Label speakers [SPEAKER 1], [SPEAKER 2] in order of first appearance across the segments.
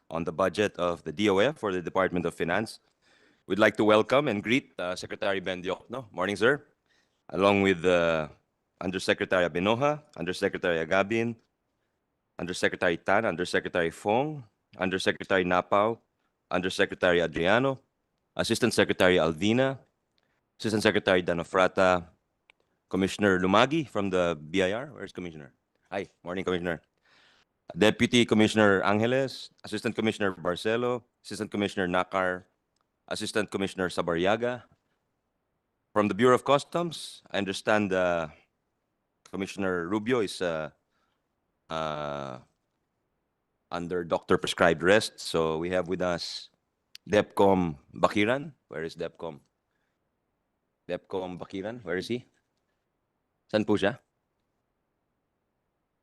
[SPEAKER 1] on the budget of the DOF for the Department of Finance. We'd like to welcome and greet Secretary Ben Diokno. Morning, sir. Along with Undersecretary Abinoja, Undersecretary Agabin, Undersecretary Tan, Undersecretary Fong, Undersecretary Napao, Undersecretary Adriano, Assistant Secretary Alvina, Assistant Secretary Danofrata, Commissioner Lumagi from the BIR. Where's Commissioner? Hi, morning, Commissioner. Deputy Commissioner Angeles, Assistant Commissioner Barcelo, Assistant Commissioner Nakar, Assistant Commissioner Sabaryaga. From the Bureau of Customs, I understand Commissioner Rubio is under doctor prescribed rest. So we have with us DepCom Bakiran. Where is DepCom? DepCom Bakiran, where is he? Saan po siya?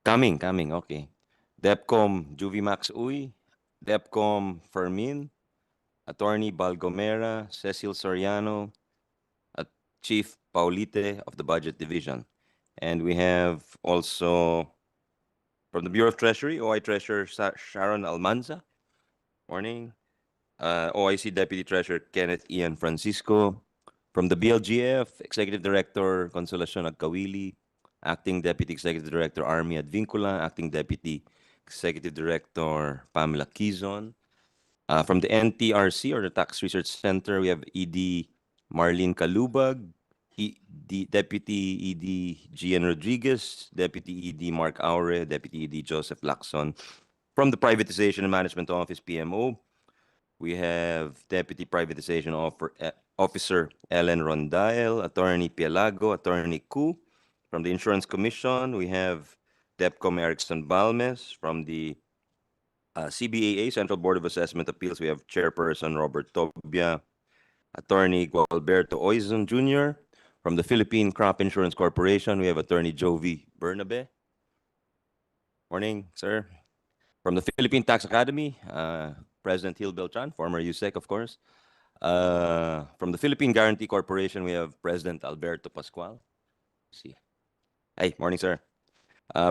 [SPEAKER 1] Coming, okay. DepCom Juvimax Uy, DepCom Fermin, Attorney Balgomera, Cecil Soriano, Chief Paulite of the Budget Division. And we have also from the Bureau of Treasury, OI Treasurer Sharon Almanza. Morning. OIC Deputy Treasurer Kenneth Ian Francisco. From the BLGF, Executive Director Consolacion Agkawili, Acting Deputy Executive Director Army Advincula, Acting Deputy Executive Director Pamela Quizon. From the NTRC or the Tax Research Center, we have ED Marlene Kalubag, Deputy ED Gian Rodriguez, Deputy ED Mark Aure, Deputy ED Joseph Lacson. From the Privatization and Management Office, PMO, we have Deputy Privatization Officer Ellen Rondael, Attorney Pielago, Attorney Ku. From the Insurance Commission, we have DepCom Erickson Balmes. From the CBAA, Central Board of Assessment Appeals, we have Chairperson Robert Tobia, Attorney Gualberto Oizon Jr. From the Philippine Crop Insurance Corporation, we have Attorney Jovi Bernabe. Morning, sir. From the Philippine Tax Academy, President Gil Beltran, former USEC, of course. From the Philippine Guarantee Corporation, we have President Alberto Pascual. See. Hey, morning, sir.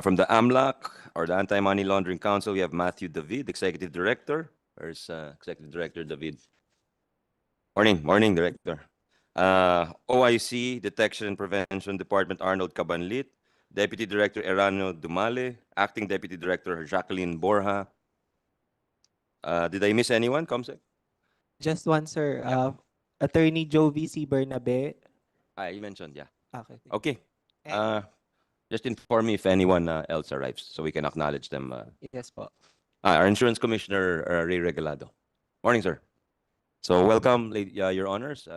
[SPEAKER 1] From the AMLC, or the Anti-Money Laundering Council, we have Matthew David, Executive Director. Where's Executive Director David? Morning, Director. OIC, Detection and Prevention Department, Arnold Cabanlit. Deputy Director Erano Dumale. Acting Deputy Director Jacqueline Borja. Did I miss anyone, Comsec?
[SPEAKER 2] Just one, sir.
[SPEAKER 1] Yeah.
[SPEAKER 2] Attorney Jovi C. Bernabe.
[SPEAKER 1] You mentioned, yeah.
[SPEAKER 2] Okay.
[SPEAKER 1] Okay.
[SPEAKER 2] And-
[SPEAKER 1] Just inform me if anyone else arrives so we can acknowledge them.
[SPEAKER 2] yes po.
[SPEAKER 1] Our Insurance Commissioner, Ray Regalado. Morning, sir. So welcome, Your Honors.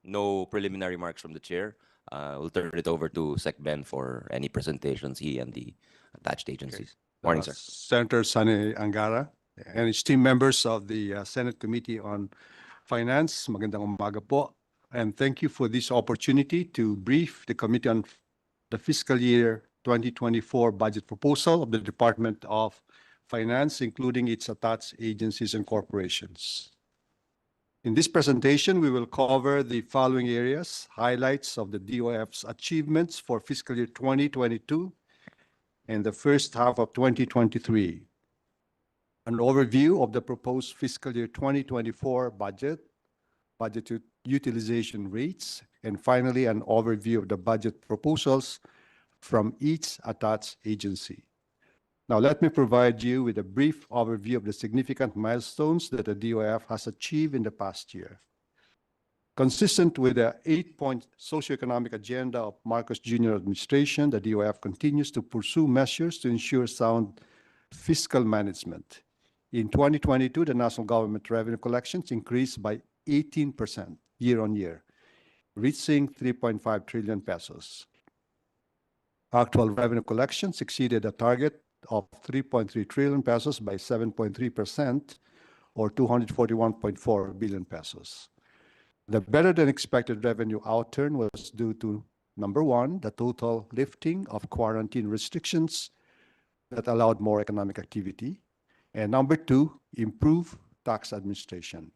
[SPEAKER 1] No preliminary remarks from the chair. We'll turn it over to Sec Ben for any presentations, he and the attached agencies. Morning, sir.
[SPEAKER 3] Senator Sani Angara and esteemed members of the Senate Committee on Finance, magandang umaga po. And thank you for this opportunity to brief the committee on the fiscal year 2024 budget proposal of the Department of Finance, including its attached agencies and corporations. In this presentation, we will cover the following areas: highlights of the DOF's achievements for fiscal year 2022 and the first half of 2023, an overview of the proposed fiscal year 2024 budget utilization rates, and finally, an overview of the budget proposals from each attached agency. Now, let me provide you with a brief overview of the significant milestones that the DOF has achieved in the past year. Consistent with the 8-point socioeconomic agenda of Marcos Jr. administration, the DOF continues to pursue measures to ensure sound fiscal management. In 2022, the national government revenue collections increased by 18% year-on-year, reaching 3.5 trillion pesos. Actual revenue collections exceeded a target of 3.3 trillion pesos by 7.3%, or 241.4 billion pesos. The better-than-expected revenue outturn was due to, number one, the total lifting of quarantine restrictions that allowed more economic activity, and number two, improved tax administration.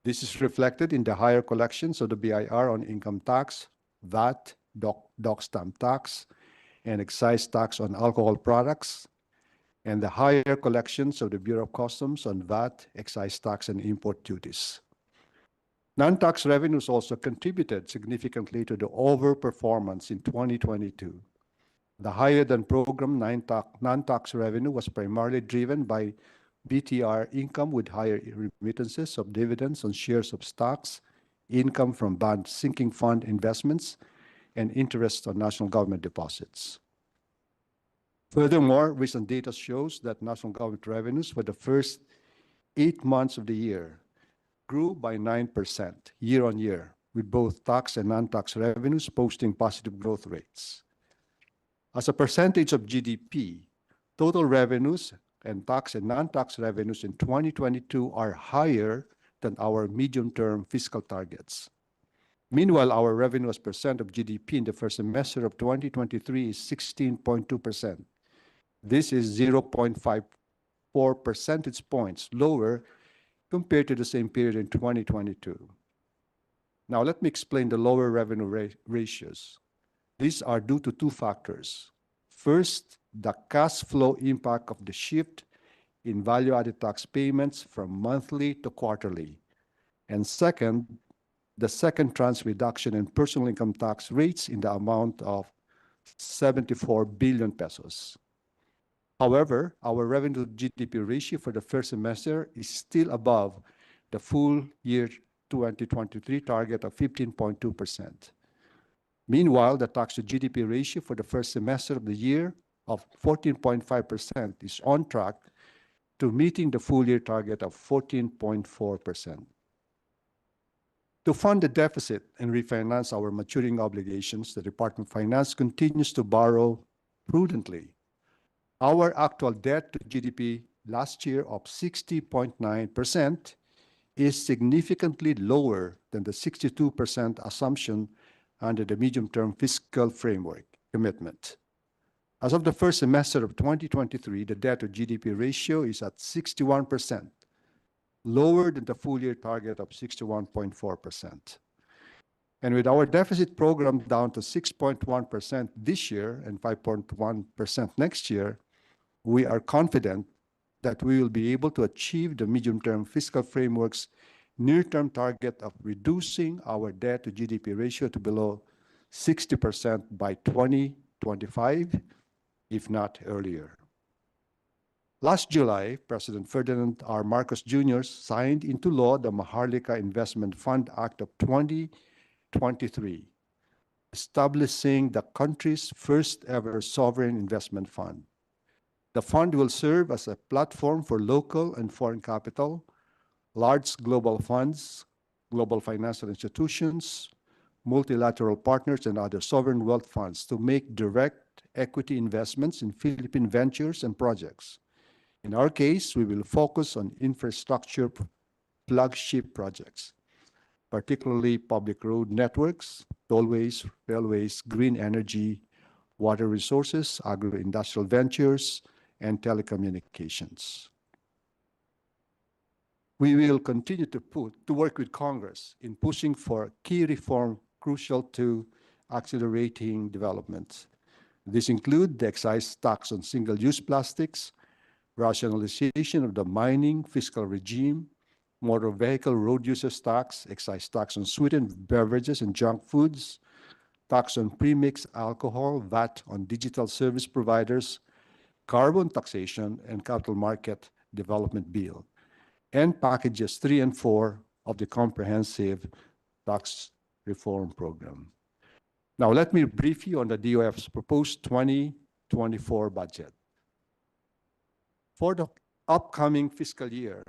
[SPEAKER 3] This is reflected in the higher collections of the BIR on income tax, VAT, doc stamp tax, and excise tax on alcohol products, and the higher collections of the Bureau of Customs on VAT, excise tax, and import duties. Non-tax revenues also contributed significantly to the overperformance in 2022. The higher-than-program non-tax revenue was primarily driven by BTR income with higher remittances of dividends on shares of stocks, income from bond sinking fund investments, and interest on national government deposits. Furthermore, recent data shows that national government revenues for the first 8 months of the year grew by 9% year-on-year, with both tax and non-tax revenues posting positive growth rates. As a percentage of GDP, total revenues and tax and non-tax revenues in 2022 are higher than our medium-term fiscal targets. Meanwhile, our revenue as percent of GDP in the first semester of 2023 is 16.2%. This is 0.54 percentage points lower compared to the same period in 2022. Now, let me explain the lower revenue ratios. These are due to two factors. First, the cash flow impact of the shift in value-added tax payments from monthly to quarterly. And second, the second tranche reduction in personal income tax rates in the amount of 74 billion pesos. However, our revenue to GDP ratio for the first semester is still above the full year 2023 target of 15.2%. Meanwhile, the tax to GDP ratio for the first semester of the year of 14.5% is on track to meeting the full year target of 14.4%. To fund the deficit and refinance our maturing obligations, the Department of Finance continues to borrow prudently. Our actual debt to GDP last year of 60.9% is significantly lower than the 62% assumption under the medium-term fiscal framework commitment. As of the first semester of 2023, the debt to GDP ratio is at 61%, lower than the full year target of 61.4%. And with our deficit program down to 6.1% this year and 5.1% next year, we are confident that we will be able to achieve the medium-term fiscal framework's near-term target of reducing our debt to GDP ratio to below 60% by 2025, if not earlier. Last July, President Ferdinand R. Marcos Jr. signed into law the Maharlika Investment Fund Act of 2023, establishing the country's first ever sovereign investment fund. The fund will serve as a platform for local and foreign capital, large global funds, global financial institutions, multilateral partners, and other sovereign wealth funds to make direct equity investments in Philippine ventures and projects. In our case, we will focus on infrastructure flagship projects, particularly public road networks, tollways, railways, green energy, water resources, agro-industrial ventures, and telecommunications. We will continue to work with Congress in pushing for key reform crucial to accelerating development. These include the excise tax on single-use plastics, rationalization of the mining fiscal regime, motor vehicle road users tax, excise tax on sweetened beverages and junk foods, tax on premixed alcohol, VAT on digital service providers, carbon taxation, and capital market development bill, and packages 3 and 4 of the comprehensive tax reform program. Now, let me brief you on the DOF's proposed 2024 budget. For the upcoming fiscal year,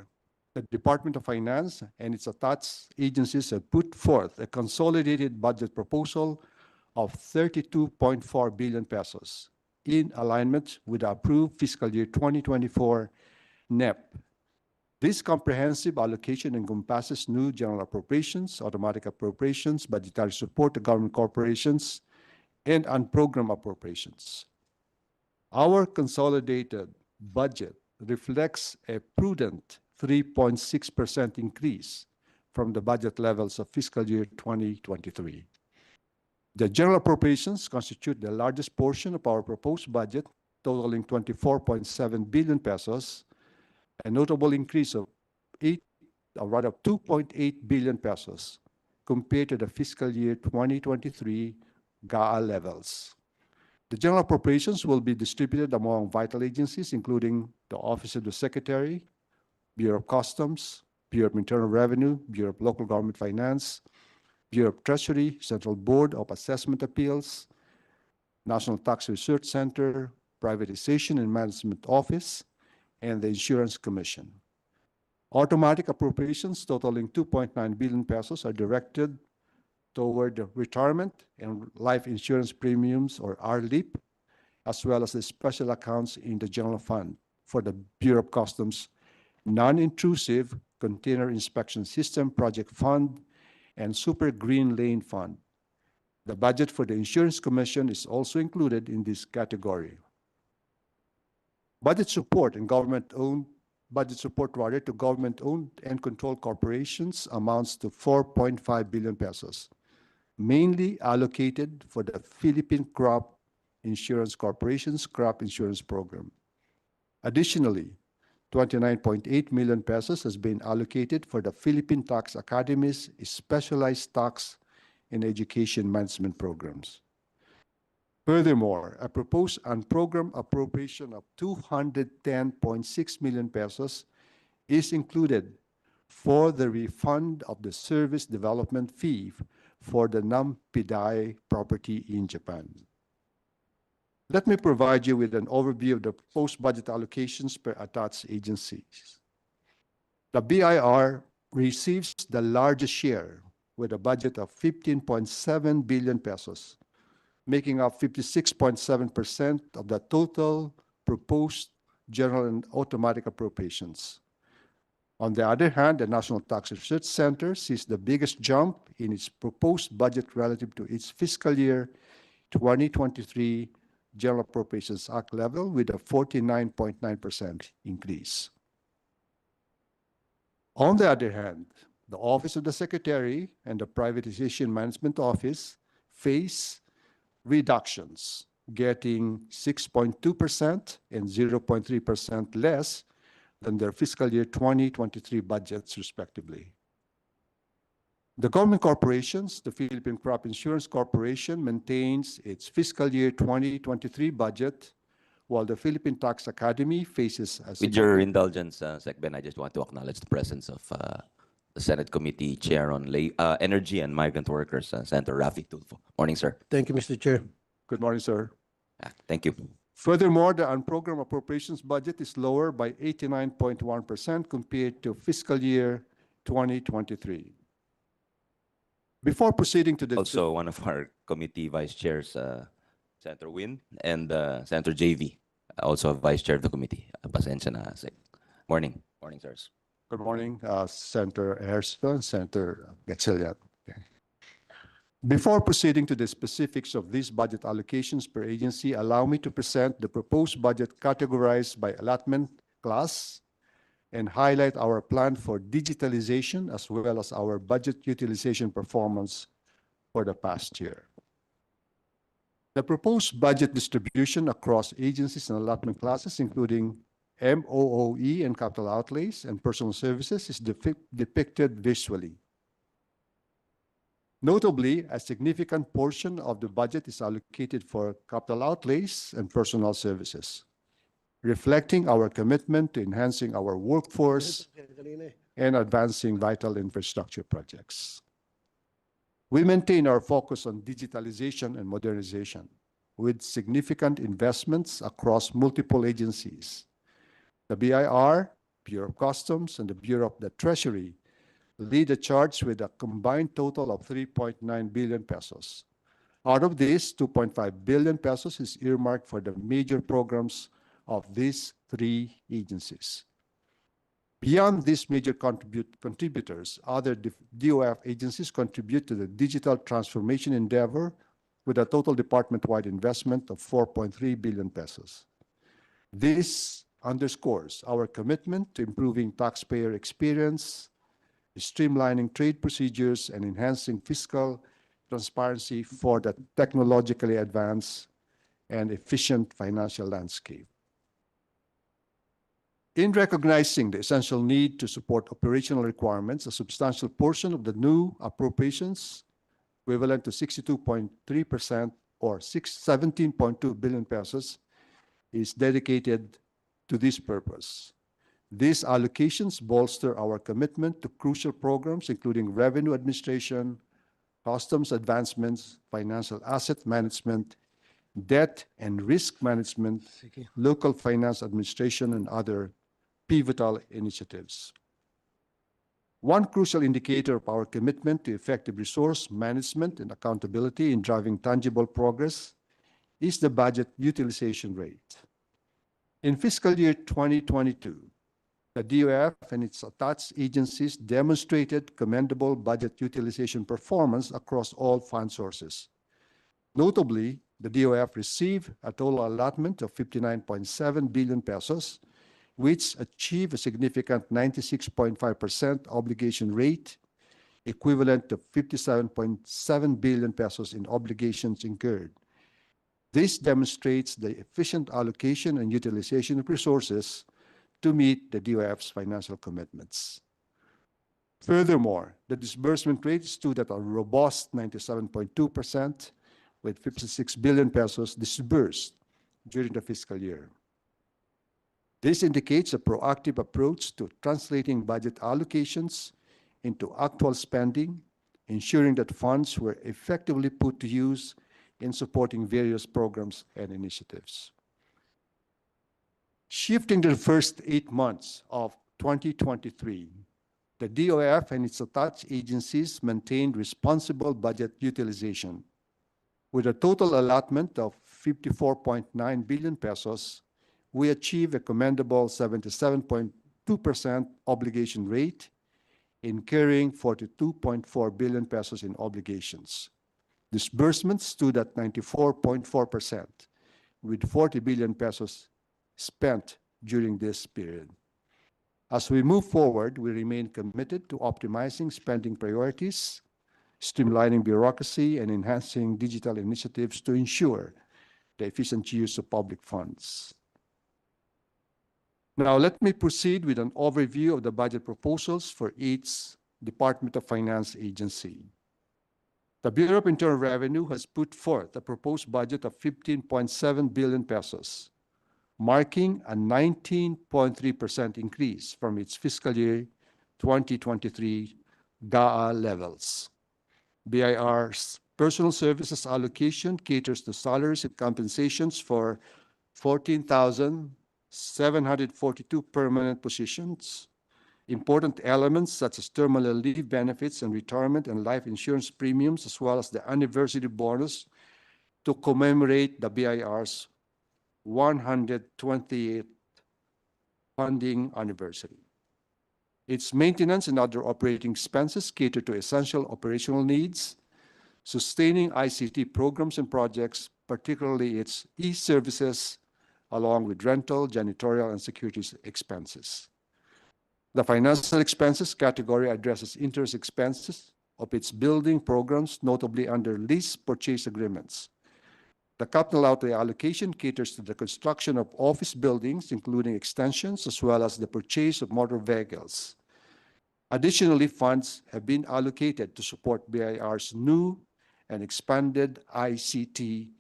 [SPEAKER 3] the Department of Finance and its attached agencies have put forth a consolidated budget proposal of 32.4 billion pesos in alignment with the approved fiscal year 2024 NEP. This comprehensive allocation encompasses new general appropriations, automatic appropriations, budgetary support to government corporations, and unprogrammed appropriations. Our consolidated budget reflects a prudent 3.6% increase from the budget levels of fiscal year 2023. The general appropriations constitute the largest portion of our proposed budget totaling 24.7 billion pesos, a notable increase of 2.8 billion pesos compared to the fiscal year 2023 GAA levels. The general appropriations will be distributed among vital agencies, including the Office of the Secretary, Bureau of Customs, Bureau of Internal Revenue, Bureau of Local Government Finance, Bureau of Treasury, Central Board of Assessment Appeals, National Tax Research Center, Privatization and Management Office, and the Insurance Commission. Automatic appropriations totaling 2.9 billion pesos are directed toward the retirement and life insurance premiums, or RLIP, as well as the special accounts in the general fund for the Bureau of Customs Non-Intrusive Container Inspection System Project Fund and Super Green Lane Fund. The budget for the Insurance Commission is also included in this category. Budget support to government-owned and controlled corporations amounts to 4.5 billion pesos, mainly allocated for the Philippine Crop Insurance Corporation's crop insurance program. Additionally, 29.8 million pesos has been allocated for the Philippine Tax Academy's specialized tax and education management programs. Furthermore, a proposed unprogrammed appropriation of 210.6 million pesos is included for the refund of the service development fee for the Nampidai property in Japan. Let me provide you with an overview of the post-budget allocations per ATAT's agencies. The BIR receives the largest share with a budget of 15.7 billion pesos, making up 56.7% of the total proposed general and automatic appropriations. On the other hand, the National Tax Research Center sees the biggest jump in its proposed budget relative to its fiscal year 2023 General Appropriations Act level, with a 49.9% increase. On the other hand, the Office of the Secretary and the Privatization Management Office face reductions, getting 6.2% and 0.3% less than their fiscal year 2023 budgets, respectively. The government corporations, the Philippine Crop Insurance Corporation, maintains its fiscal year 2023 budget, while the Philippine Tax Academy faces a
[SPEAKER 1] With your indulgence, Sec Ben, I just want to acknowledge the presence of the Senate Committee Chair on Energy and Migrant Workers, Senator Rafi Tulfo. Morning, sir.
[SPEAKER 4] Thank you, Mr. Chair.
[SPEAKER 3] Good morning, sir.
[SPEAKER 1] Thank you.
[SPEAKER 3] Furthermore, the unprogrammed appropriations budget is lower by 89.1% compared to fiscal year 2023. Before proceeding to the...
[SPEAKER 1] Also, one of our committee vice chairs, Senator Win, and Senator JV, also vice chair of the committee. Pasensya na, Sec. Morning. Morning, sirs.
[SPEAKER 3] Good morning, Senator Ernesto, Senator Gatchalian. Okay. Before proceeding to the specifics of these budget allocations per agency, allow me to present the proposed budget categorized by allotment class and highlight our plan for digitalization as well as our budget utilization performance for the past year. The proposed budget distribution across agencies and allotment classes, including MOOE and capital outlays and personal services, is depicted visually. Notably, a significant portion of the budget is allocated for capital outlays and personal services, reflecting our commitment to enhancing our workforce and advancing vital infrastructure projects. We maintain our focus on digitalization and modernization with significant investments across multiple agencies. The BIR, Bureau of Customs, and the Bureau of the Treasury lead the charge with a combined total of 3.9 billion pesos. Out of this, 2.5 billion pesos is earmarked for the major programs of these three agencies. Beyond these major contributors, other DOF agencies contribute to the digital transformation endeavor with a total department-wide investment of 4.3 billion pesos. This underscores our commitment to improving taxpayer experience, streamlining trade procedures, and enhancing fiscal transparency for the technologically advanced and efficient financial landscape. In recognizing the essential need to support operational requirements, a substantial portion of the new appropriations, equivalent to 62.3% or 17.2 billion pesos, is dedicated to this purpose. These allocations bolster our commitment to crucial programs, including revenue administration, customs advancements, financial asset management, debt and risk management, local finance administration, and other pivotal initiatives. One crucial indicator of our commitment to effective resource management and accountability in driving tangible progress is the budget utilization rate. In fiscal year 2022, the DOF and its attached agencies demonstrated commendable budget utilization performance across all fund sources. Notably, the DOF received a total allotment of 59.7 billion pesos, which achieved a significant 96.5% obligation rate, equivalent to 57.7 billion pesos in obligations incurred. This demonstrates the efficient allocation and utilization of resources to meet the DOF's financial commitments. Furthermore, the disbursement rate stood at a robust 97.2%, with 56 billion pesos disbursed during the fiscal year. This indicates a proactive approach to translating budget allocations into actual spending, ensuring that funds were effectively put to use in supporting various programs and initiatives. Shifting to the first 8 months of 2023, the DOF and its attached agencies maintained responsible budget utilization. With a total allotment of 54.9 billion pesos, we achieved a commendable 77.2% obligation rate, incurring 42.4 billion pesos in obligations. Disbursements stood at 94.4%, with 40 billion pesos spent during this period. As we move forward, we remain committed to optimizing spending priorities, streamlining bureaucracy, and enhancing digital initiatives to ensure the efficient use of public funds. Now, let me proceed with an overview of the budget proposals for each Department of Finance agency. The Bureau of Internal Revenue has put forth a proposed budget of 15.7 billion pesos, marking a 19.3% increase from its fiscal year 2023 GAA levels. BIR's personal services allocation caters to salaries and compensations for 14,742 permanent positions. Important elements such as terminal leave benefits and retirement and life insurance premiums, as well as the anniversary bonus to commemorate the BIR's 128th funding anniversary. Its maintenance and other operating expenses cater to essential operational needs, sustaining ICT programs and projects, particularly its e-services, along with rental, janitorial, and security expenses. The financial expenses category addresses interest expenses of its building programs, notably under lease purchase agreements. The capital outlay allocation caters to the construction of office buildings, including extensions, as well as the purchase of motor vehicles. Additionally, funds have been allocated to support BIR's new and expanded ICT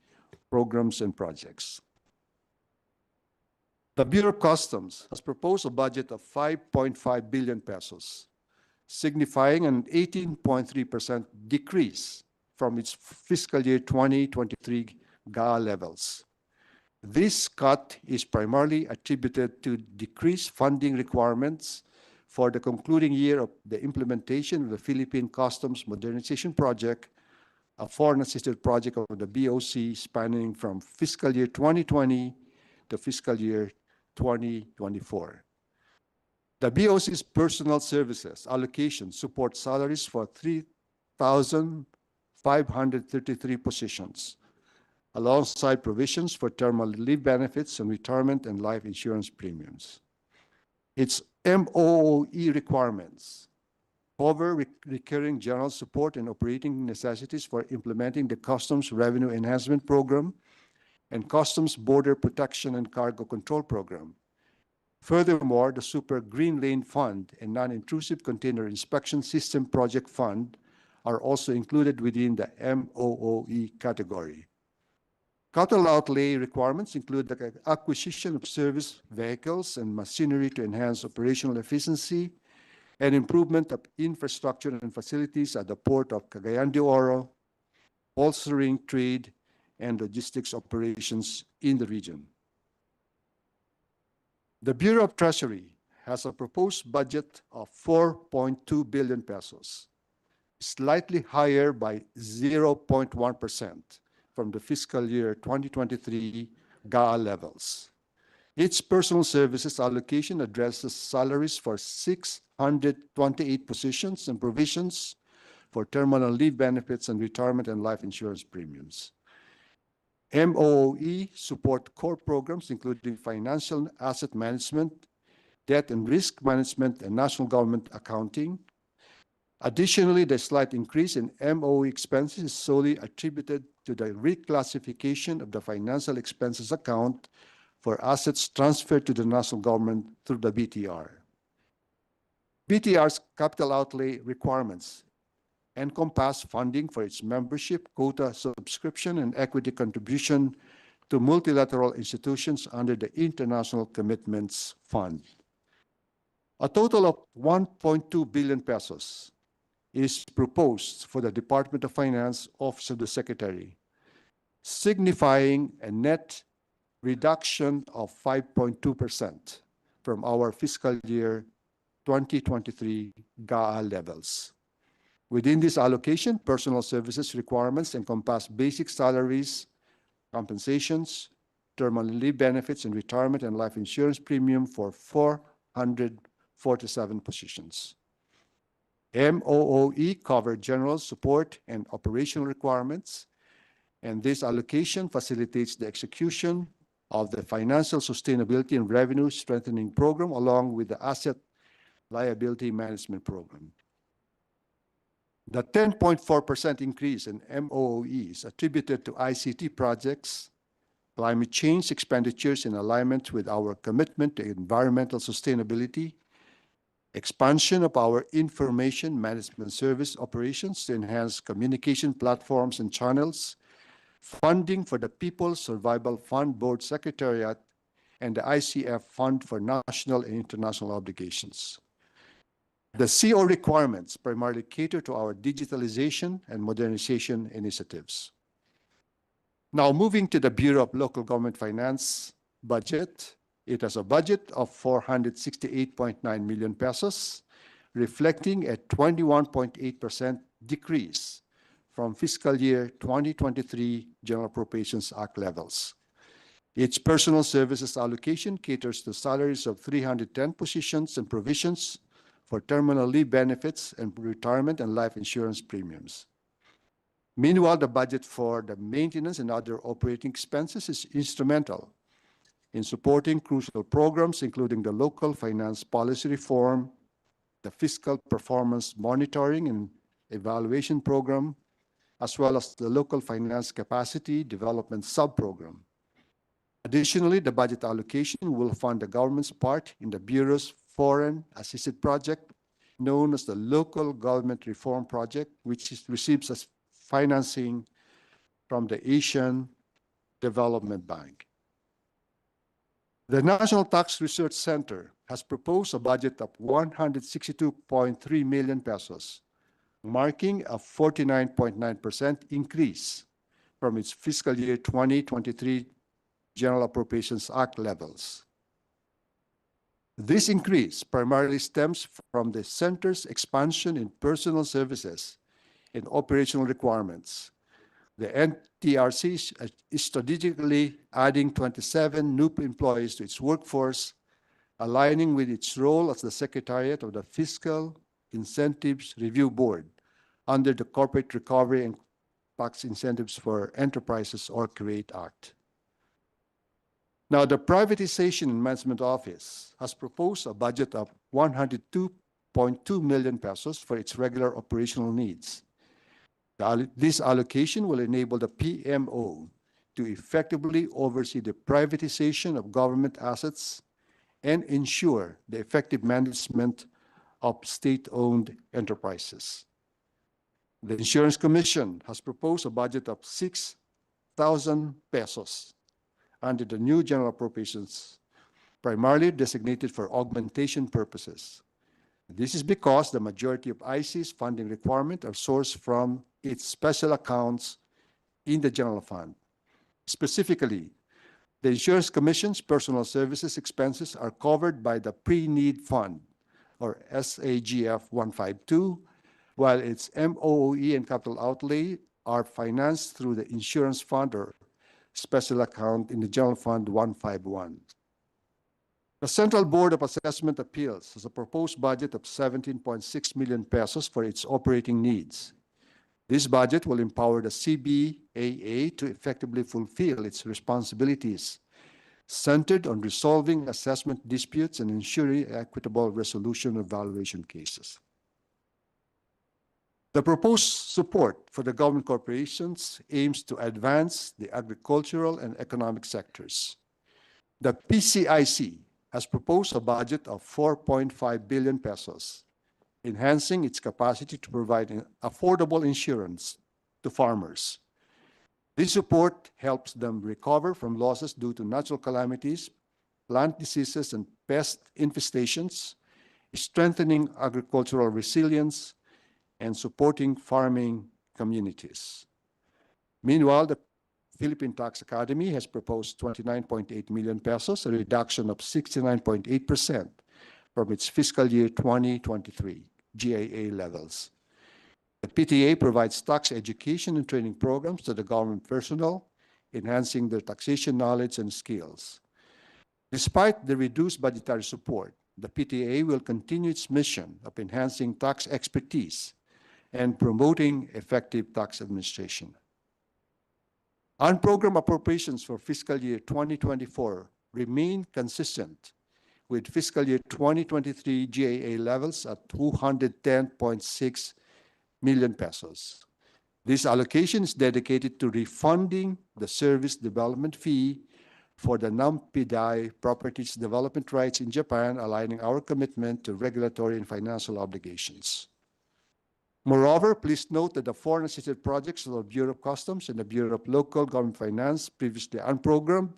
[SPEAKER 3] programs and projects. The Bureau of Customs has proposed a budget of 5.5 billion pesos, signifying an 18.3% decrease from its fiscal year 2023 GAA levels. This cut is primarily attributed to decreased funding requirements for the concluding year of the implementation of the Philippine Customs Modernization Project, a foreign-assisted project of the BOC spanning from fiscal year 2020 to fiscal year 2024. The BOC's personal services allocation supports salaries for 3,533 positions, alongside provisions for terminal leave benefits and retirement and life insurance premiums. Its MOE requirements cover recurring general support and operating necessities for implementing the Customs Revenue Enhancement Program and Customs Border Protection and Cargo Control Program. Furthermore, the Super Green Lane Fund and Non-Intrusive Container Inspection System Project Fund are also included within the MOOE category. Capital outlay requirements include the acquisition of service vehicles and machinery to enhance operational efficiency and improvement of infrastructure and facilities at the Port of Cagayan de Oro, bolstering trade and logistics operations in the region. The Bureau of Treasury has a proposed budget of 4.2 billion pesos, slightly higher by 0.1% from the fiscal year 2023 GAA levels. Its personal services allocation addresses salaries for 628 positions and provisions for terminal leave benefits and retirement and life insurance premiums. MOOE support core programs including financial asset management, debt and risk management, and national government accounting. Additionally, the slight increase in MOE expenses is solely attributed to the reclassification of the financial expenses account for assets transferred to the national government through the BTR. BTR's capital outlay requirements encompass funding for its membership, quota subscription, and equity contribution to multilateral institutions under the International Commitments Fund. A total of 1.2 billion pesos is proposed for the Department of Finance, Office of the Secretary, signifying a net reduction of 5.2% from our fiscal year 2023 GAA levels. Within this allocation, personal services requirements encompass basic salaries, compensations, terminal leave benefits, and retirement and life insurance premium for 447 positions. MOOE covered general support and operational requirements, and this allocation facilitates the execution of the Financial Sustainability and Revenue Strengthening Program along with the Asset Liability Management Program. The 10.4% increase in MOOE is attributed to ICT projects, climate change expenditures in alignment with our commitment to environmental sustainability, expansion of our information management service operations to enhance communication platforms and channels, funding for the People's Survival Fund Board Secretariat, and the ICF Fund for National and International Obligations. The CO requirements primarily cater to our digitalization and modernization initiatives. Now, moving to the Bureau of Local Government Finance budget, it has a budget of 468.9 million pesos, reflecting a 21.8% decrease from fiscal year 2023 General Appropriations Act levels. Its personal services allocation caters to salaries of 310 positions and provisions for terminal leave benefits and retirement and life insurance premiums. Meanwhile, the budget for the maintenance and other operating expenses is instrumental in supporting crucial programs, including the local finance policy reform, the fiscal performance monitoring and evaluation program, as well as the local finance capacity development sub-program. Additionally, the budget allocation will fund the government's part in the Bureau's foreign assisted project known as the Local Government Reform Project, which receives as financing from the Asian Development Bank. The National Tax Research Center has proposed a budget of 162.3 million pesos, marking a 49.9% increase from its fiscal year 2023 General Appropriations Act levels. This increase primarily stems from the center's expansion in personal services and operational requirements. The NTRC is strategically adding 27 new employees to its workforce, aligning with its role as the Secretariat of the Fiscal Incentives Review Board under the Corporate Recovery and Tax Incentives for Enterprises or CREATE Act. Now, the Privatization and Management Office has proposed a budget of 102.2 million pesos for its regular operational needs. This allocation will enable the PMO to effectively oversee the privatization of government assets and ensure the effective management of state-owned enterprises. The Insurance Commission has proposed a budget of 6,000 pesos under the new general appropriations, primarily designated for augmentation purposes. This is because the majority of IC's funding requirements are sourced from its special accounts in the general fund. Specifically, the Insurance Commission's personal services expenses are covered by the Pre-Need Fund, or SAGF 152, while its MOOE and capital outlay are financed through the Insurance Fund or special account in the General Fund 151. The Central Board of Assessment Appeals has a proposed budget of 17.6 million pesos for its operating needs. This budget will empower the CBAA to effectively fulfill its responsibilities, centered on resolving assessment disputes and ensuring equitable resolution of valuation cases. The proposed support for the government corporations aims to advance the agricultural and economic sectors. The PCIC has proposed a budget of 4.5 billion pesos, enhancing its capacity to provide affordable insurance to farmers. This support helps them recover from losses due to natural calamities, plant diseases, and pest infestations, strengthening agricultural resilience, and supporting farming communities. Meanwhile, the Philippine Tax Academy has proposed 29.8 million pesos, a reduction of 69.8% from its fiscal year 2023 GAA levels. The PTA provides tax education and training programs to the government personnel, enhancing their taxation knowledge and skills. Despite the reduced budgetary support, the PTA will continue its mission of enhancing tax expertise and promoting effective tax administration. On-program appropriations for fiscal year 2024 remain consistent with fiscal year 2023 GAA levels at 210.6 million pesos. This allocation is dedicated to refunding the service development fee for the Nampidai properties development rights in Japan, aligning our commitment to regulatory and financial obligations. Moreover, please note that the foreign assisted projects of the Bureau of Customs and the Bureau of Local Government Finance, previously unprogrammed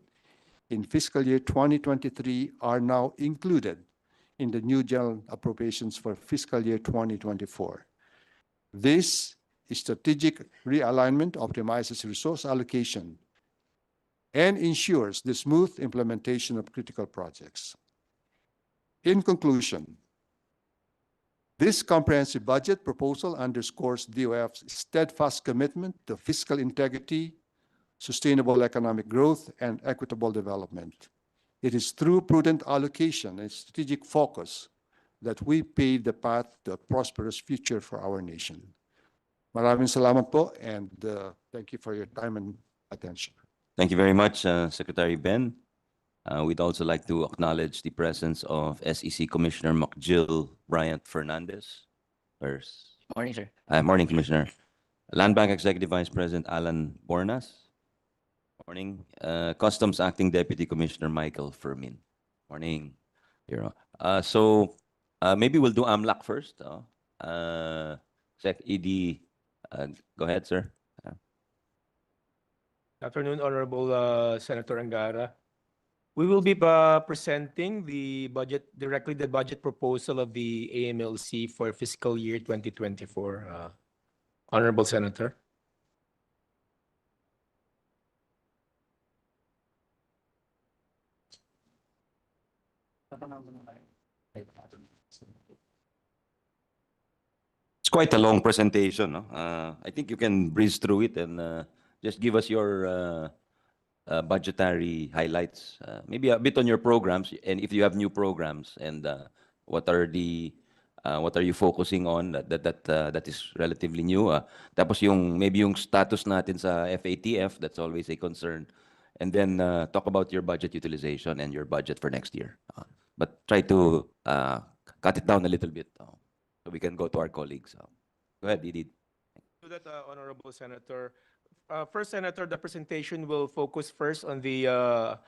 [SPEAKER 3] in fiscal year 2023, are now included in the new general appropriations for fiscal year 2024. This strategic realignment optimizes resource allocation and ensures the smooth implementation of critical projects. In conclusion, this comprehensive budget proposal underscores DOF's steadfast commitment to fiscal integrity, sustainable economic growth, and equitable development. It is through prudent allocation and strategic focus that we pave the path to a prosperous future for our nation. Maraming salamat po, and thank you for your time and attention.
[SPEAKER 1] Thank you very much, Secretary Ben. We'd also like to acknowledge the presence of SEC Commissioner McGill Bryant Fernandez.
[SPEAKER 4] Morning, sir.
[SPEAKER 1] Morning, Commissioner. Land Bank Executive Vice President Alan Bornas. Morning. Customs Acting Deputy Commissioner Michael Fermin. Morning. So maybe we'll do AMLAC first. Sec ED, go ahead, sir.
[SPEAKER 5] Good afternoon, Honorable Senator Angara. We will be presenting the budget proposal of the AMLC for fiscal year 2024, Honorable Senator.
[SPEAKER 1] It's quite a long presentation. No? I think you can breeze through it and just give us your budgetary highlights. Maybe a bit on your programs, and if you have new programs, and what are you focusing on that is relatively new. Tapos maybe yung status natin sa FATF, that's always a concern. And then talk about your budget utilization and your budget for next year. But try to cut it down a little bit so we can go to our colleagues. Go ahead, Edith.
[SPEAKER 5] To that, Honorable Senator, First, Senator, the presentation will focus first on the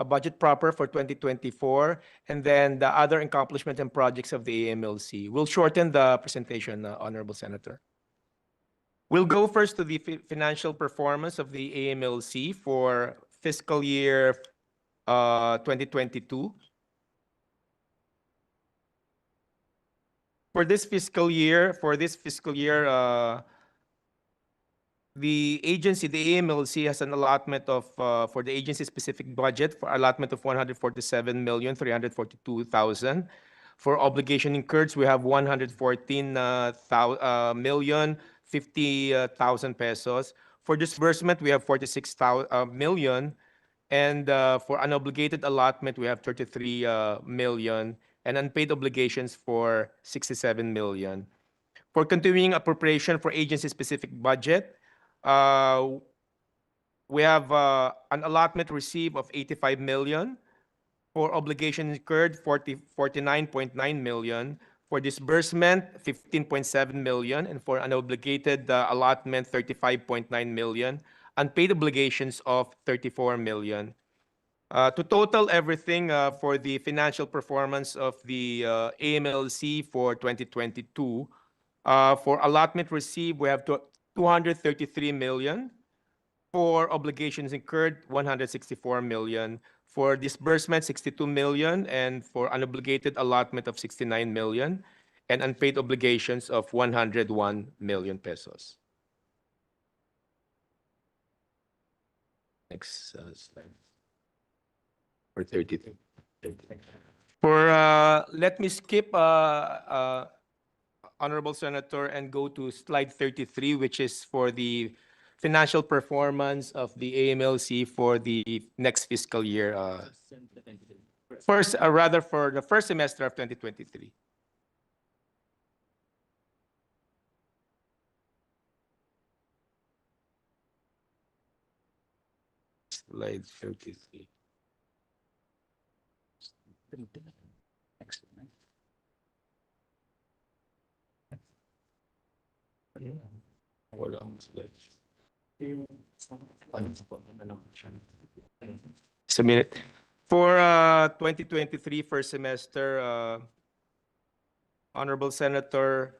[SPEAKER 5] budget proper for 2024, and then the other accomplishments and projects of the AMLC. We'll shorten the presentation, Honorable Senator. We'll go first to the financial performance of the AMLC for fiscal year 2022. For this fiscal year, the agency, the AMLC, has an allotment of, for the agency-specific budget, for allotment of 147,342,000. For obligation incurred, we have 114,050,000 pesos. For disbursement, we have 46 million. And for unobligated allotment, we have 33 million. And unpaid obligations for 67 million. For continuing appropriation for agency-specific budget, we have an allotment received of 85 million. For obligations incurred, 49.9 million. For disbursement, 15.7 million. And for unobligated allotment, 35.9 million. Unpaid obligations of 34 million. To total everything for the financial performance of the AMLC for 2022, for allotment received, we have 233 million. For obligations incurred, 164 million. For disbursement, 62 million. And for unobligated allotment of 69 million. And unpaid obligations of 101 million pesos. Next slide. For 32. Let me skip Honorable Senator and go to slide 33, which is for the financial performance of the AMLC for the next fiscal year. Rather for the first semester of 2023. Slide 33. Just a minute. For 2023 first semester, Honorable Senator,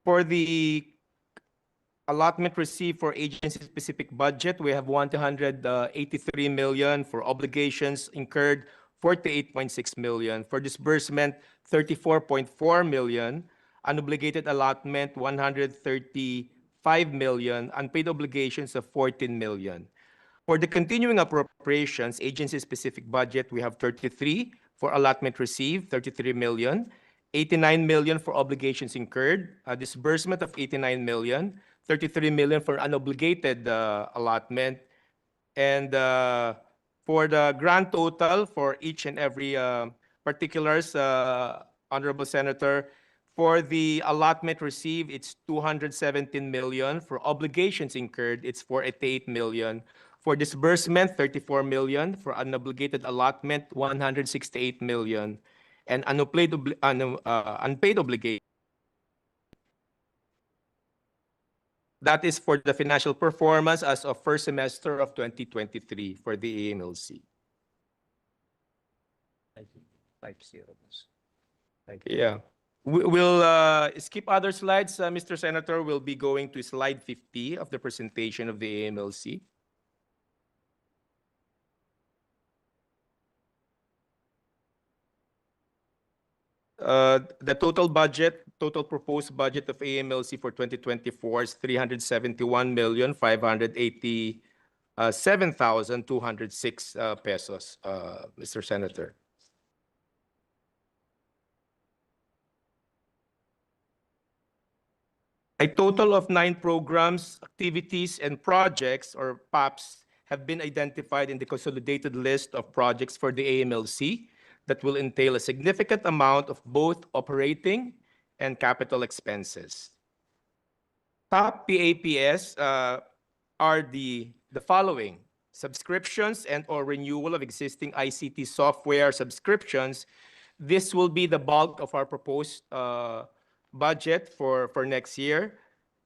[SPEAKER 5] for the allotment received for agency-specific budget, we have 183 million. For obligations incurred, 48.6 million. For disbursement, 34.4 million. Unobligated allotment, 135 million. Unpaid obligations of 14 million. For the continuing appropriations, agency-specific budget, we have 33. For allotment received, 33 million. 89 million for obligations incurred. A disbursement of 89 million. 33 million for unobligated allotment. And for the grand total for each and every particulars, Honorable Senator, for the allotment received, it's 217 million. For obligations incurred, it's 488 million. For disbursement, 34 million. For unobligated allotment, 168 million. And unpaid obligation. That is for the financial performance as of first semester of 2023 for the AMLC. Yeah. We'll skip other slides, Mr. Senator. We'll be going to slide 50 of the presentation of the AMLC. The total proposed budget of AMLC for 2024 is 371,587,206 pesos, Mr. Senator. A total of 9 programs, activities, and projects, or PAPs, have been identified in the consolidated list of projects for the AMLC that will entail a significant amount of both operating and capital expenses. Top PAPS are the following: subscriptions and or renewal of existing ICT software subscriptions. This will be the bulk of our proposed budget for next year.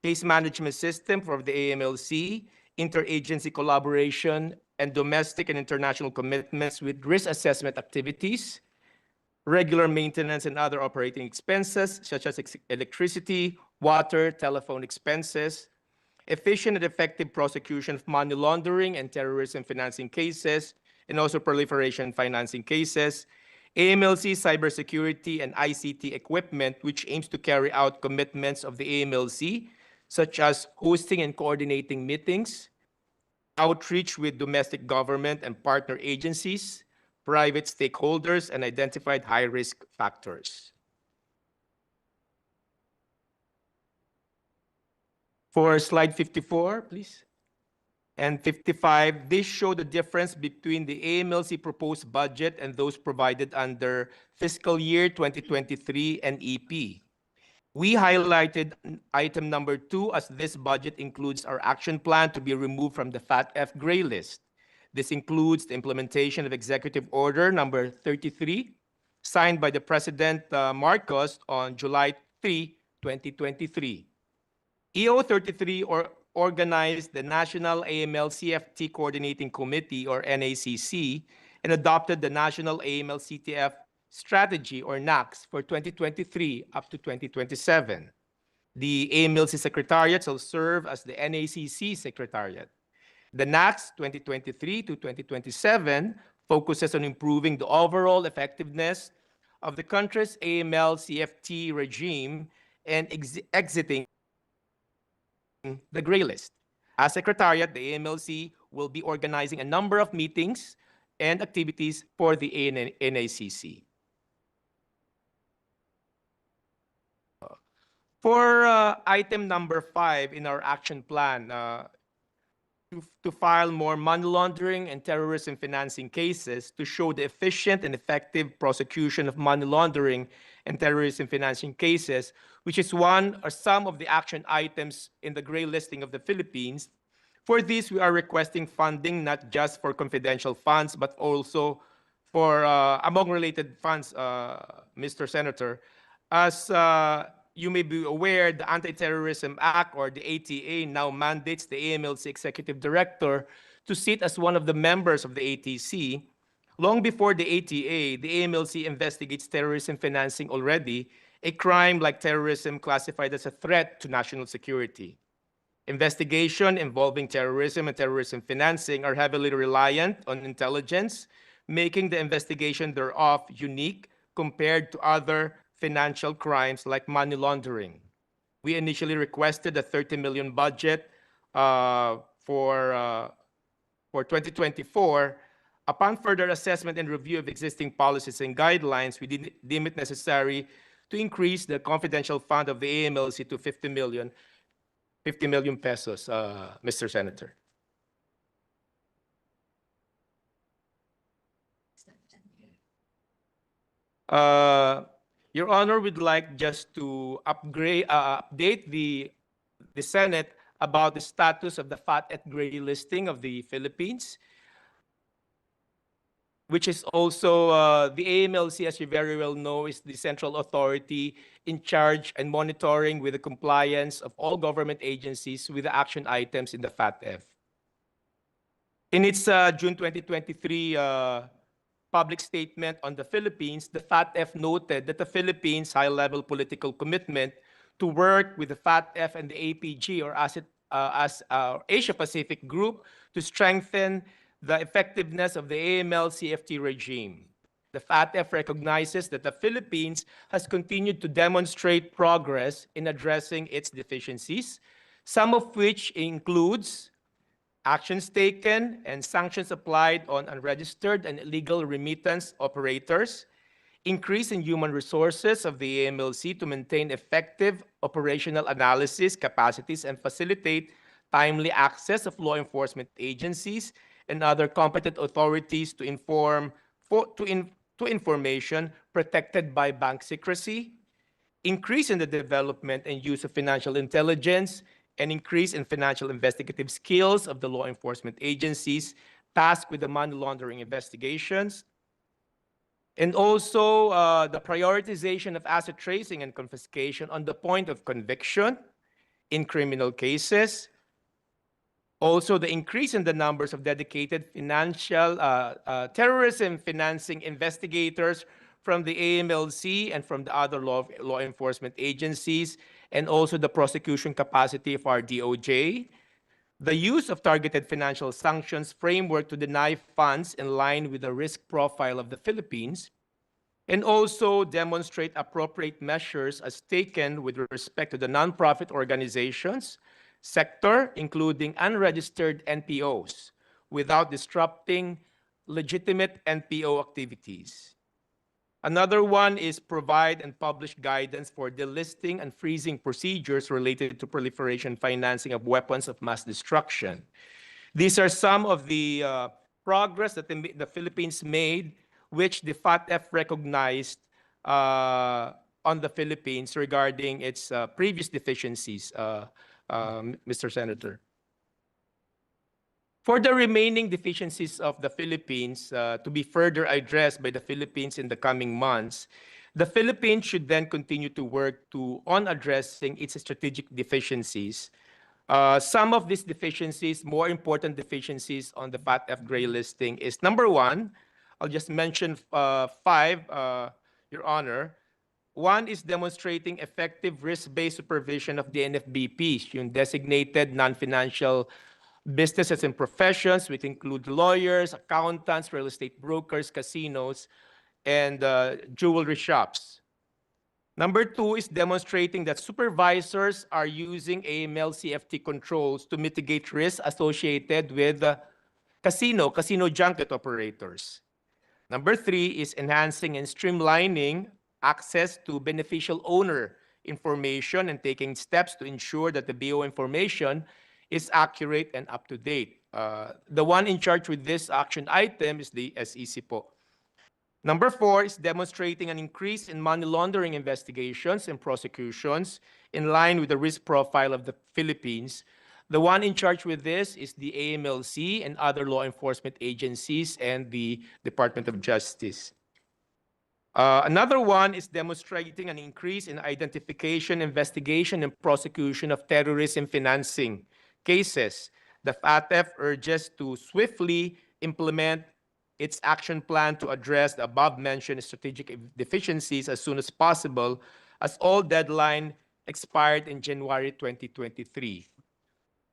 [SPEAKER 5] case management system for the AMLC, interagency collaboration, and domestic and international commitments with risk assessment activities, regular maintenance and other operating expenses such as electricity, water, telephone expenses, efficient and effective prosecution of money laundering and terrorism financing cases, and also proliferation financing cases, AMLC cybersecurity and ICT equipment, which aims to carry out commitments of the AMLC, such as hosting and coordinating meetings, outreach with domestic government and partner agencies, private stakeholders, and identified high-risk factors. For slide 54, please. And 55, these show the difference between the AMLC proposed budget and those provided under fiscal year 2023 and EP. We highlighted item number 2 as this budget includes our action plan to be removed from the FATF gray list. This includes the implementation of Executive Order number 33, signed by the President Marcos on July 3, 2023. EO 33 organized the National AML-CFT Coordinating Committee, or NACC, and adopted the National AML-CTF Strategy, or NACS, for 2023 up to 2027. The AMLC Secretariat shall serve as the NACC Secretariat. The NACS 2023 to 2027 focuses on improving the overall effectiveness of the country's AML-CFT regime and exiting the gray list. As Secretariat, the AMLC will be organizing a number of meetings and activities for the NACC. For item number 5 in our action plan, to file more money laundering and terrorism financing cases to show the efficient and effective prosecution of money laundering and terrorism financing cases, which is one or some of the action items in the gray listing of the Philippines. For this, we are requesting funding not just for confidential funds, but also for among related funds, Mr. Senator. As you may be aware, the Anti-Terrorism Act, or the ATA, now mandates the AMLC Executive Director to sit as one of the members of the ATC. Long before the ATA, the AMLC investigates terrorism financing already, a crime like terrorism classified as a threat to national security. Investigation involving terrorism and terrorism financing are heavily reliant on intelligence, making the investigation thereof unique compared to other financial crimes like money laundering. We initially requested a 30 million budget for 2024. Upon further assessment and review of existing policies and guidelines, we deem it necessary to increase the confidential fund of the AMLC to 50 million pesos, Mr. Senator. Your Honor, we'd like just to update the Senate about the status of the FATF gray listing of the Philippines, which is also the AMLC, as you very well know, is the central authority in charge and monitoring with the compliance of all government agencies with the action items in the FATF. In its June 2023 public statement on the Philippines, the FATF noted that the Philippines' high-level political commitment to work with the FATF and the APG, or as Asia-Pacific Group, to strengthen the effectiveness of the AML-CFT regime. The FATF recognizes that the Philippines has continued to demonstrate progress in addressing its deficiencies, some of which includes actions taken and sanctions applied on unregistered and illegal remittance operators, increase in human resources of the AMLC to maintain effective operational analysis capacities and facilitate timely access of law enforcement agencies and other competent authorities to information protected by bank secrecy, increase in the development and use of financial intelligence, and increase in financial investigative skills of the law enforcement agencies tasked with the money laundering investigations, and also the prioritization of asset tracing and confiscation on the point of conviction, in criminal cases. Also, the increase in the numbers of dedicated financial terrorism financing investigators from the AMLC and from the other law enforcement agencies, and also the prosecution capacity of our DOJ. The use of targeted financial sanctions framework to deny funds in line with the risk profile of the Philippines, and also demonstrate appropriate measures as taken with respect to the nonprofit organizations sector, including unregistered NPOs, without disrupting legitimate NPO activities. Another one is provide and publish guidance for delisting and freezing procedures related to proliferation financing of weapons of mass destruction. These are some of the progress that the Philippines made, which the FATF recognized on the Philippines regarding its previous deficiencies, Mr. Senator. For the remaining deficiencies of the Philippines to be further addressed by the Philippines in the coming months, the Philippines should then continue to work on addressing its strategic deficiencies. Some of these deficiencies, more important deficiencies on the FATF gray listing is number one, I'll just mention five, Your Honor. One is demonstrating effective risk-based supervision of the NFBPs, yung designated non-financial businesses and professions, which include lawyers, accountants, real estate brokers, casinos, and jewelry shops. Number two is demonstrating that supervisors are using AML-CFT controls to mitigate risks associated with casino junket operators. Number three is enhancing and streamlining access to beneficial owner information and taking steps to ensure that the BO information is accurate and up to date. The one in charge with this action item is the SEC po. Number four is demonstrating an increase in money laundering investigations and prosecutions in line with the risk profile of the Philippines. The one in charge with this is the AMLC and other law enforcement agencies and the Department of Justice. Another one is demonstrating an increase in identification, investigation, and prosecution of terrorism financing cases. The FATF urges to swiftly implement its action plan to address the above-mentioned strategic deficiencies as soon as possible, as all deadline expired in January 2023.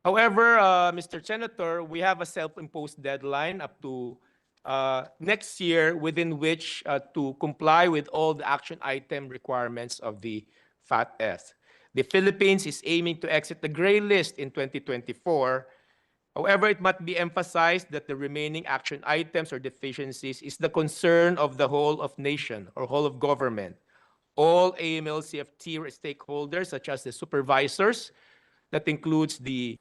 [SPEAKER 5] However, Mr. Senator, we have a self-imposed deadline up to next year within which to comply with all the action item requirements of the FATF. The Philippines is aiming to exit the gray list in 2024. However, it must be emphasized that the remaining action items or deficiencies is the concern of the whole of nation or whole of government. All AML-CFT stakeholders, such as the supervisors, that includes the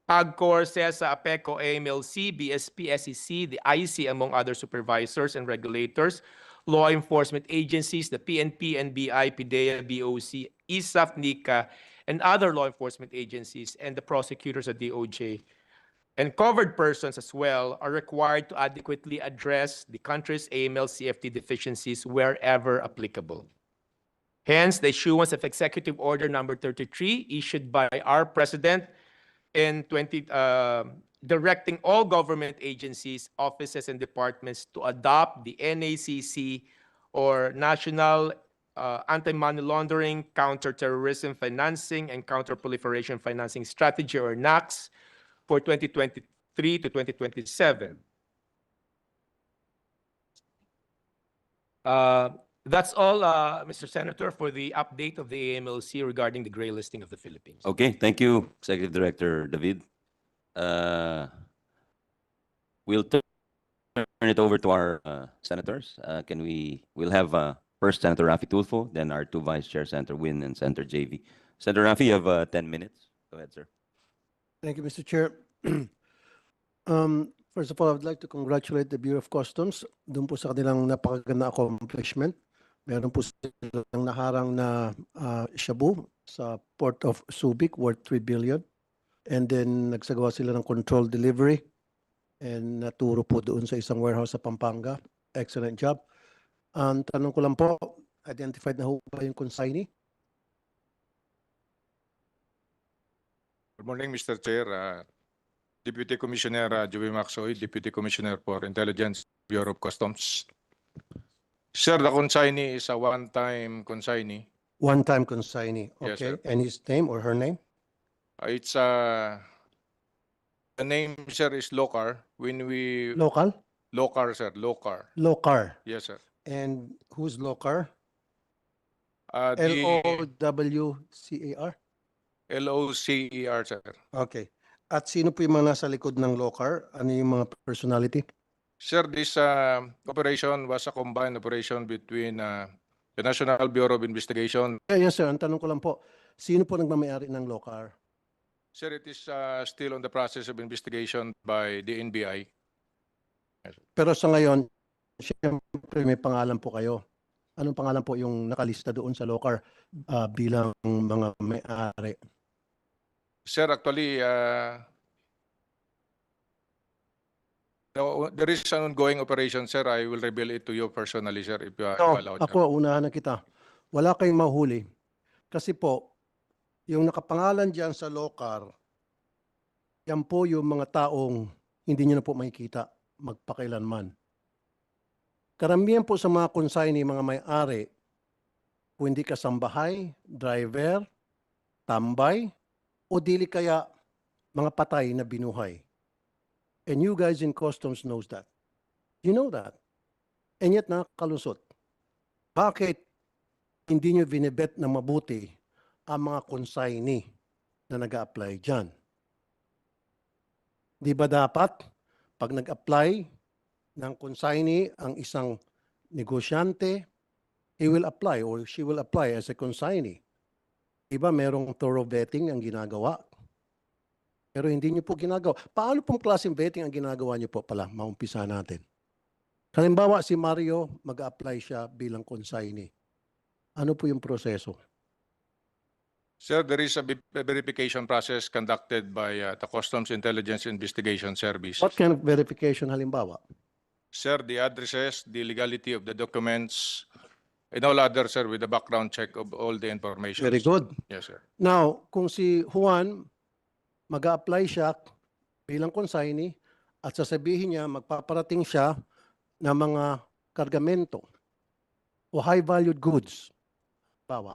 [SPEAKER 5] PAGCOR, CESA, APECO, AMLC, BSP, SEC, the IC, among other supervisors and regulators, law enforcement agencies, the PNP, NBI, PIDEA, BOC, ISAF, NICA, and other law enforcement agencies, and the prosecutors at DOJ. And covered persons as well are required to adequately address the country's AML-CFT deficiencies wherever applicable. Hence, the issuance of Executive Order number 33 issued by our President in directing all government agencies, offices, and departments to adopt the NACC or National Anti-Money Laundering, Counter-Terrorism Financing, and Counter-Proliferation Financing Strategy, or NACS, for 2023 to 2027. That's all, Mr. Senator, for the update of the AMLC regarding the gray listing of the Philippines.
[SPEAKER 1] Okay, thank you, Executive Director David. We'll turn it over to our senators. We'll have first Senator Raffy Tulfo, then our two Vice Chair, Senator Win and Senator JV. Senator Raffy, you have 10 minutes. Go ahead, sir.
[SPEAKER 6] Thank you, Mr. Chair. First of all, I would like to congratulate the Bureau of Customs dun po sa kanilang napakaganda accomplishment. Meron po silang naharang na shabu sa Port of Subic worth 3 billion. And then nagsagawa sila ng control delivery and naturo po doon sa isang warehouse sa Pampanga. Excellent job. Ang tanong ko lang po, identified na ho ba yung consignee?
[SPEAKER 7] Good morning, Mr. Chair. Deputy Commissioner Joey Maxoy, Deputy Commissioner for Intelligence, Bureau of Customs. Sir, the consignee is a one-time consignee.
[SPEAKER 6] One-time consignee,
[SPEAKER 7] Yes,
[SPEAKER 6] okay?
[SPEAKER 7] sir.
[SPEAKER 6] And his name or her name?
[SPEAKER 7] It's the name, sir, is Locar. When we
[SPEAKER 6] Local?
[SPEAKER 7] Locar, sir, Locar.
[SPEAKER 6] Locar.
[SPEAKER 7] Yes, sir.
[SPEAKER 6] And who's Locar?
[SPEAKER 7] The
[SPEAKER 6] L-O-W-C-A-R?
[SPEAKER 7] LOCER, sir.
[SPEAKER 6] Okay. At sino po yung mga nasa likod ng Locar? Ano yung mga personality?
[SPEAKER 7] Sir, this operation was a combined operation between the National Bureau of Investigation.
[SPEAKER 6] Yes, sir. Ang tanong ko lang po, sino po nagmamayari ng Locar?
[SPEAKER 7] Sir, it is still on the process of investigation by the NBI.
[SPEAKER 6] Pero sa ngayon, siyempre may pangalan po kayo. Anong pangalan po yung nakalista doon sa Locar bilang mga may-ari?
[SPEAKER 7] Sir, actually, there is an ongoing operation, sir. I will reveal it to you personally, sir, if you
[SPEAKER 6] No,
[SPEAKER 7] allow, sir.
[SPEAKER 6] ako, unahan na kita. Wala kayong mahuli. Kasi po, yung nakapangalan dyan sa Locar, yan po yung mga taong hindi nyo na po makikita magpakailanman. Karamihan po sa mga consignee, mga may-ari, kung hindi kasambahay, driver, tambay, o dili kaya mga patay na binuhay. And you guys in customs knows that. You know that. And yet nakakalusot. Bakit hindi nyo binibet na mabuti ang mga consignee na nag-a-apply dyan? Di ba dapat pag nag-apply ng consignee ang isang negosyante, he will apply or she will apply as a consignee. Iba merong thorough vetting ang ginagawa. Pero hindi niyo po ginagawa. Paano pong klaseng vetting ang ginagawa niyo po pala? Maumpisa natin. Halimbawa, si Mario, mag-apply siya bilang consignee. Ano po yung proseso?
[SPEAKER 7] Sir, there is a verification process conducted by the Customs Intelligence Investigation Service.
[SPEAKER 6] What kind of verification halimbawa?
[SPEAKER 7] Sir, the addresses, the legality of the documents, and all others, sir, with the background check of all the information.
[SPEAKER 6] Very good.
[SPEAKER 7] Yes, sir.
[SPEAKER 6] Now, kung si Juan, mag-a-apply siya bilang consignee at sasabihin niya, magpaparating siya ng mga kargamento o high-valued goods. Bawa.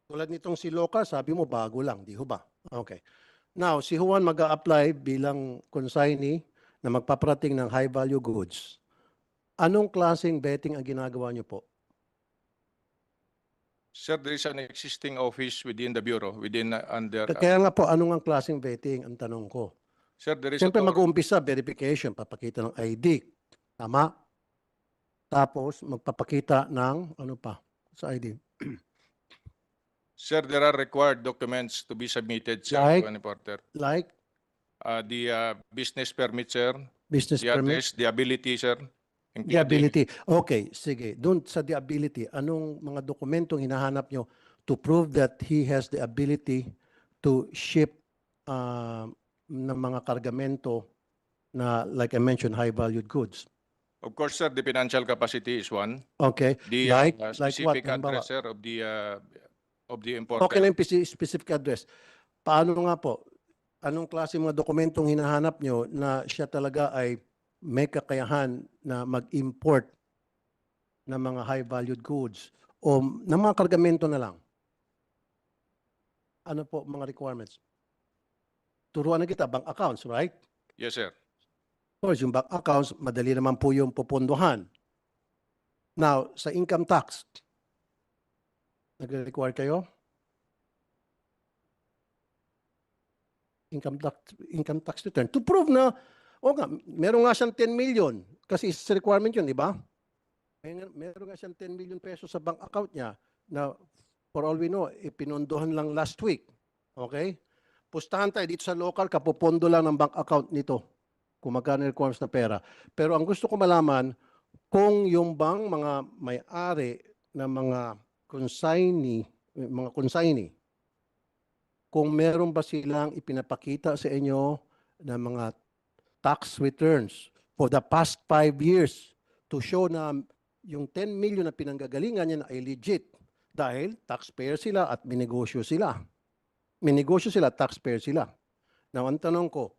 [SPEAKER 6] Tulad nitong si Locar, sabi mo bago lang, di ho ba? Okay. Now, si Juan mag-a-apply bilang consignee na magpaparating ng high-value goods. Anong klaseng betting ang ginagawa niyo po?
[SPEAKER 7] Sir, there is an existing office within the Bureau, under...
[SPEAKER 6] Kaya nga po, anong ang klaseng betting ang tanong ko?
[SPEAKER 7] Sir, there is
[SPEAKER 6] Siyempre
[SPEAKER 7] a...
[SPEAKER 6] mag-uumpisa, verification, papakita ng ID. Tama? Tapos magpapakita ng, ano pa, sa ID?
[SPEAKER 7] Sir, there are required documents to be submitted, sir,
[SPEAKER 6] Like?
[SPEAKER 7] to an importer.
[SPEAKER 6] Like
[SPEAKER 7] The business permit, sir,
[SPEAKER 6] business
[SPEAKER 7] the
[SPEAKER 6] permit?
[SPEAKER 7] address, the ability, sir.
[SPEAKER 6] The
[SPEAKER 7] including-
[SPEAKER 6] ability. Okay, sige. Doon sa the ability, anong mga dokumentong hinahanap nyo to prove that he has the ability to ship ng mga kargamento na, like I mentioned, high-valued goods?
[SPEAKER 7] Of course, sir, the financial capacity is one.
[SPEAKER 6] Okay.
[SPEAKER 7] The
[SPEAKER 6] Like what?
[SPEAKER 7] specific
[SPEAKER 6] Halimbawa?
[SPEAKER 7] address, sir, of the importer.
[SPEAKER 6] Okay na yung specific address. Paano nga po? Anong klase mga dokumentong hinahanap nyo na siya talaga ay may kakayahan na mag-import ng mga high-valued goods o ng mga kargamento na lang? Ano po mga requirements? Turuan na kita, bank accounts, right?
[SPEAKER 7] Yes, sir.
[SPEAKER 6] Of course, yung bank accounts, madali naman po yung pupunduhan. Now, sa income tax, nag-require kayo? Income tax return. To prove na, o nga, meron nga siyang 10 million. Kasi isa requirement yun, di ba? Meron nga siyang 10 million pesos sa bank account niya na for all we know, ipinondohan lang last week. Okay? Pustahan tayo dito sa local, kapupondo lang ng bank account nito kung magkano requirements na pera. Pero ang gusto ko malaman, kung yung bang mga may-ari ng mga consignee, kung meron ba silang ipinapakita sa inyo na mga tax returns for the past 5 years to show na yung 10 million na pinanggagalingan niya na ay legit dahil taxpayer sila at minegosyo sila. Minegosyo sila, taxpayer sila. Now, ang tanong ko,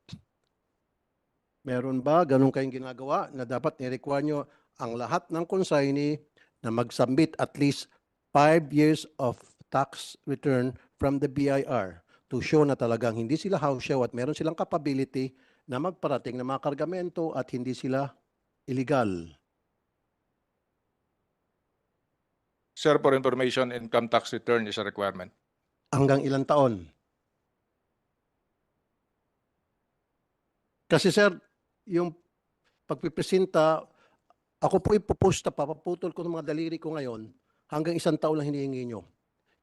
[SPEAKER 6] meron ba ganun kayong ginagawa na dapat ni-require nyo ang lahat ng consignee na mag-submit at least 5 years of tax return from the BIR to show na talagang hindi sila house show at meron silang capability na magparating ng mga kargamento at hindi sila illegal?
[SPEAKER 7] Sir, for information, income tax return is a requirement.
[SPEAKER 6] Hanggang ilang taon? Kasi sir, yung pagpipresenta, ako po ipopost na papaputol ko ng mga daliri ko ngayon, hanggang 1 taon lang hinihingi nyo.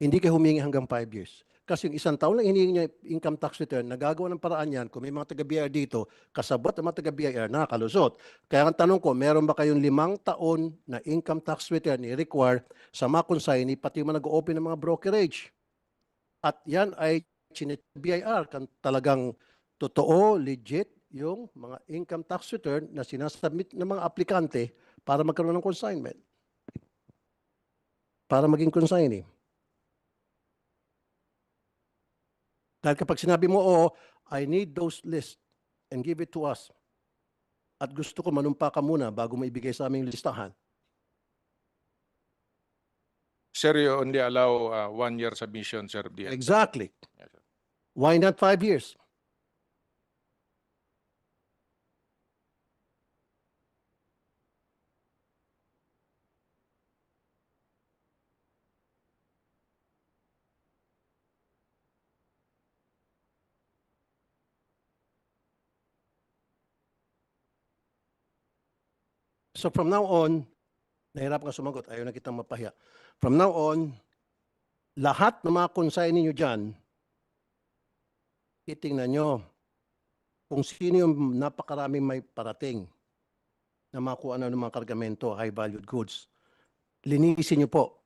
[SPEAKER 6] Hindi kayo humingi hanggang 5 years. Kasi yung 1 taon lang hinihingi nyo income tax return, nagagawa ng paraan yan, kung may mga taga-BIR dito, kasabot ang mga taga-BIR, nakakalusot. Kaya ang tanong ko, meron ba kayong 5 taon na income tax return i-require sa mga consignee, pati yung mga nag-open ng mga brokerage? At yan ay BIR, kan talagang totoo, legit, yung mga income tax return na sinasubmit ng mga aplikante para magkaroon ng consignment. Para maging consignee. Dahil kapag sinabi mo, oh, I need those lists and give it to us. At gusto ko manumpa ka muna bago mo ibigay sa aming listahan.
[SPEAKER 7] Sir, you only allow 1 year submission, sir.
[SPEAKER 6] Exactly.
[SPEAKER 7] Yes, sir.
[SPEAKER 6] Why not 5 years? So from now on, nahirapan ka sumagot, ayaw na kitang mapahiya. From now on, lahat ng mga consignee nyo dyan, titingnan nyo kung sino yung napakaraming may parating na makuha na ng mga kargamento, high-valued goods. Linisin nyo po.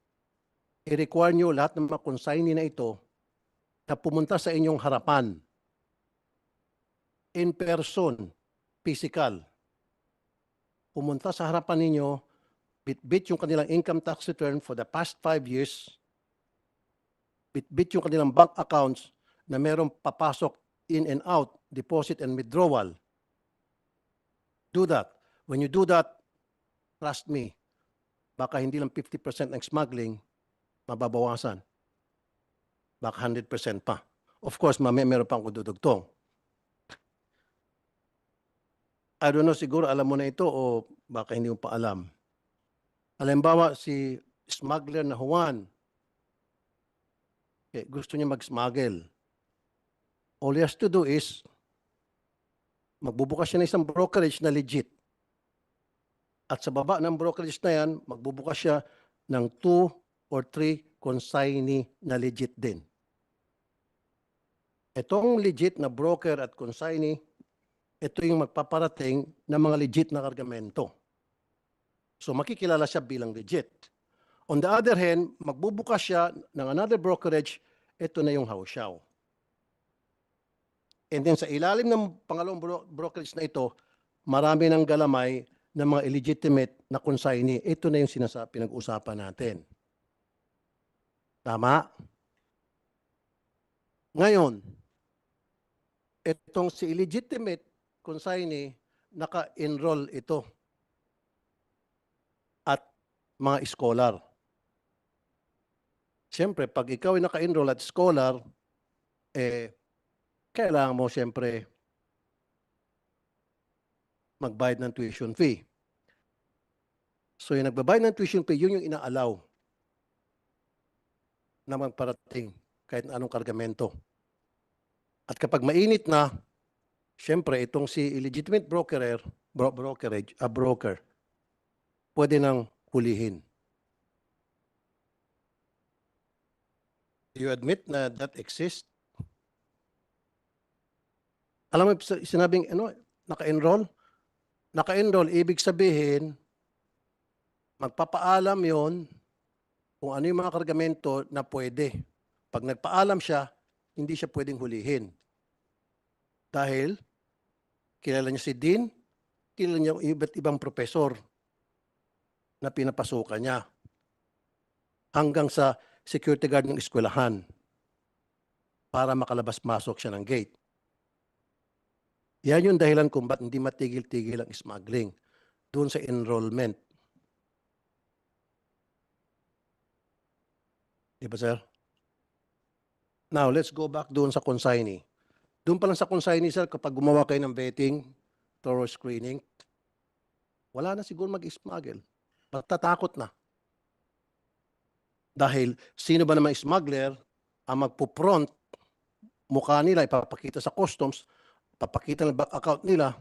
[SPEAKER 6] I-require nyo lahat ng mga consignee na ito na pumunta sa inyong harapan. In person, physical. Pumunta sa harapan ninyo, bit-bit yung kanilang income tax return for the past 5 years, bit-bit yung kanilang bank accounts na merong papasok in and out, deposit and withdrawal. Do that. When you do that, trust me, baka hindi lang 50% ng smuggling, mababawasan. Baka 100% pa. Of course, meron pang kududugtong. I don't know, siguro alam mo na ito o baka hindi mo pa alam. Halimbawa, si smuggler na Juan, gusto niya mag-smuggle. All he has to do is, magbubukas siya ng isang brokerage na legit. At sa baba ng brokerage na yan, magbubukas siya ng 2 or 3 consignee na legit din. Itong legit na broker at consignee, ito yung magpaparating ng mga legit na kargamento. So makikilala siya bilang legit. On the other hand, magbubukas siya ng another brokerage, ito na yung hausyaw. And then sa ilalim ng pangalawang brokerage na ito, marami ng galamay ng mga illegitimate na consignee. Ito na yung pinag-usapan natin. Tama? Ngayon, itong si illegitimate consignee, naka-enroll ito at mga scholar. Siyempre, pag ikaw ay naka-enroll at scholar, kailangan mo siyempre magbayad ng tuition fee. So yung nagbabayad ng tuition fee, yun yung inaalaw na magparating kahit anong kargamento. At kapag mainit na, siyempre itong si illegitimate broker, pwede nang hulihin. Do you admit na that exists? Alam mo, sinabing naka-enroll? Naka-enroll, ibig sabihin, magpapaalam yon kung ano yung mga kargamento na pwede. Pag nagpaalam siya, hindi siya pwedeng hulihin. Dahil, kilala niya si Dean, kilala niya yung iba't ibang profesor na pinapasukan niya. Hanggang sa security guard ng eskwelahan para makalabas-masok siya ng gate. Yan yung dahilan kung ba't hindi matigil-tigil ang smuggling doon sa enrollment. Di ba, sir? Now, let's go back doon sa consignee. Doon pa lang sa consignee, sir, kapag gumawa kayo ng vetting, thorough screening, wala na siguro mag-smuggle. Matatakot na. Dahil sino ba naman smuggler ang magpo-front, mukha nila, ipapakita sa customs, papakita ng bank account nila,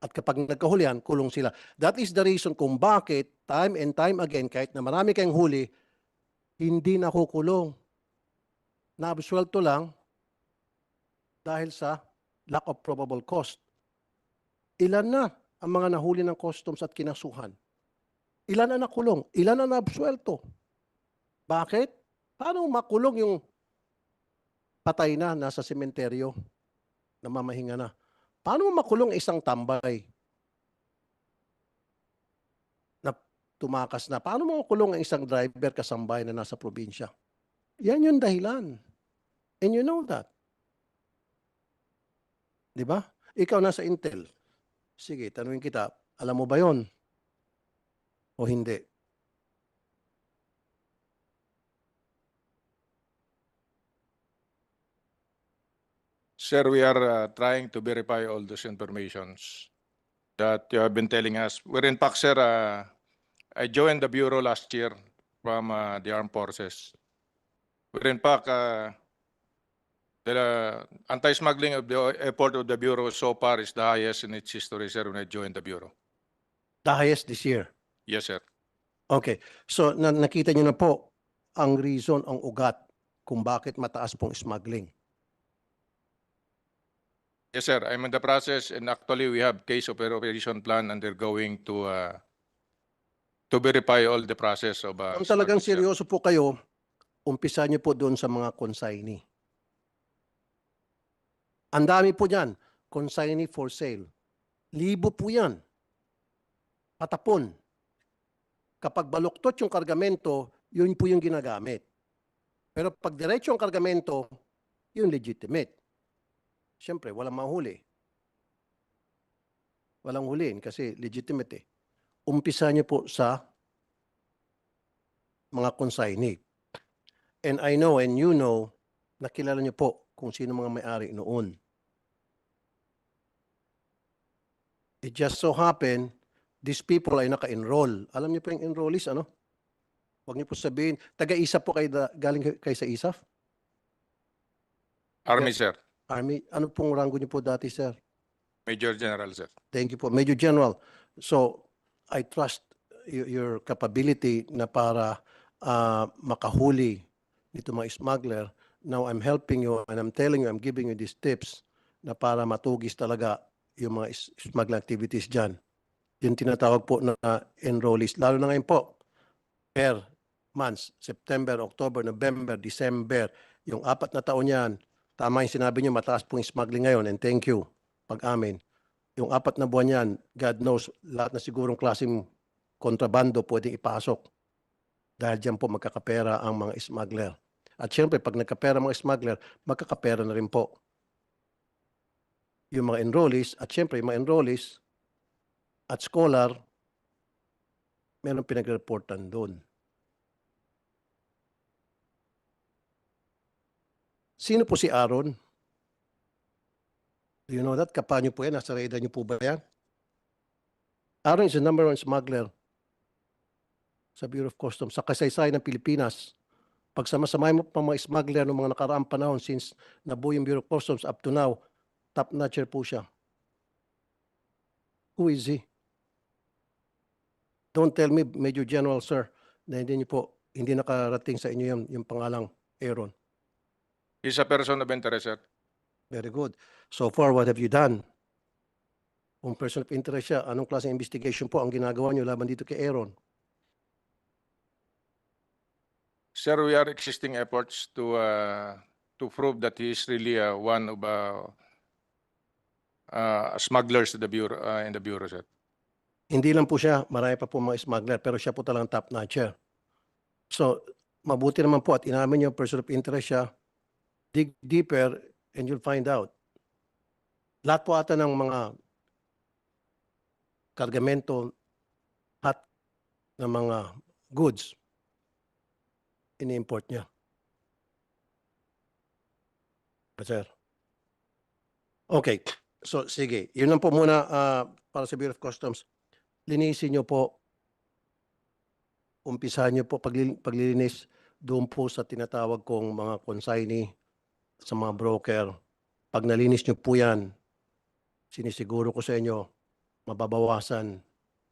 [SPEAKER 6] at kapag nagkahulihan, kulong sila. That is the reason kung bakit time and time again, kahit na marami kayong huli, hindi nakukulong. Naabsuelto lang dahil sa lack of probable cause. Ilan na ang mga nahuli ng customs at kinasuhan? Ilan na nakulong? Ilan na naabsuelto? Bakit? Paano makulong yung patay na, nasa sementeryo, namamahinga na? Paano makulong isang tambay na tumakas na? Paano makulong ang isang driver kasambay na nasa probinsya? Yan yung dahilan. And you know that. Di ba? Ikaw nasa Intel. Sige, tanungin kita, alam mo ba yon o hindi?
[SPEAKER 7] Sir, we are trying to verify all those informations that you have been telling us. We're in fact, sir, I joined the Bureau last year from the Armed Forces. We're in fact, the anti-smuggling of the effort of the Bureau so far is the highest in its history, sir, when I joined the Bureau.
[SPEAKER 6] The highest this year.
[SPEAKER 7] Yes, sir.
[SPEAKER 6] Okay. So, nakita nyo na po ang reason, ang ugat kung bakit mataas pong smuggling.
[SPEAKER 7] Yes, sir. I'm in the process, and actually we have case operation plan undergoing to verify all the process of.
[SPEAKER 6] Kung talagang
[SPEAKER 7] smuggling, sir.
[SPEAKER 6] seryoso po kayo, umpisa nyo po doon sa mga consignee. Ang dami po dyan, consignee for sale. Libo po yan. Patapon. Kapag baluktot yung kargamento, yun po yung ginagamit. Pero pag diretso ang kargamento, yun legitimate. Siyempre, walang mahuli. Walang huliin kasi legitimate eh. Umpisa niyo po sa mga consignee. And I know and you know, nakilala niyo po kung sino mga may-ari noon. It just so happen, these people ay naka-enroll. Alam niyo po yung enrollees, ano? Huwag niyo po sabihin, taga-ISAF po kayo, galing kayo sa ISAF?
[SPEAKER 7] Army,
[SPEAKER 6] Yes.
[SPEAKER 7] sir.
[SPEAKER 6] Army, ano pong rango niyo po dati, sir?
[SPEAKER 7] Major General, sir.
[SPEAKER 6] Thank you po. Major General, so I trust your capability na para makahuli nito mga smuggler. Now I'm helping you and I'm telling you, I'm giving you these tips na para matugis talaga yung mga smuggling activities dyan. Yung tinatawag po na enrollees. Lalo na ngayon po, per months, September, October, November, December, yung 4 na taon yan, tama yung sinabi niyo, mataas po yung smuggling ngayon and thank you pag-amin. Yung 4 na buwan yan, God knows, lahat na sigurong klaseng kontrabando pwedeng ipasok. Dahil dyan po magkakapera ang mga smuggler. At syempre, pag nagkapera mga smuggler, magkakapera na rin po yung mga enrollees. At syempre, yung mga enrollees at scholar, meron pinag-reportan doon. Sino po si Aaron? Do you know that? Kapwa niyo po yan? Nasa radar niyo po ba yan? Aaron is the number 1 smuggler sa Bureau of Customs sa kasaysayan ng Pilipinas. Pag sama-samay mo pa mga smuggler ng mga nakaraang panahon since nabuo yung Bureau of Customs up to now, top-notcher po siya. Who is he? Don't tell me, Major General, sir, na hindi nakarating sa inyo yung pangalang Aaron.
[SPEAKER 7] He's a person of interest, sir.
[SPEAKER 6] Very good. So far, what have you done? Kung person of interest siya, anong klaseng investigation po ang ginagawa niyo laban dito kay Aaron?
[SPEAKER 7] Sir, we are existing efforts to prove that he is really one of smugglers to the bureau, in the bureau, sir.
[SPEAKER 6] Hindi lang po siya, marami pa po mga smuggler, pero siya po talagang top-notcher. So, mabuti naman po at inamin niyo person of interest siya, dig deeper and you'll find out. Lahat po ata ng mga kargamento at ng mga goods, ini-import niya. Sir. Okay. So, sige. Yun lang po muna para sa Bureau of Customs. Linisin niyo po, umpisahan niyo po paglilinis doon po sa tinatawag kong mga consignee, sa mga broker. Pag nalinis niyo po yan, sinisiguro ko sa inyo, mababawasan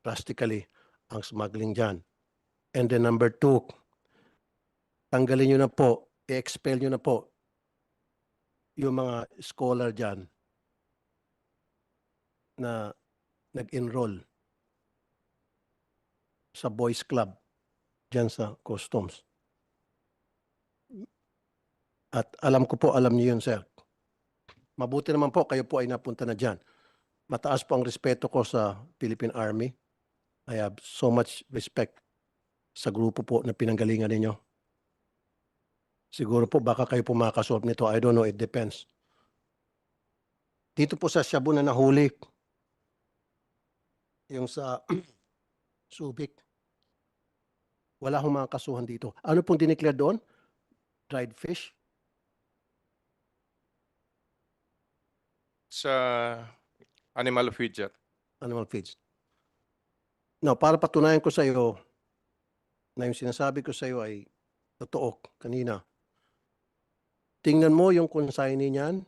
[SPEAKER 6] drastically ang smuggling dyan. And then number 2, tanggalin nyo na po, i-expel nyo na po yung mga scholar dyan na nag-enroll sa boys club dyan sa customs. At alam ko po, alam niyo yun, sir. Mabuti naman po, kayo po ay napunta na dyan. Mataas po ang respeto ko sa Philippine Army. I have so much respect sa grupo po na pinanggalingan ninyo. Siguro po baka kayo po makasolve nito. I don't know, it depends. Dito po sa Shabu na nahuli, yung sa Subic, wala hong mga kasuhan dito. Ano pong dineclare doon? Dried fish?
[SPEAKER 7] Sa animal feed, sir.
[SPEAKER 6] Animal feeds. Now, para patunayan ko sa iyo na yung sinasabi ko sa iyo ay totoo kanina, tingnan mo yung consignee niyan,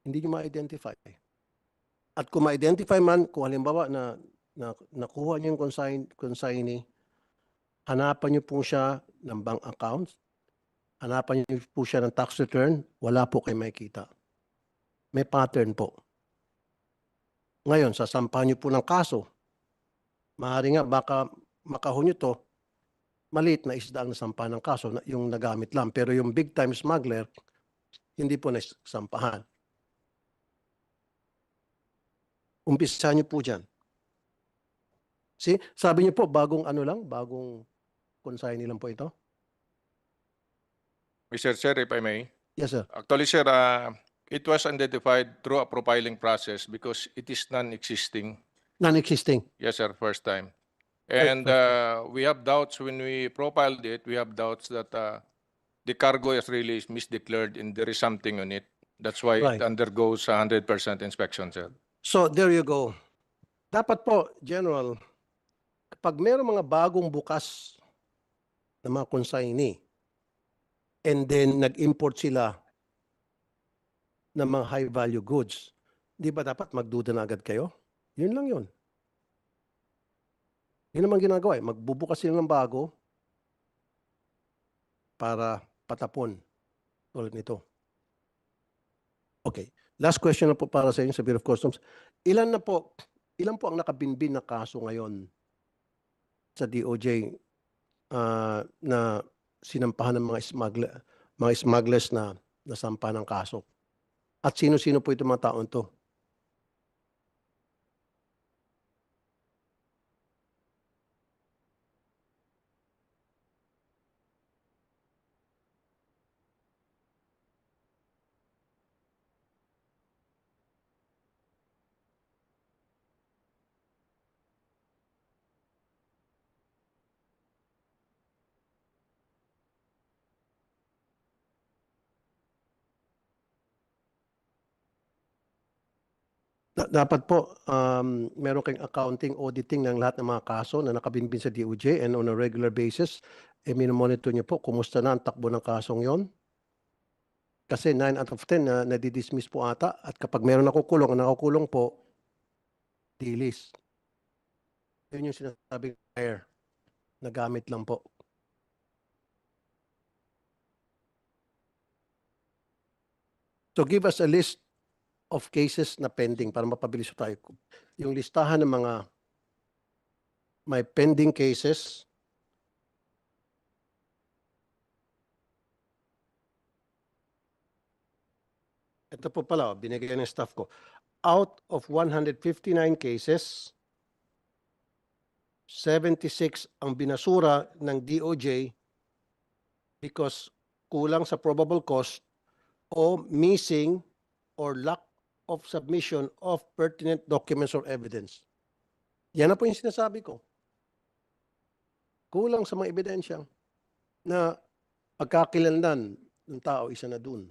[SPEAKER 6] hindi nyo ma-identify. At kung ma-identify man, kung halimbawa na nakuha niyo yung consignee, hanapan niyo po siya ng bank accounts, hanapan niyo po siya ng tax return, wala po kayo makikita. May pattern po. Ngayon, sasampahan niyo po ng kaso. Maaari nga, baka makahon niyo to, maliit na isda ang nasampahan ng kaso, yung nagamit lang. Pero yung big time smuggler, hindi po nasampahan. Umpisahan niyo po dyan. See, sabi niyo po, bagong ano lang, bagong consignee lang po ito.
[SPEAKER 7] Mr. Chair, if I may.
[SPEAKER 6] Yes, sir.
[SPEAKER 7] Actually, sir, it was identified through a profiling process because it is non-existing.
[SPEAKER 6] Non-existing.
[SPEAKER 7] Yes, sir, first time.
[SPEAKER 6] Right,
[SPEAKER 7] And
[SPEAKER 6] first
[SPEAKER 7] we have doubts when we profiled it, we have doubts that the cargo is really misdeclared and there is something on it. That's why
[SPEAKER 6] Right.
[SPEAKER 7] it undergoes 100% inspection, sir.
[SPEAKER 6] So, there you go. Dapat po, General, kapag mayroong mga bagong bukas na mga consignee, and then nag-import sila ng mga high-value goods, di ba dapat magduda na agad kayo? Yun lang yun. Yun naman ginagawa. Magbubukas sila ng bago para patapon tulad nito. Okay. Last question na po para sa inyo sa Bureau of Customs. Ilan po ang nakabinbin na kaso ngayon sa DOJ na sinampahan ng mga smugglers na nasampahan ng kaso? At sino-sino po itong mga taon to? Dapat po, meron kayong accounting, auditing ng lahat ng mga kaso na nakabinbin sa DOJ, and on a regular basis, minomonitor niyo po kumusta na ang takbo ng kasong yon. Kasi 9 out of 10 na nadidismiss po ata, at kapag meron nakukulong, ang nakukulong po, dilis. Yun yung sinasabing hire, nagamit lang po. So give us a list of cases na pending para mapabilis tayo. Yung listahan ng mga may pending cases. Ito po pala, binigay ng staff ko. Out of 159 cases, 76 ang binasura ng DOJ because kulang sa probable cause o missing or lack of submission of pertinent documents or evidence. Yan na po yung sinasabi ko. Kulang sa mga ebidensya na pagkakilanlan ng tao, isa na dun.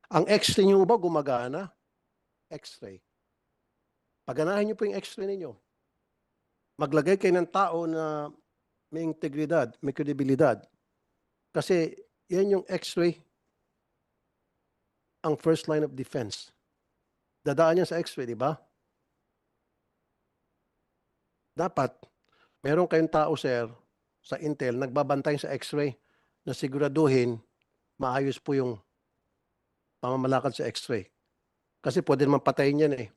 [SPEAKER 6] Ang X-ray nyo ba gumagana? X-ray. Paganahin nyo po yung X-ray ninyo. Maglagay kayo ng tao na may integridad, may kredibilidad. Kasi yan yung X-ray, ang first line of defense. Dadaan yan sa X-ray, di ba? Dapat, meron kayong tao, sir, sa Intel, nagbabantay sa X-ray na siguraduhin maayos po yung pamamalakad sa X-ray. Kasi pwede naman patayin yan eh.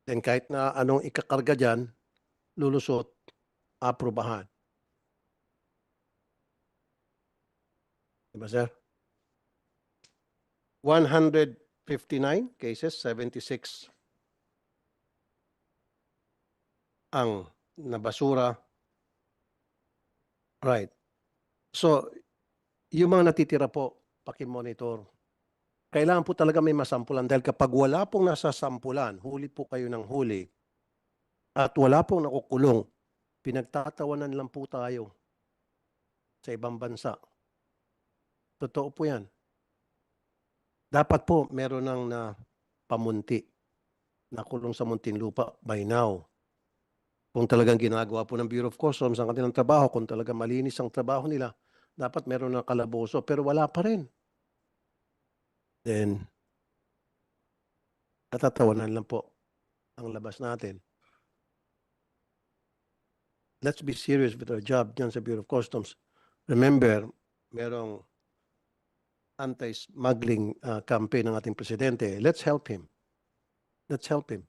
[SPEAKER 6] Then kahit na anong ikakarga dyan, lulusot, aprobahan. Diba, sir? 159 cases, 76 ang nabasura. Right. So, yung mga natitira po, pakimonitor. Kailangan po talaga may masampulan dahil kapag wala pong nasasampulan, huli po kayo ng huli at wala pong nakukulong, pinagtatawanan lang po tayo sa ibang bansa. Totoo po yan. Dapat po meron ng pamunti, nakulong sa Muntinlupa by now. Kung talagang ginagawa po ng Bureau of Customs ang kanilang trabaho, kung talagang malinis ang trabaho nila, dapat meron ng kalaboso, pero wala pa rin. Then, natatawanan lang po ang labas natin. Let's be serious with our job dyan sa Bureau of Customs. Remember, merong anti-smuggling campaign ng ating presidente. Let's help him. Let's help him.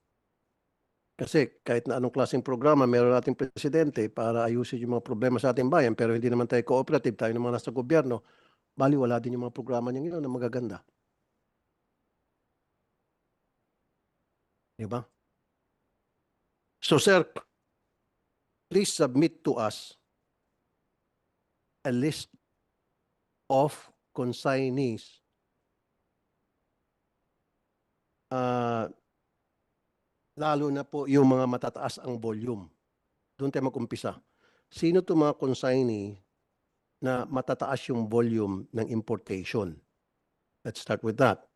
[SPEAKER 6] Kasi kahit na anong klaseng programa meron ating presidente para ayusin yung mga problema sa ating bayan, pero hindi naman tayo cooperative, tayo naman nasa gobyerno, bali wala din yung mga programa niya ngayon na magaganda. Diba? So sir, please submit to us a list of consignees lalo na po yung mga matataas ang volume. Doon tayo mag-umpisa. Sino itong mga consignee na matataas yung volume ng importation? Let's start with that.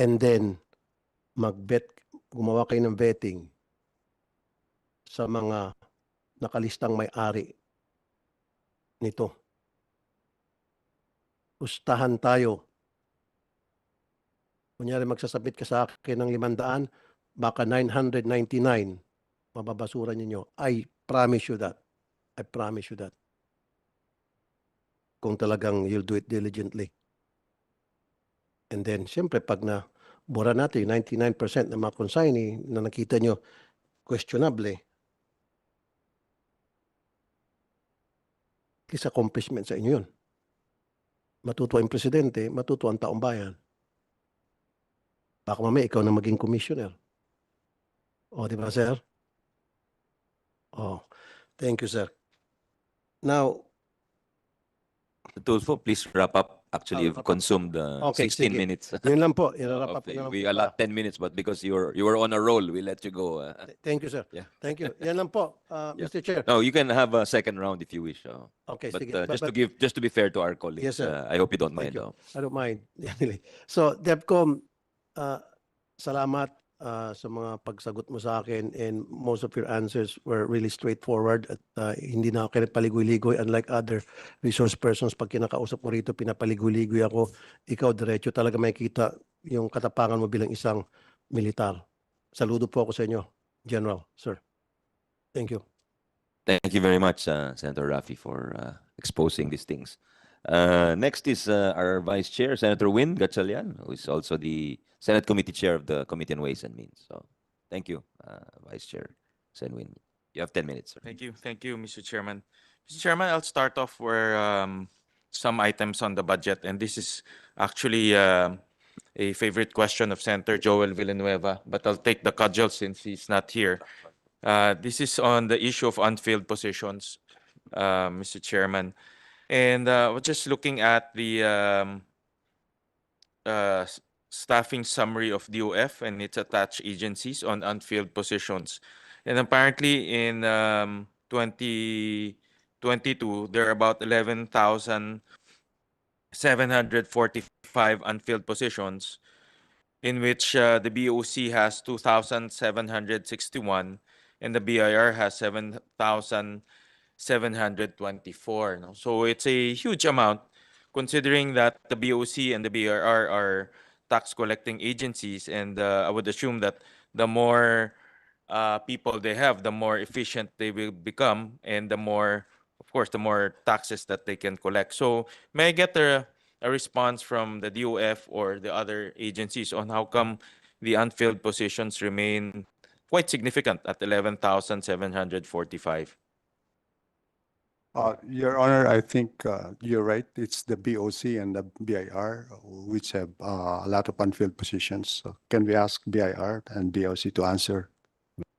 [SPEAKER 6] And then, gumawa kayo ng vetting sa mga nakalistang may-ari nito. Pustahan tayo. Kunyari magsasabit ka sa akin ng 500, baka 999 mababasura ninyo. I promise you that. I promise you that. Kung talagang you'll do it diligently. And then, siyempre, pag bura natin, 99% ng mga consignee na nakita nyo questionable, is accomplishment sa inyo yun. Matutuwa ang presidente, matutuwa ang taong bayan. Baka mamaya ikaw na maging commissioner. O, di ba, sir? Oh, thank you, sir. Now,
[SPEAKER 1] Tulfo, please wrap up. Actually, you've
[SPEAKER 6] wrap up.
[SPEAKER 1] consumed
[SPEAKER 6] Okay,
[SPEAKER 1] 16
[SPEAKER 6] sige.
[SPEAKER 1] minutes.
[SPEAKER 6] yun lang po. I-wrap up
[SPEAKER 1] of
[SPEAKER 6] ko na lang
[SPEAKER 1] we
[SPEAKER 6] po.
[SPEAKER 1] allot 10 minutes, but because you were on a roll, we let you go.
[SPEAKER 6] Thank you, sir.
[SPEAKER 1] Yeah.
[SPEAKER 6] Thank you. Yan lang po,
[SPEAKER 1] Yeah.
[SPEAKER 6] Mr. Chair.
[SPEAKER 1] No, you can have a second round if you wish.
[SPEAKER 6] Okay,
[SPEAKER 1] But
[SPEAKER 6] sige.
[SPEAKER 1] just to be fair to our colleagues,
[SPEAKER 6] Yes, sir.
[SPEAKER 1] I hope you don't
[SPEAKER 6] Thank
[SPEAKER 1] mind.
[SPEAKER 6] you. I don't mind. So, DepCom, salamat sa mga pagsagot mo sa akin, and most of your answers were really straightforward at hindi na ako paligoy-ligoy, unlike other resource persons. Pag kinakausap mo rito, pinapaligoy-ligoy ako. Ikaw, diretso talaga makikita yung katapangan mo bilang isang militar. Saludo po ako sa inyo, General, sir. Thank you.
[SPEAKER 1] Thank you very much, Senator Rafi, for exposing these things. Next is our Vice Chair, Senator Win Gatchalian, who is also the Senate Committee Chair of the Committee on Ways and Means. So, thank you, Vice Chair Sen Win. You have 10 minutes, sir.
[SPEAKER 8] Thank you, Mr. Chairman. Mr. Chairman, I'll start off where some items on the budget, and this is actually a favorite question of Senator Joel Villanueva, but I'll take the cudgel since he's not here. This is on the issue of unfilled positions. Mr. Chairman. And we're just looking at the staffing summary of DOF and its attached agencies on unfilled positions. And apparently in 2022, there are about 11,745 unfilled positions, in which the BOC has 2,761 and the BIR has 7,724. No? So it's a huge amount, considering that the BOC and the BIR are tax collecting agencies, and I would assume that the more people they have, the more efficient they will become, and the more, of course, the more taxes that they can collect. So may I get a response from the DOF or the other agencies on how come the unfilled positions remain quite significant at 11,745?
[SPEAKER 3] Your Honor, I think you're right. It's the BOC and the BIR which have a lot of unfilled positions. So can we ask BIR and BOC to answer?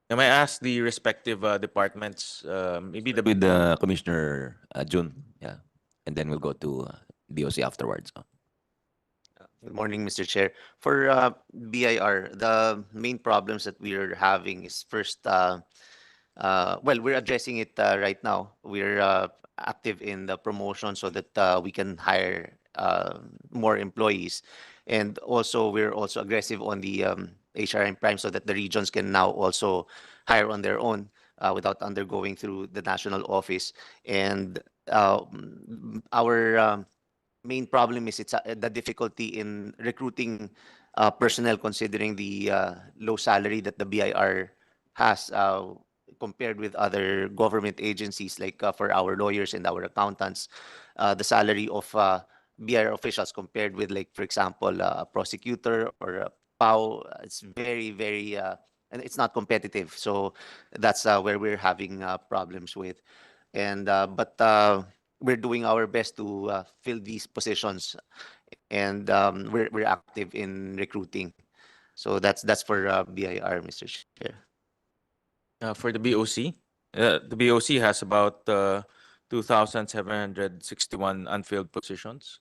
[SPEAKER 8] May I ask the respective departments, maybe the
[SPEAKER 1] With Commissioner Jun, yeah, and then we'll go to BOC afterwards.
[SPEAKER 4] Good morning, Mr. Chair. For BIR, the main problems that we are having is first, well, we're addressing it right now. We're active in the promotion so that we can hire more employees. And also, we're also aggressive on the HRM Prime so that the regions can now also hire on their own without undergoing through the national office. And our main problem is the difficulty in recruiting personnel, considering the low salary that the BIR has compared with other government agencies, like for our lawyers and our accountants. The salary of BIR officials compared with, like, for example, a prosecutor or a PAO, it's very, very, and it's not competitive. So that's where we're having problems with. And but we're doing our best to fill these positions, and we're active in recruiting. So that's for BIR, Mr. Chair.
[SPEAKER 8] for the BOC? The BOC has about 2,761 unfilled positions.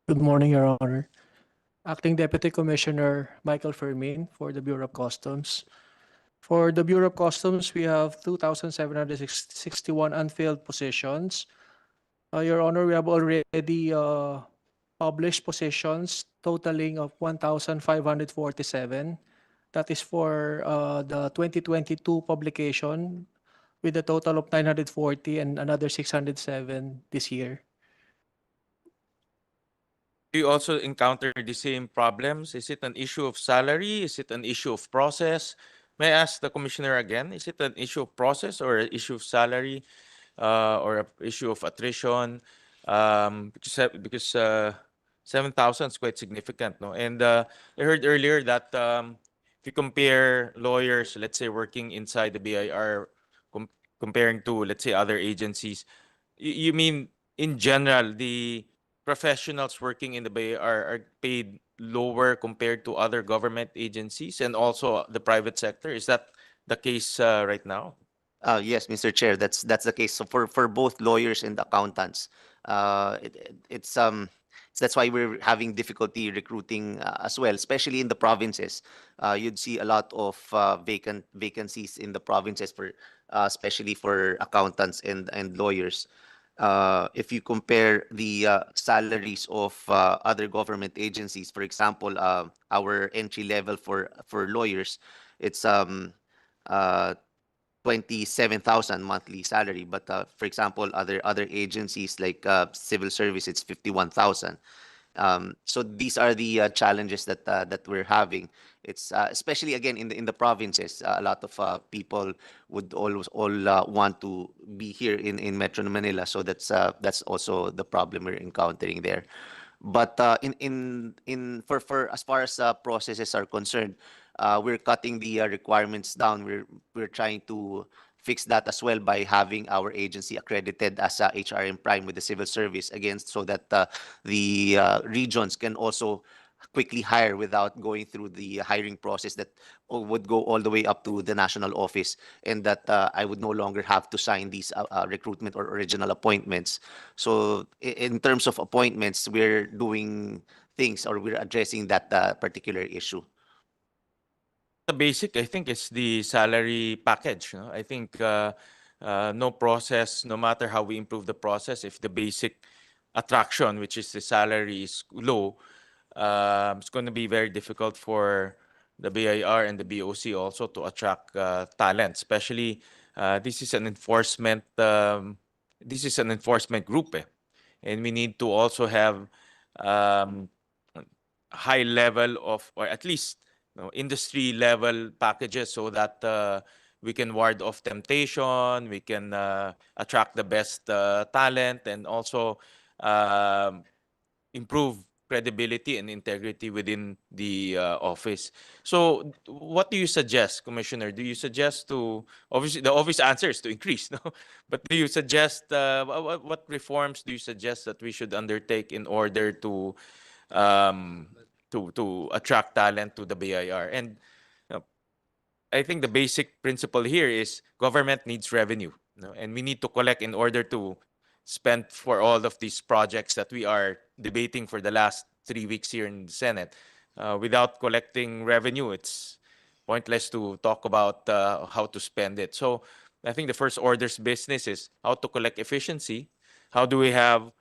[SPEAKER 9] Good morning, Your Honor. Acting Deputy Commissioner Michael Fermin for the Bureau of Customs. For the Bureau of Customs, we have 2,761 unfilled positions. Your Honor, we have already published positions totaling of 1,547. That is for the 2022 publication, with a total of 940 and another 607 this year.
[SPEAKER 8] Do you also encounter the same problems? Is it an issue of salary? Is it an issue of process? May I ask the commissioner again? Is it an issue of process or an issue of salary, or an issue of attrition? Because 7,000 is quite significant, no? And I heard earlier that if you compare lawyers, let's say working inside the BIR, comparing to, let's say, other agencies, you mean in general the professionals working in the BIR are paid lower compared to other government agencies and also the private sector? Is that the case right now?
[SPEAKER 4] Yes, Mr. Chair, that's the case. So for both lawyers and accountants, it's that's why we're having difficulty recruiting as well, especially in the provinces. You'd see a lot of vacancies in the provinces for especially for accountants and lawyers. If you compare the salaries of other government agencies, for example, our entry level for lawyers, it's 27,000 monthly salary. But for example, other agencies like civil service, it's 51,000. So these are the challenges that we're having. It's especially again in the provinces. A lot of people would all want to be here in Metro Manila. So that's also the problem we're encountering there. But for as far as processes are concerned, we're cutting the requirements down. We're trying to fix that as well by having our agency accredited as a HRM Prime with the civil service, again, so that the regions can also quickly hire without going through the hiring process that would go all the way up to the national office, and that I would no longer have to sign these recruitment or original appointments. So in terms of appointments, we're doing things, or we're addressing that particular issue.
[SPEAKER 8] The basic, I think, is the salary package. No? I think no process, no matter how we improve the process, if the basic attraction, which is the salary, is low, it's going to be very difficult for the BIR and the BOC also to attract talent. Especially, this is an enforcement. This is an enforcement group, and we need to also have high level of, or at least industry level packages, so that we can ward off temptation, we can attract the best talent, and also improve credibility and integrity within the office. So what do you suggest, Commissioner? Do you suggest to, obviously the obvious answer is to increase, no? But do you suggest, what reforms do you suggest that we should undertake in order to attract talent to the BIR? And I think the basic principle here is government needs revenue, and we need to collect in order to spend for all of these projects that we are debating for the last 3 weeks here in the Senate. Without collecting revenue, it's pointless to talk about how to spend it. So I think the first order's business is how to collect efficiency. How do we have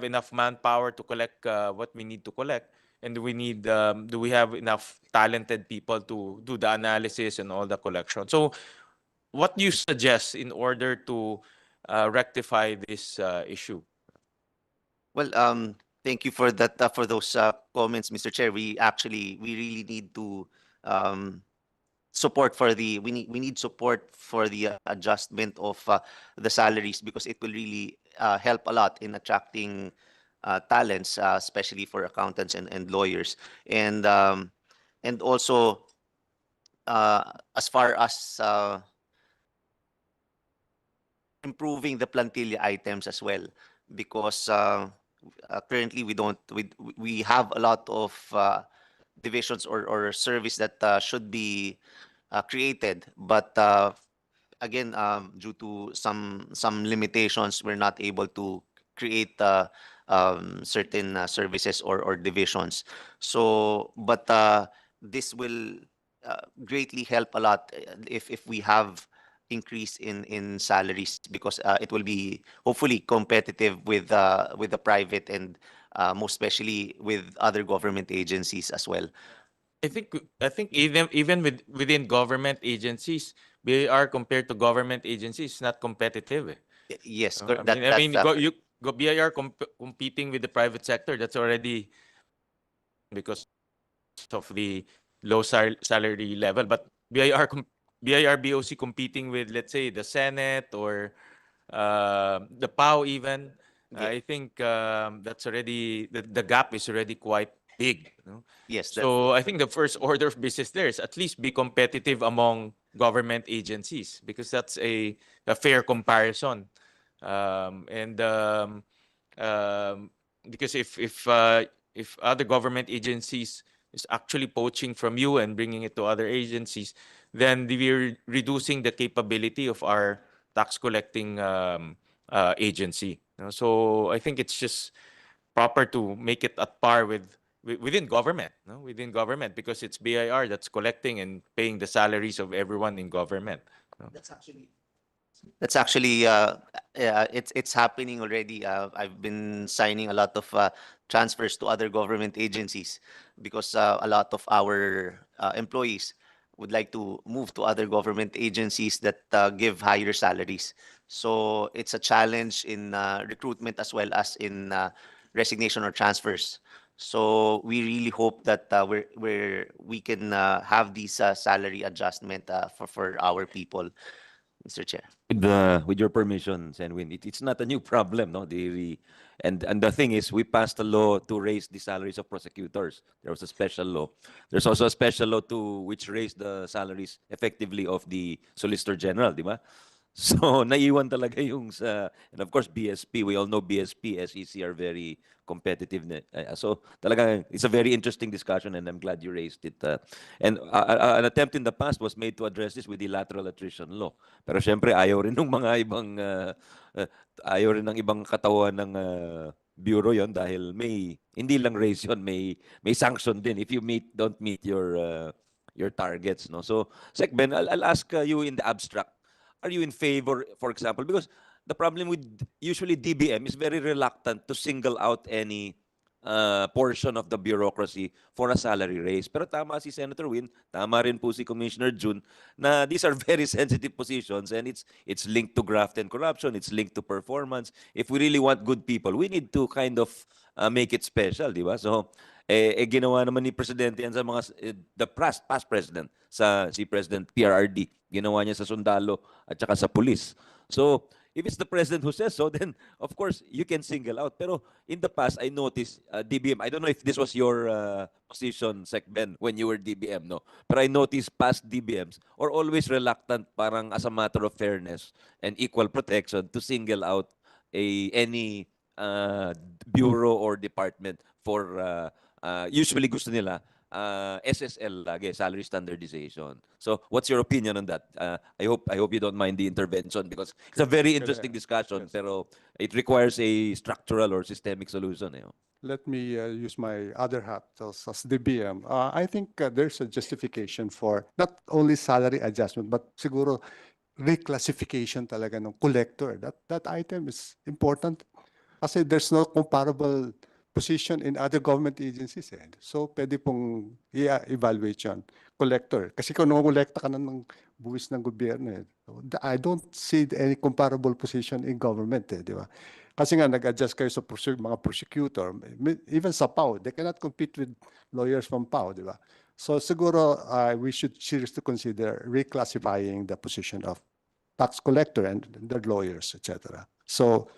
[SPEAKER 8] enough manpower to collect what we need to collect? And do we have enough talented people to do the analysis and all the collection? So what do you suggest in order to rectify this issue?
[SPEAKER 4] Well, thank you for that, for those comments, Mr. Chair. We really need to support for the we need support for the adjustment of the salaries, because it will really help a lot in attracting talents, especially for accountants and lawyers, and also as far as improving the plantilla items as well, because currently we have a lot of divisions or service that should be created, but again, due to some limitations, we're not able to create certain services or divisions. So, but this will greatly help a lot if we have increase in salaries, because it will be hopefully competitive with the private, and most especially with other government agencies as well.
[SPEAKER 8] I think even within government agencies, BIR compared to government agencies is not competitive.
[SPEAKER 4] Yes,
[SPEAKER 8] I mean, BIR competing with the private sector, that's already because of the low salary level. But BIR BOC competing with, let's say, the Senate or the PAO even.
[SPEAKER 4] Yeah.
[SPEAKER 8] I think that's already the gap is already quite big.
[SPEAKER 4] Yes,
[SPEAKER 8] So I think the first order of business there is at least be competitive among government agencies, because that's a fair comparison. And because if other government agencies is actually poaching from you and bringing it to other agencies, then we're reducing the capability of our tax collecting agency. So I think it's just proper to make it at par within government, within government, because it's BIR that's collecting and paying the salaries of everyone in government.
[SPEAKER 4] That's actually it's happening already. I've been signing a lot of transfers to other government agencies, because a lot of our employees would like to move to other government agencies that give higher salaries. So it's a challenge in recruitment as well as in resignation or transfers. So we really hope that we can have these salary adjustment for our people, Mr. Chair.
[SPEAKER 1] With your permission, Senwin, it's not a new problem, no? And the thing is, we passed a law to raise the salaries of prosecutors. There was a special law. There's also a special law which raised the salaries effectively of the Solicitor General, di ba? So naiwan talaga yung sa, and of course BSP, we all know BSP, SEC are very competitive. So talaga, it's a very interesting discussion and I'm glad you raised it. And an attempt in the past was made to address this with the lateral attrition law. Pero syempre ayaw rin ng mga ibang, ayaw rin ng ibang katawan ng bureau yon dahil may, hindi lang raise yun, may sanction din if you don't meet your targets. No? So Sec Ben, I'll ask you in the abstract. Are you in favor, for example, because the problem with usually DBM is very reluctant to single out any portion of the bureaucracy for a salary raise. Pero tama si Senator Win, tama rin po si Commissioner June, na these are very sensitive positions and it's linked to graft and corruption, it's linked to performance. If we really want good people, we need to kind of make it special, di ba? So, ginawa naman ni Presidente yan sa mga, the past president, si President PRRD, ginawa niya sa sundalo at saka sa pulis. So, if it's the president who says so, then of course you can single out. Pero in the past, I noticed DBM. I don't know if this was your position, Sec Ben, when you were DBM, no. But I noticed past DBMs are always reluctant, parang as a matter of fairness and equal protection, to single out any bureau or department for usually gusto nila SSL lagi, salary standardization. So, what's your opinion on that? I hope you don't mind the intervention because it's a very interesting discussion, pero it requires a structural or systemic solution.
[SPEAKER 3] Let me use my other hat as DBM. I think there's a justification for not only salary adjustment, but siguro reclassification talaga ng collector. That item is important kasi there's no comparable position in other government agencies. So, pwede pong i-evaluate yun. Collector. Kasi kung nangongolekta ka na ng buwis ng gobyerno, I don't see any comparable position in government. Di ba? Kasi nga, nag-adjust kayo sa mga prosecutor. Even sa PAO, they cannot compete with lawyers from PAO. Di ba? So, siguro, we should seriously consider reclassifying the position of tax collector and their lawyers, etc. So,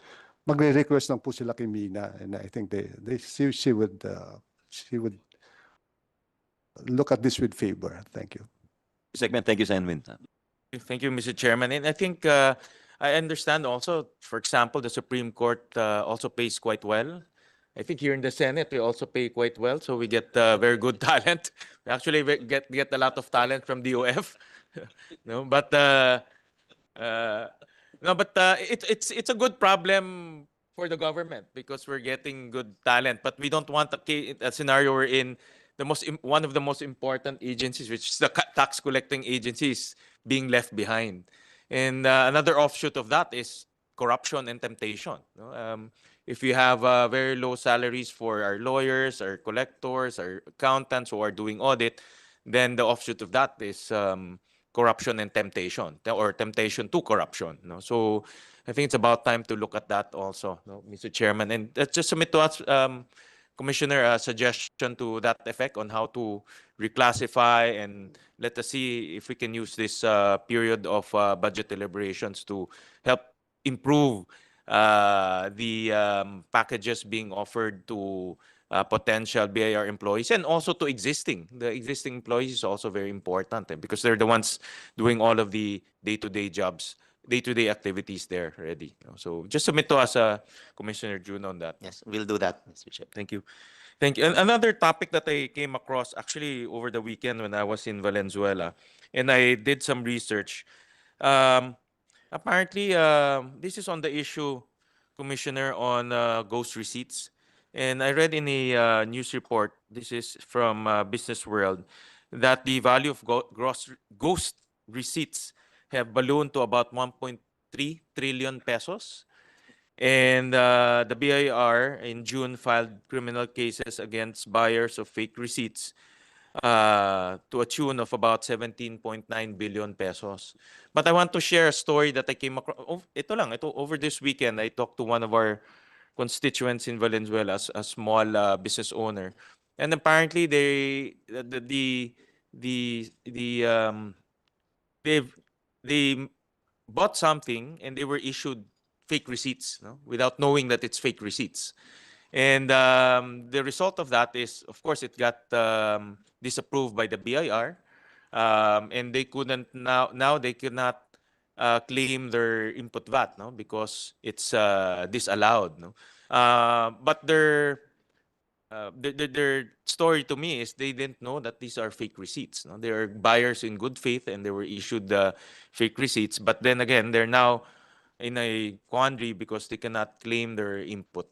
[SPEAKER 3] magre-request lang po sila kay Mina, and I think she would look at this with favor. Thank you.
[SPEAKER 1] Segment, thank you, Senwin.
[SPEAKER 8] Thank you, Mr. Chairman. And I think I understand also, for example, the Supreme Court also pays quite well. I think here in the Senate, we also pay quite well. So we get very good talent. We actually get a lot of talent from DOF. No, but it's a good problem for the government because we're getting good talent. But we don't want a scenario we're in one of the most important agencies, which is the tax collecting agencies, being left behind. And another offshoot of that is corruption and temptation. If we have very low salaries for our lawyers, our collectors, our accountants who are doing audit, then the offshoot of that is corruption and temptation, or temptation to corruption. So I think it's about time to look at that also, Mr. Chairman. And just submit to us, Commissioner, a suggestion to that effect on how to reclassify, and let us see if we can use this period of budget deliberations to help improve the packages being offered to potential BIR employees and also to existing. The existing employees is also very important because they're the ones doing all of the day-to-day jobs, day-to-day activities there already. So just submit to us, Commissioner June, on that.
[SPEAKER 4] Yes, we'll do that, Mr. Chair.
[SPEAKER 8] Thank you. Thank you. And another topic that I came across actually over the weekend when I was in Valenzuela, and I did some research. Apparently, this is on the issue, Commissioner, on ghost receipts. And I read in a news report, this is from Business World, that the value of ghost receipts have ballooned to about 1.3 trillion pesos. And the BIR in June filed criminal cases against buyers of fake receipts to a tune of about 17.9 billion pesos. But I want to share a story that I came across. Over this weekend, I talked to one of our constituents in Valenzuela, a small business owner. And apparently they bought something and they were issued fake receipts, without knowing that it's fake receipts. And the result of that is, of course, it got disapproved by the BIR, and they couldn't now they could not claim their input VAT, no, because it's disallowed, no. But their story to me is they didn't know that these are fake receipts. No? They are buyers in good faith and they were issued fake receipts. But then again, they're now in a quandary because they cannot claim their input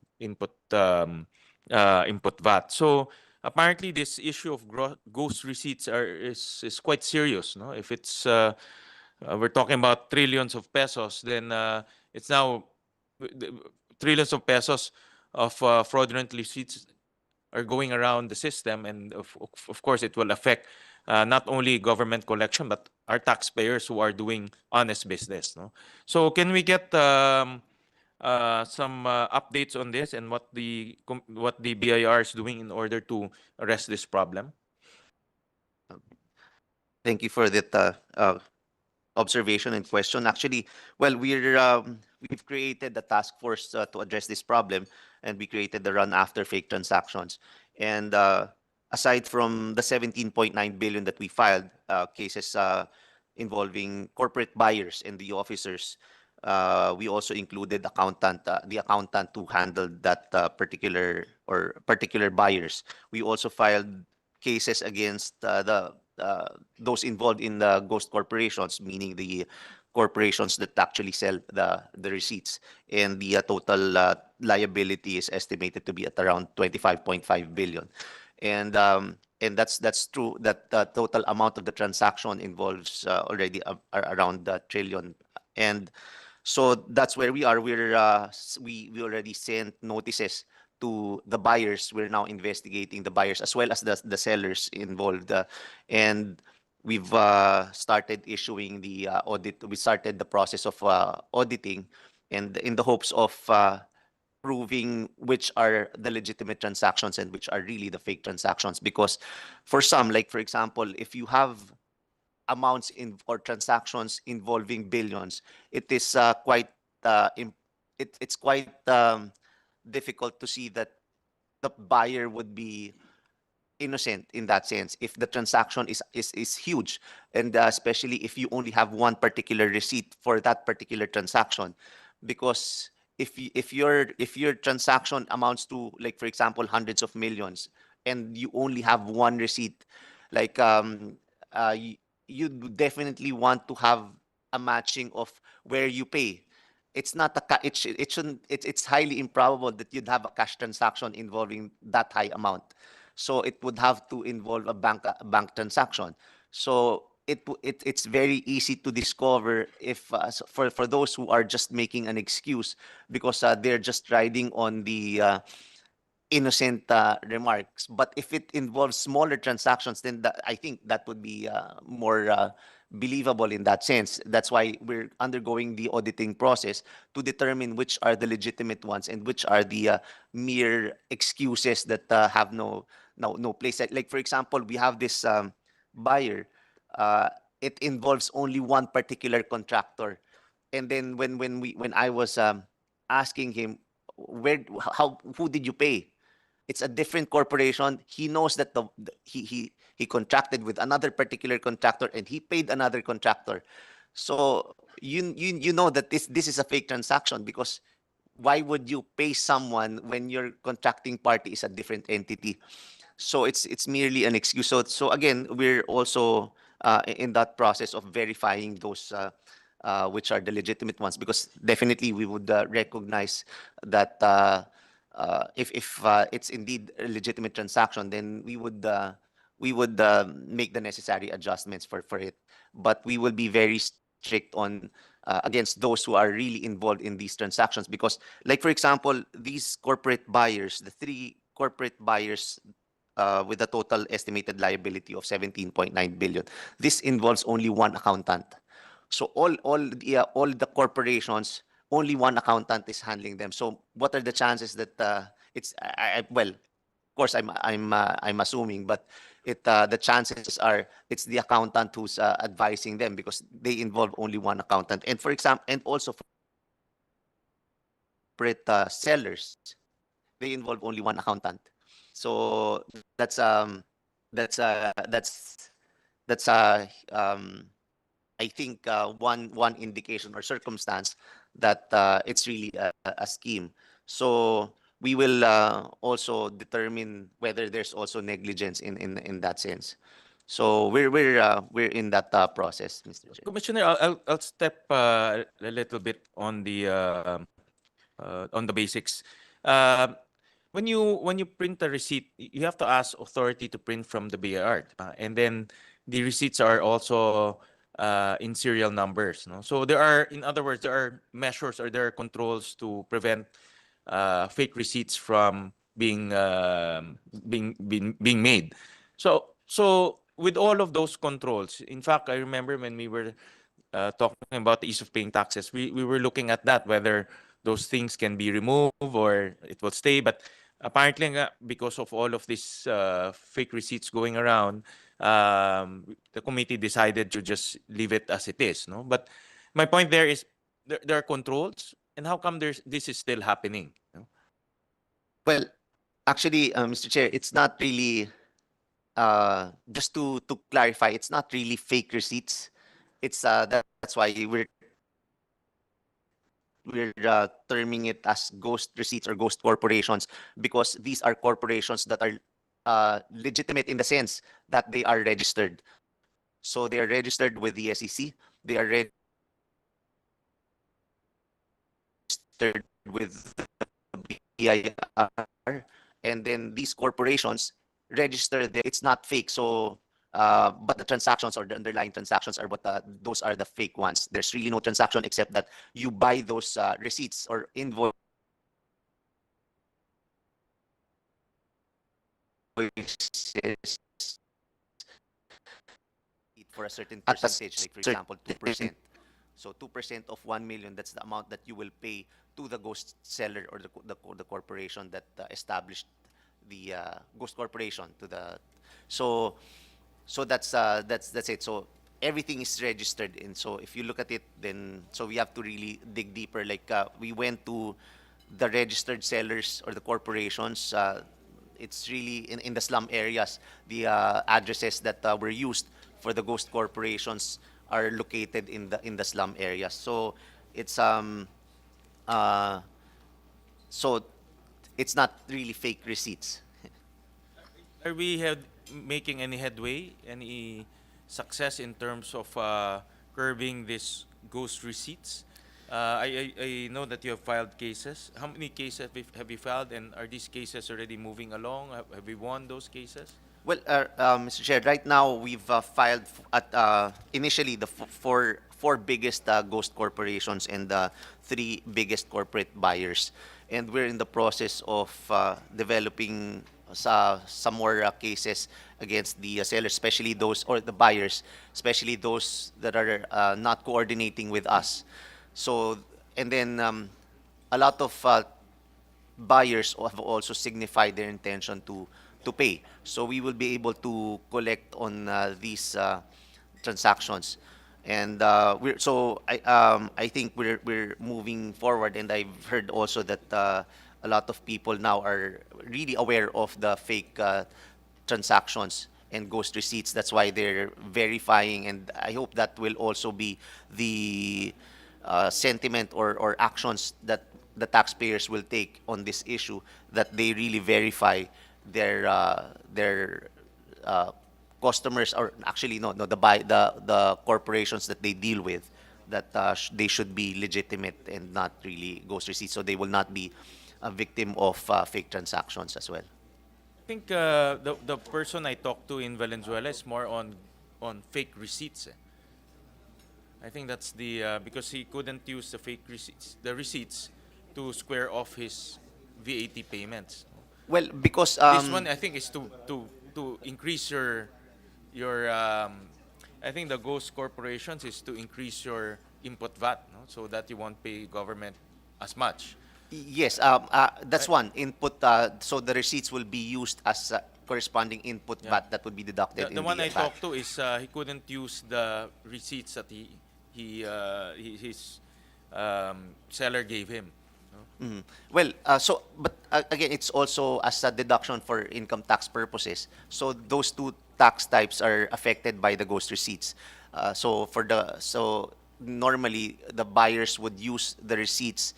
[SPEAKER 8] VAT. So apparently, this issue of ghost receipts is quite serious. No, if it's we're talking about trillions of pesos, then it's now trillions of pesos of fraudulent receipts are going around the system, and of course it will affect not only government collection but our taxpayers who are doing honest business, no? So can we get some updates on this and what the BIR is doing in order to arrest this problem?
[SPEAKER 4] Thank you for that observation and question. Actually, well, we've created the task force to address this problem, and we created the run after fake transactions. And aside from the 17.9 billion that we filed, cases involving corporate buyers and the officers, we also included the accountant who handled that particular buyers. We also filed cases against those involved in the ghost corporations, meaning the corporations that actually sell the receipts. And the total liability is estimated to be at around 25.5 billion. And that's true that the total amount of the transaction involves already around the trillion. And so that's where we are. We already sent notices to the buyers. We're now investigating the buyers as well as the sellers involved. And we've started issuing the audit. We started the process of auditing, and in the hopes of proving which are the legitimate transactions and which are really the fake transactions. Because for some, like for example, if you have amounts or transactions involving billions, it is it's quite difficult to see that the buyer would be innocent in that sense if the transaction is huge, and especially if you only have one particular receipt for that particular transaction. Because if your transaction amounts to, like for example, hundreds of millions, and you only have one receipt, like you definitely want to have a matching of where you pay. It's not it shouldn't it's highly improbable that you'd have a cash transaction involving that high amount. So it would have to involve a bank transaction. So it's very easy to discover if for those who are just making an excuse because they're just riding on the innocent remarks. But if it involves smaller transactions, then I think that would be more believable in that sense. That's why we're undergoing the auditing process to determine which are the legitimate ones and which are the mere excuses that have no place. Like for example, we have this buyer. It involves only one particular contractor, and then when I was asking him who did you pay, it's a different corporation. He knows that he contracted with another particular contractor and he paid another contractor. So you know that this is a fake transaction, because why would you pay someone when your contracting party is a different entity? So it's merely an excuse. So again, we're also in that process of verifying those which are the legitimate ones, because definitely we would recognize that if it's indeed a legitimate transaction, then we would make the necessary adjustments for it. But we will be very strict on against those who are really involved in these transactions, because like for example, these corporate buyers, the three corporate buyers with a total estimated liability of 17.9 billion. This involves only one accountant. So all the corporations, only one accountant is handling them. So what are the chances that it's well, of course I'm assuming, but the chances are it's the accountant who's advising them, because they involve only one accountant. And for example, and also for sellers, they involve only one accountant. So that's that's uh that's I think one indication or circumstance that it's really a scheme. So we will also determine whether there's also negligence in that sense. So we're in that process, Mr. Chair.
[SPEAKER 8] Commissioner, I'll step a little bit on the basics. Uh, when you print a receipt, you have to ask authority to print from the BIR, diba? And then the receipts are also in serial numbers. No? So there are, in other words, there are measures or there are controls to prevent fake receipts from being made. So with all of those controls, in fact, I remember when we were talking about the ease of paying taxes, we were looking at that, whether those things can be removed or it will stay. But apparently, because of all of these fake receipts going around, the committee decided to just leave it as it is. No, but my point there is there are controls, and how come this is still happening? No?
[SPEAKER 4] Well, actually, Mr. Chair, it's not really, just to clarify, it's not really fake receipts. It's that's why we're terming it as ghost receipts or ghost corporations, because these are corporations that are legitimate in the sense that they are registered. So they are registered with the SEC. They are registered with the BIR, and then these corporations register there. It's not fake. So, but the transactions or the underlying transactions are what those are the fake ones. There's really no transaction except that you buy those receipts or invoices for a certain percentage, like for example, 2%. So 2% of 1 million, that's the amount that you will pay to the ghost seller or the corporation that established the ghost corporation to the. So that's it. So everything is registered in. So if you look at it, then so we have to really dig deeper. Like we went to the registered sellers or the corporations. It's really in the slum areas. The addresses that were used for the ghost corporations are located in the slum areas. So it's so it's not really fake receipts.
[SPEAKER 8] Are we making any headway, any success in terms of curbing these ghost receipts? I know that you have filed cases. How many cases have you filed, and are these cases already moving along? Have we won those cases?
[SPEAKER 4] Well, Mr. Chair, right now we've filed at initially the four biggest ghost corporations and the three biggest corporate buyers, and we're in the process of developing some more cases against the sellers, especially those or the buyers, especially those that are not coordinating with us. So, and then a lot of buyers have also signified their intention to pay. So we will be able to collect on these transactions, and I think we're moving forward. And I've heard also that a lot of people now are really aware of the fake transactions and ghost receipts. That's why they're verifying, and I hope that will also be the sentiment or actions that the taxpayers will take on this issue, that they really verify their customers, or actually no the corporations that they deal with, that they should be legitimate and not really ghost receipts, so they will not be a victim of fake transactions as well.
[SPEAKER 8] I think the person I talked to in Valenzuela is more on fake receipts. I think that's the because he couldn't use the receipts to square off his VAT payments.
[SPEAKER 4] Well, because
[SPEAKER 8] This one I think is to increase your I think the ghost corporations is to increase your input VAT, no? So that you won't pay government as much.
[SPEAKER 4] yes, that's one input. So the receipts will be used as corresponding input
[SPEAKER 8] Yeah.
[SPEAKER 4] VAT that would be deducted in
[SPEAKER 8] The one I
[SPEAKER 4] VAT.
[SPEAKER 8] talked to is he couldn't use the receipts that his seller gave him.
[SPEAKER 4] Mhm. Well, but again, it's also as a deduction for income tax purposes. So those two tax types are affected by the ghost receipts. So normally the buyers would use the receipts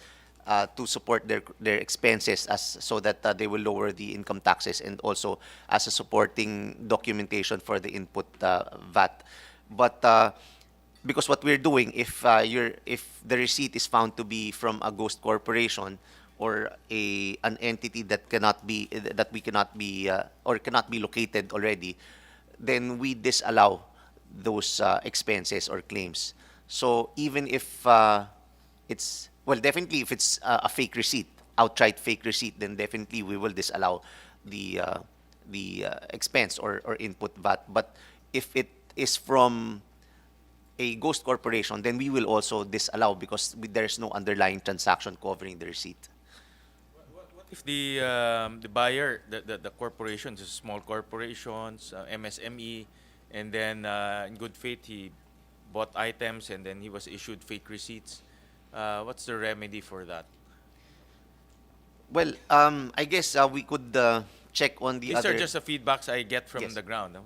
[SPEAKER 4] to support their expenses as so that they will lower the income taxes, and also as a supporting documentation for the input VAT. But because what we're doing, if the receipt is found to be from a ghost corporation or an entity that we cannot be or cannot be located already, then we disallow those expenses or claims. So even if it's, well, definitely if it's a fake receipt, outright fake receipt, then definitely we will disallow the expense or input VAT. But if it is from a ghost corporation, then we will also disallow because there's no underlying transaction covering the receipt.
[SPEAKER 8] What if the buyer, the corporations, the small corporations, MSME, and then in good faith he bought items and then he was issued fake receipts? What's the remedy for that?
[SPEAKER 4] Well, I guess we could check on the
[SPEAKER 8] These
[SPEAKER 4] other.
[SPEAKER 8] are just the feedbacks I get from
[SPEAKER 4] Yes.
[SPEAKER 8] the ground. No?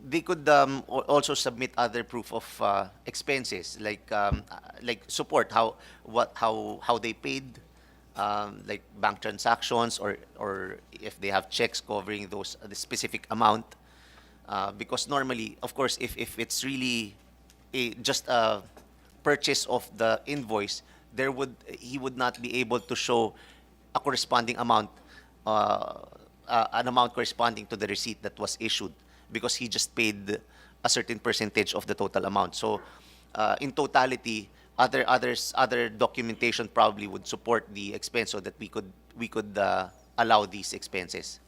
[SPEAKER 4] They could also submit other proof of expenses, like support how they paid, like bank transactions, or if they have checks covering the specific amount. Because normally, of course, if it's really just a purchase of the invoice, he would not be able to show a corresponding amount, an amount corresponding to the receipt that was issued, because he just paid a certain percentage of the total amount. So, in totality, other documentation probably would support the expense so that we could allow these expenses.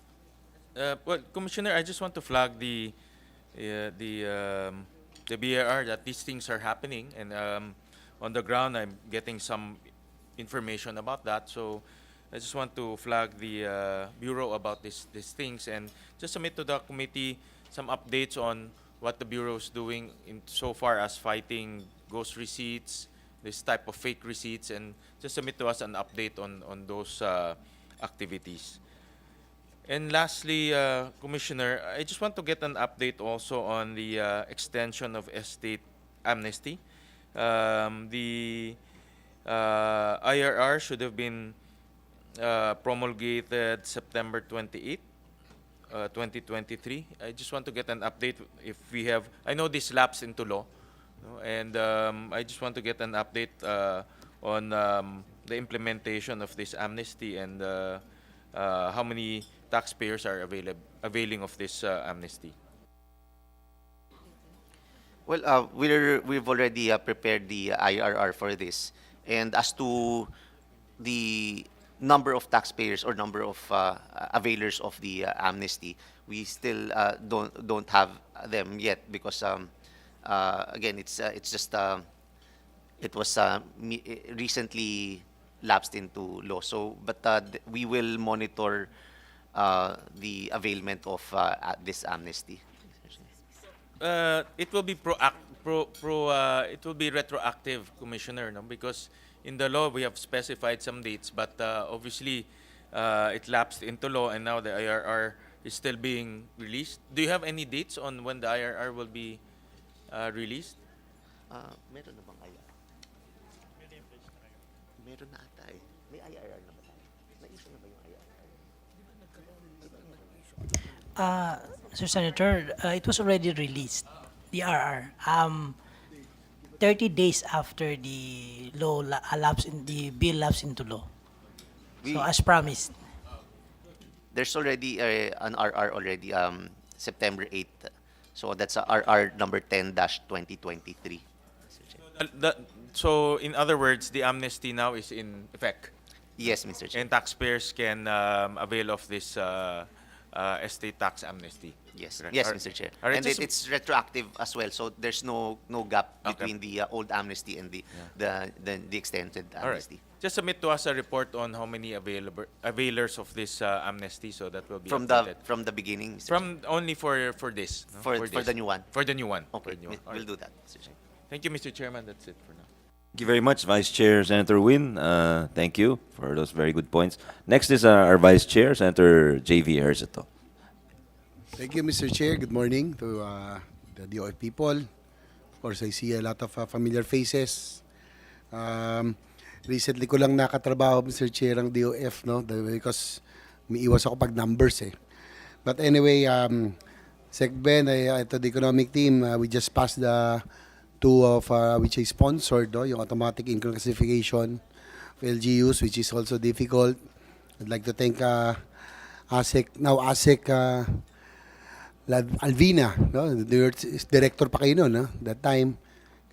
[SPEAKER 8] Well, Commissioner, I just want to flag the BAR that these things are happening, and on the ground I'm getting some information about that. So I just want to flag the Bureau about these things and just submit to the committee some updates on what the Bureau is doing in so far as fighting ghost receipts, this type of fake receipts, and just submit to us an update on those activities. And lastly, Commissioner, I just want to get an update also on the extension of estate amnesty. The IRR should have been promulgated September 28th, 2023. I just want to get an update if we have, I know this lapsed into law, no? And I just want to get an update on the implementation of this amnesty and how many taxpayers are availing of this amnesty.
[SPEAKER 4] Well, we've already prepared the IRR for this, and as to the number of taxpayers or number of availers of the amnesty, we still don't have them yet because again it's just it was recently lapsed into law. So, but we will monitor the availment of this amnesty.
[SPEAKER 8] It will be it will be retroactive, Commissioner, no? Because in the law we have specified some dates, but obviously it lapsed into law, and now the IRR is still being released. Do you have any dates on when the IRR will be released?
[SPEAKER 4] Meron na bang IRR? Meron na ata eh. May IRR na ba tayo? Na-issue na ba yung IRR?
[SPEAKER 10] Sir Senator, it was already released, the RR. 30 days after the law the bill lapsed into law. So as promised.
[SPEAKER 4] There's already an RR already, September 8th. So that's a RR number 10-2023.
[SPEAKER 8] So in other words, the amnesty now is in effect,
[SPEAKER 4] Yes, Mr. Chair.
[SPEAKER 8] and taxpayers can avail of this estate tax amnesty.
[SPEAKER 4] Yes,
[SPEAKER 8] Correct.
[SPEAKER 4] yes,
[SPEAKER 8] All right.
[SPEAKER 4] Mr. Chair.
[SPEAKER 8] All right,
[SPEAKER 4] And
[SPEAKER 8] just-
[SPEAKER 4] it's retroactive as well, so there's no gap
[SPEAKER 8] Okay.
[SPEAKER 4] between the old amnesty and the extended
[SPEAKER 8] All right.
[SPEAKER 4] amnesty.
[SPEAKER 8] Just submit to us a report on how many availers of this amnesty, so that will be
[SPEAKER 4] From
[SPEAKER 8] updated.
[SPEAKER 4] the beginning, Mr.
[SPEAKER 8] From only for this, no?
[SPEAKER 4] For
[SPEAKER 8] this.
[SPEAKER 4] the new one.
[SPEAKER 8] For the new one.
[SPEAKER 4] Okay,
[SPEAKER 8] For the new one. All
[SPEAKER 4] we'll
[SPEAKER 8] right.
[SPEAKER 4] do that, Mr. Chair.
[SPEAKER 8] Thank you, Mr. Chairman. That's it for now.
[SPEAKER 1] Thank you very much, Vice Chair Senator Win. Thank you for those very good points. Next is our Vice Chair, Senator J.V. Erceto.
[SPEAKER 11] Thank you, Mr. Chair. Good morning to the DOF people. course, I see a lot of familiar faces. Recently ko lang nakatrabaho, Mr. Chair, ang DOF, no? Because may iwas ako pag numbers eh. But anyway, Sec Ben, ito the economic team, we just passed the two of which I sponsored, no? Yung automatic income classification of LGUs, which is also difficult. I'd like to thank ASEC, Alvina, no? Director pa kayo noon, no? That time,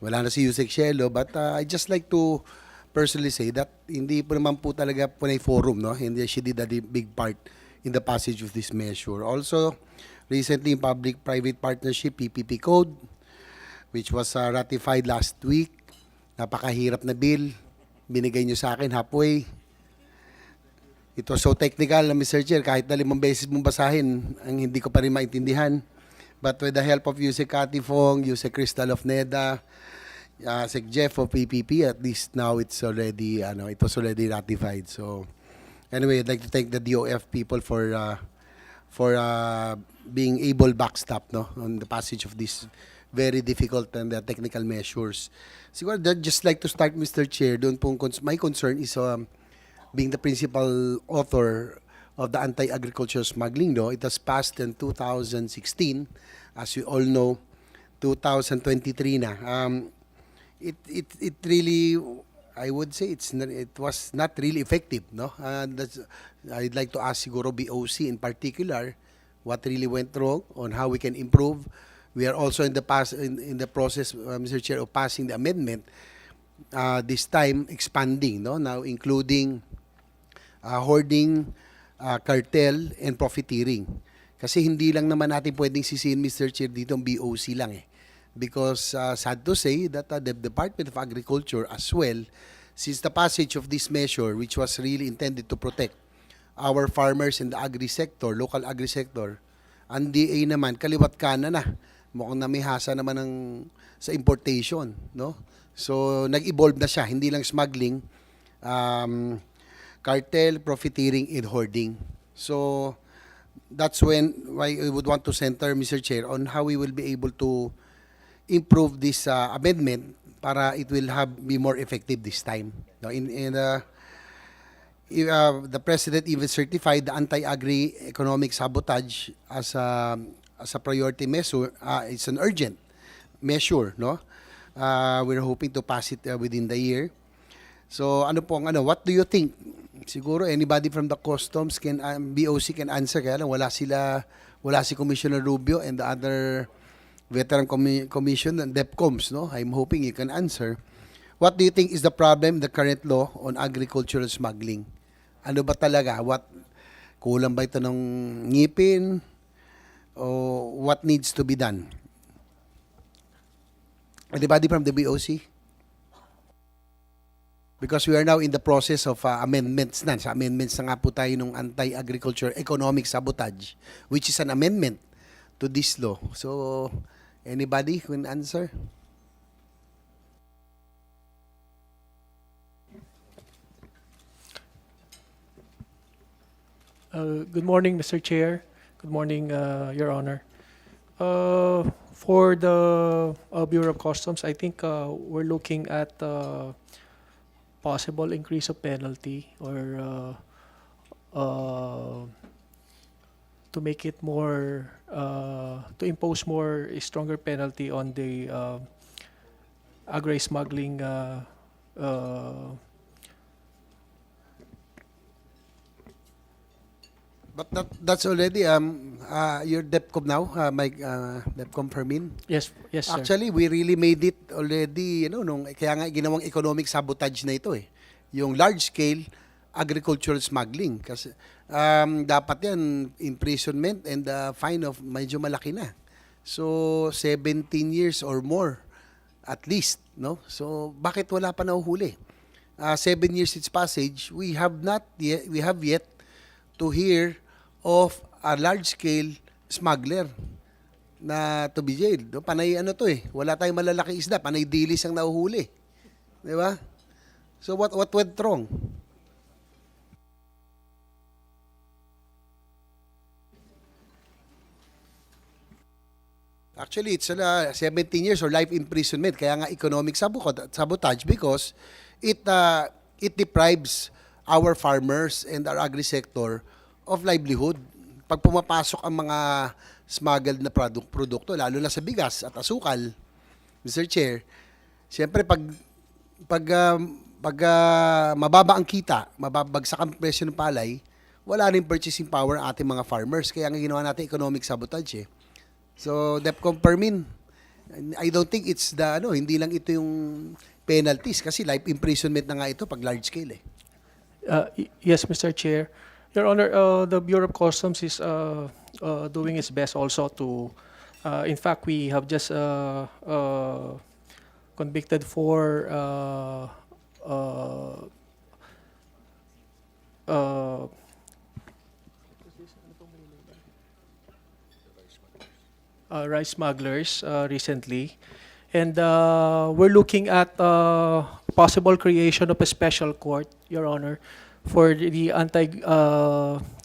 [SPEAKER 11] wala na si Yusek Shelo, but I just like to personally say that hindi po naman po talaga po na forum, no? Hindi, she did a big part in the passage of this measure. Also, recently, public-private partnership, PPP code, which was ratified last week. Napakahirap na bill. Binigay nyo sa akin halfway. It was so technical, Mr. Chair, kahit na 5 beses mong basahin, ang hindi ko pa rin maintindihan. But with the help of Yusek Katifong, Yusek Crystal of NEDA, Sec Jeff of PPP, at least now it's already, it was already ratified. So, anyway, I'd like to thank the DOF people for being able backstop, no, on the passage of this very difficult and technical measures. Siguro, I'd just like to start, Mr. Chair, doon pong my concern is being the principal author of the anti-agriculture smuggling law. It was passed in 2016. As you all know, 2023 na. It really, I would say it was not really effective, no? I'd like to ask siguro BOC in particular what really went wrong on how we can improve. We are also in the process, Mr. Chair, of passing the amendment. This time expanding, no? Now including hoarding, cartel, and profiteering. Kasi hindi lang naman natin pwedeng sisihin, Mr. Chair, dito ang BOC lang eh. Because sad to say that the Department of Agriculture as well, since the passage of this measure, which was really intended to protect our farmers in the agri-sector, local agri-sector, ang DA naman, kaliwat kanan na. Mukhang namihasa naman sa importation, no? So, nag-evolve na siya. Hindi lang smuggling, cartel, profiteering, and hoarding. So, that's why I would want to center, Mr. Chair, on how we will be able to improve this amendment para it will be more effective this time. No, the President even certified the anti-agri economic sabotage as a priority measure. It's an urgent measure, no? We're hoping to pass it within the year. So, what do you think? Siguro anybody from the customs BOC can answer, kaya lang wala si Commissioner Rubio and the other veteran commission and DepComs, no? I'm hoping you can answer. What do you think is the problem in the current law on agricultural smuggling? Ano ba talaga? Kulang ba ito ng ngipin? O what needs to be done? Anybody from the BOC? Because we are now in the process of amendments na. Sa amendments na nga po tayo ng anti-agriculture economic sabotage, which is an amendment to this law. So, anybody can answer?
[SPEAKER 9] Good morning, Mr. Chair. Good morning, Your Honor. For the Bureau of Customs, I think we're looking at possible increase of penalty or to make it more, to impose a stronger penalty on the agri-smuggling
[SPEAKER 11] But that's already your DepCom now, Mike, DepCom Fermin.
[SPEAKER 9] Yes, sir.
[SPEAKER 11] Actually, we really made it already, kaya nga ginawang economic sabotage na ito eh. Yung large-scale agricultural smuggling. Kasi dapat yan, imprisonment and fine of medyo malaki na. So, 17 years or more, at least, no? So, bakit wala pa nahuhuli? 7 years its passage, we have yet to hear of a large-scale smuggler na to be jailed. No? Panay to eh. Wala tayong malalaki isda. Panay dilis ang nahuhuli. Di ba? So what went wrong? Actually, it's 17 years or life imprisonment. Kaya nga economic sabotage because it deprives our farmers and our agri-sector of livelihood. Pag pumapasok ang mga smuggled na produkto, lalo na sa bigas at asukal, Mr. Chair, siyempre pag mababa ang kita, mababagsak ang presyo ng palay, wala rin purchasing power ang ating mga farmers. Kaya nga ginawa natin economic sabotage. So, DepCom Permin, I don't think it's hindi lang ito yung penalties kasi life imprisonment na nga ito pag large scale eh.
[SPEAKER 9] Yes, Mr. Chair. Your Honor, the Bureau of Customs is doing its best also to, in fact, we have just convicted 4 rice smugglers recently. And we're looking at possible creation of a special court, Your Honor, for the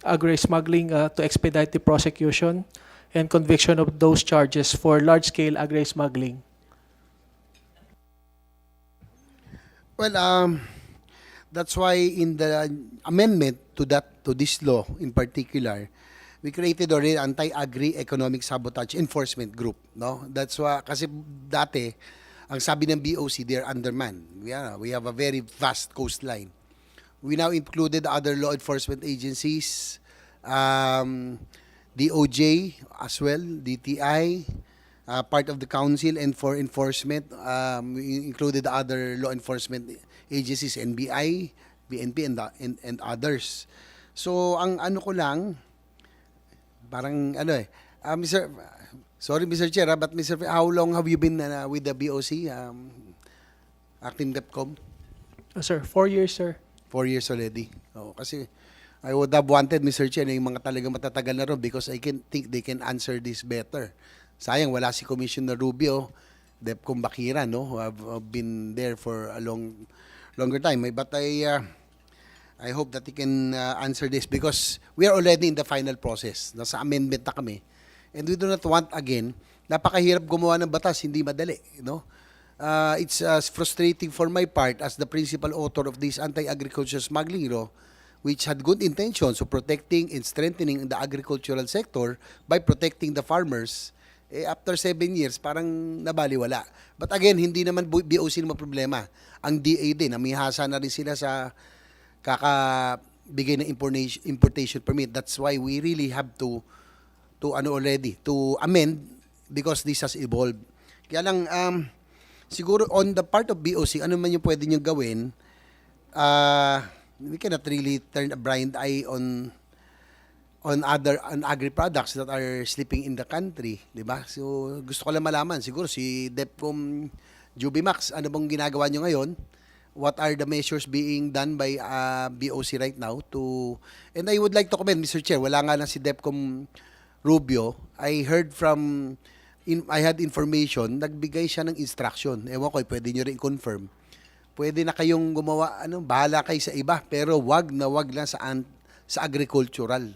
[SPEAKER 9] agri-smuggling to expedite the prosecution and conviction of those charges for large-scale agri-smuggling.
[SPEAKER 11] Well, that's why in the amendment to this law in particular, we created already anti-agri economic sabotage enforcement group, no? That's why kasi dati ang sabi ng BOC they're undermanned. We have a very vast coastline. We now included other law enforcement agencies, DOJ as well, DTI, part of the council, and for enforcement, we included the other law enforcement agencies, NBI, BNP, and others. So, ang ano ko lang, parang sorry Mr. Chair, but Mr. How long have you been with the BOC, acting DepCom?
[SPEAKER 9] Sir, 4 years, sir.
[SPEAKER 11] 4 years already. Oh, kasi I would have wanted, Mr. Chair, yung mga talagang matatagal na ron because I can think they can answer this better. Sayang, wala si Commissioner Rubio, DepCom Bakira, no, who have been there for a longer time. But I hope that he can answer this because we are already in the final process. Nasa amendment na kami. And we do not want, again, napakahirap gumawa ng batas, hindi madali. No? It's frustrating for my part as the principal author of this anti-agriculture smuggling law, which had good intentions of protecting and strengthening the agricultural sector by protecting the farmers. After 7 years, parang nabaliwala. But again, hindi naman BOC naman problema. Ang DA din, namihasa na rin sila sa kakabigay ng importation permit. That's why we really have to amend because this has evolved. Kaya lang, siguro on the part of BOC, ano man yung pwede nyo gawin, we cannot really turn a blind eye on agri products that are slipping in the country, di ba? So, gusto ko lang malaman, siguro si DepCom Jubimax, ano bang ginagawa nyo ngayon? What are the measures being done by BOC right now and I would like to comment, Mr. Chair, wala nga lang si DepCom Rubio. I had information, nagbigay siya ng instruction. Ewan ko, pwede nyo rin confirm. Pwede na kayong gumawa, bahala kayo sa iba, pero wag lang sa agricultural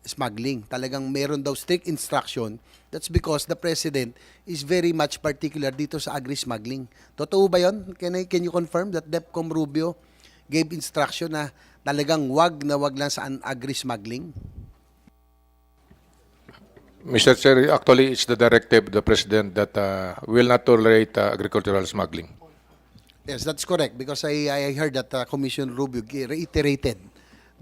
[SPEAKER 11] smuggling. Talagang meron daw strict instruction. That's because the President is very much particular dito sa agri-smuggling. Totoo ba yun? Can you confirm that DepCom Rubio gave instruction na talagang wag lang sa agri-smuggling?
[SPEAKER 7] Mr. Chair, actually, it's the directive of the President that will not tolerate agricultural smuggling.
[SPEAKER 11] Yes, that's correct because I heard that Commissioner Rubio reiterated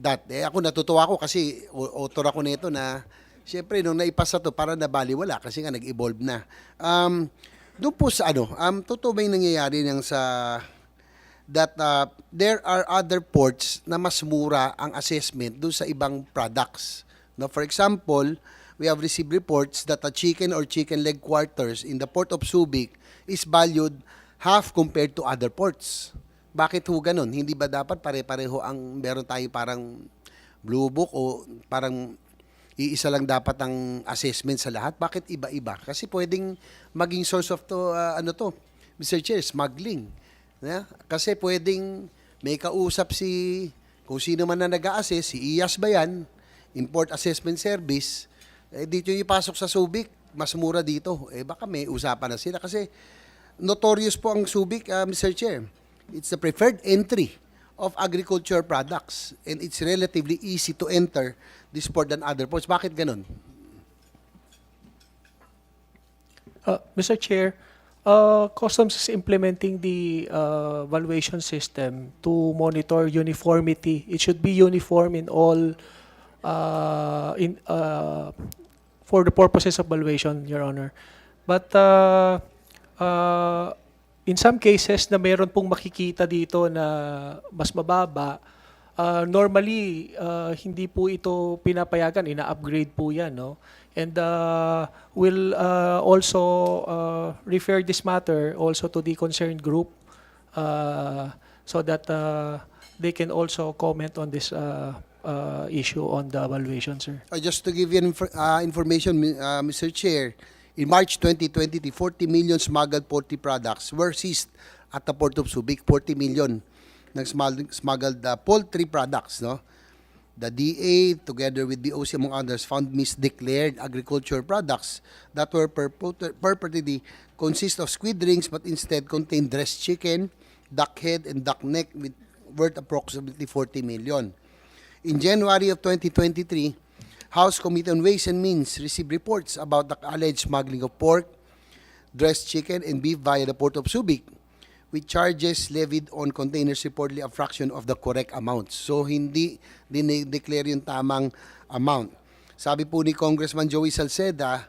[SPEAKER 11] that. Ako natutuwa ako kasi author ako nito na siyempre nung naipasa to para nabaliwala kasi nga nag-evolve na. Doon po sa totoo ba yung nangyayari niyang that there are other ports na mas mura ang assessment doon sa ibang products. No, for example, we have received reports that a chicken or chicken leg quarters in the port of Subic is valued half compared to other ports. Bakit ho ganun? Hindi ba dapat pare-pareho ang meron tayo parang blue book o parang iisa lang dapat ang assessment sa lahat? Bakit iba-iba? Kasi pwedeng maging source of Mr. Chair, smuggling. Yeah? Kasi pwedeng may kausap kung sino man na nag-a-assess, si IAS ba yan, Import Assessment Service, dito yung ipasok sa Subic, mas mura dito. Eh baka may usapan na sila kasi notorious po ang Subic, Mr. Chair. It's the preferred entry of agriculture products and it's relatively easy to enter this port than other ports. Bakit ganun?
[SPEAKER 9] Mr. Chair, Customs is implementing the valuation system to monitor uniformity. It should be uniform in all for the purposes of valuation, Your Honor. But in some cases na meron pong makikita dito na mas mababa, normally hindi po ito pinapayagan, ina-upgrade po yan, no? And we'll also refer this matter also to the concerned group so that they can also comment on this issue on the evaluation, sir.
[SPEAKER 11] Just to give you information, Mr. Chair, in March 2020, 40 million smuggled poultry products were seized at the Port of Subic. 40 million ng smuggled poultry products, no? The DA, together with BOC, among others, found misdeclared agriculture products that were purportedly consist of squid rings but instead contained dressed chicken, duck head, and duck neck worth approximately 40 million. In January of 2023, House Committee on Ways and Means received reports about the alleged smuggling of pork, dressed chicken, and beef via the Port of Subic, with charges levied on containers reportedly a fraction of the correct amount. So, hindi dineclare yung tamang amount. Sabi po ni Congressman Joey Salceda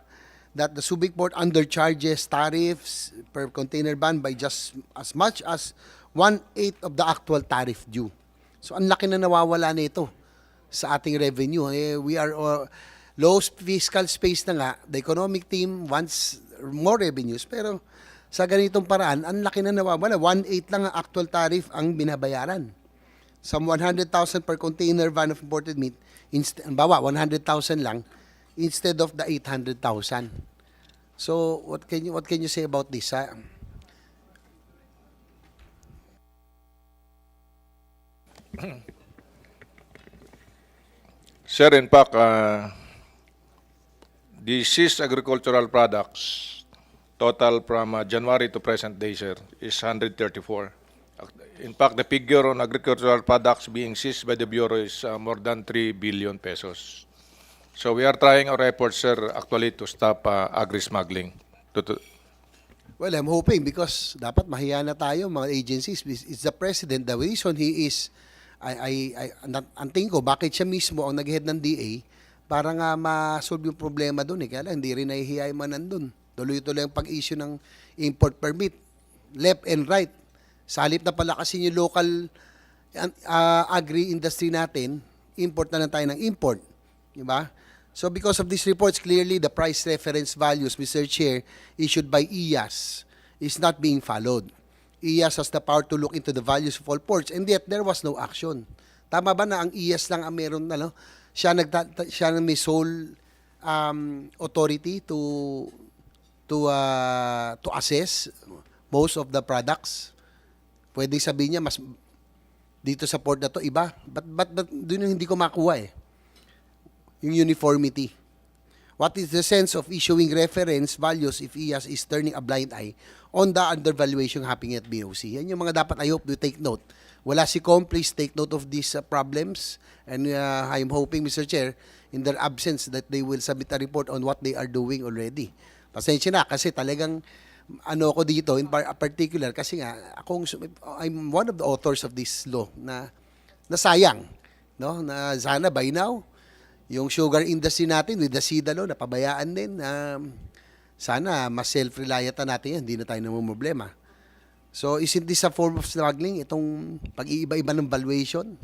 [SPEAKER 11] that the Subic Port undercharges tariffs per container ban by just as much as 1/8 of the actual tariff due. So, ang laki na nawawala nito sa ating revenue. We are low fiscal space na nga. The economic team wants more revenues, pero sa ganitong paraan, ang laki na nawawala. 1/8 lang ang actual tariff ang binabayaran. Some 100,000 per container van of imported meat, bawa 100,000 lang instead of the 800,000. So, what can you say about this?
[SPEAKER 7] Sir, in fact, the seized agricultural products total from January to present day, sir, is 134. In fact, the figure on agricultural products being seized by the Bureau is more than 3 billion pesos. So we are trying our efforts, sir, actually to stop agri-smuggling.
[SPEAKER 11] Well, I'm hoping because dapat mahiya na tayo mga agencies. It's the President. The reason he is, ang tingin ko, bakit siya mismo ang nag-head ng DA para nga ma-solve yung problema doon. Kaya lang, hindi rin nahihiya yung mga nandun. Tuloy-tuloy ang pag-issue ng import permit. Left and right. Sa halip na pala kasi yung local agri-industry natin, import na lang tayo ng import. Diba? So because of these reports, clearly the price reference values, Mr. Chair, issued by IAS is not being followed. IAS has the power to look into the values of all ports and yet there was no action. Tama ba na ang IAS lang ang meron, siya na may sole authority to assess most of the products? Pwedeng sabihin niya, mas dito sa port na to, iba. But doon yung hindi ko makuha yung uniformity. What is the sense of issuing reference values if IAS is turning a blind eye on the undervaluation happening at BOC? Yan yung mga dapat, I hope you take note. Wala si Com, please take note of these problems. And I'm hoping, Mr. Chair, in their absence, that they will submit a report on what they are doing already. Pasensya na, kasi talagang ko dito, in particular, kasi nga, I'm one of the authors of this law na sayang, no? Na sana by now, yung sugar industry natin with the SIDA law, napabayaan din. Sana mas self-reliant natin yan, hindi na tayo namumroblema. So, isn't this a form of smuggling? Itong pag-iiba-iba ng valuation?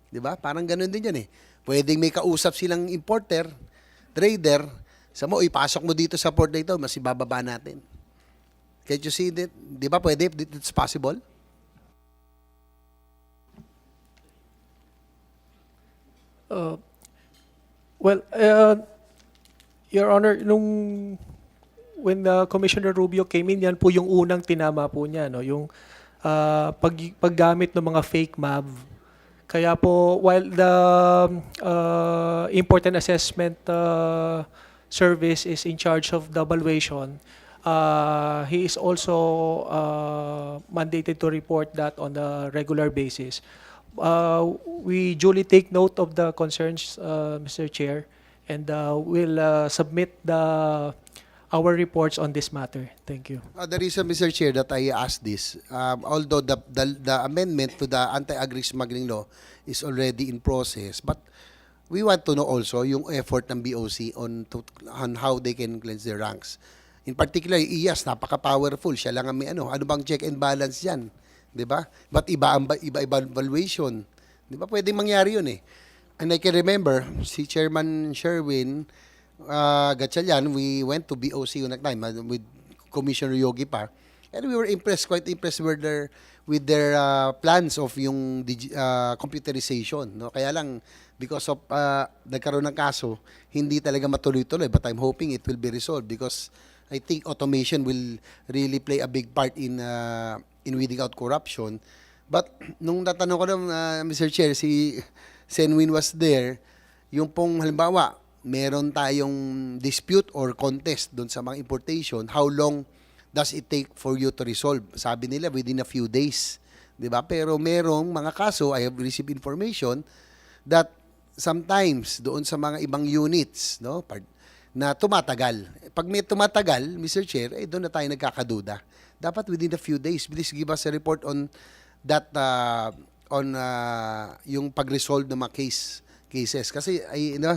[SPEAKER 11] Di ba? Parang ganun din yan Pwedeng may kausap silang importer, trader, ipasok mo dito sa port na ito, mas ibababa natin. Can't you see that? Di ba pwede? It's possible?
[SPEAKER 9] Well, Your Honor, when Commissioner Rubio came in, yan po yung unang tinama po niya, no? Yung paggamit ng mga fake MAV. Kaya po, while the import and assessment Service is in charge of the valuation. He is also mandated to report that on a regular basis. We duly take note of the concerns, Mr. Chair, and will submit our reports on this matter. Thank you.
[SPEAKER 11] The reason, Mr. Chair, that I asked this, although the amendment to the anti-smuggling law is already in process, but we want to know also yung effort ng BOC on how they can cleanse their ranks. In particular, IAS, napaka-powerful. Siya lang ang may ano bang check and balance yan? Di ba? But iba valuation. Di ba? Pwedeng mangyari yun eh. And I can remember, si Chairman Sherwin Gatchalian, we went to BOC on that time with Commissioner Yogi pa. And we were impressed, quite impressed with their plans of yung computerization. No? Kaya lang, because of nagkaroon ng kaso, hindi talaga matuloy-tuloy. But I'm hoping it will be resolved because I think automation will really play a big part in weeding out corruption. But nung natanong ko lang, Mr. Chair, si Senwin was there, yung pong halimbawa, meron tayong dispute or contest doon sa mga importation, how long does it take for you to resolve? Sabi nila, within a few days. Diba? Pero merong mga kaso, I have received information that sometimes doon sa mga ibang units, no, na tumatagal. Pag may tumatagal, Mr. Chair, doon na tayo nagkakaduda. Dapat within a few days, please give us a report on that, on yung pag-resolve ng mga cases. Kasi,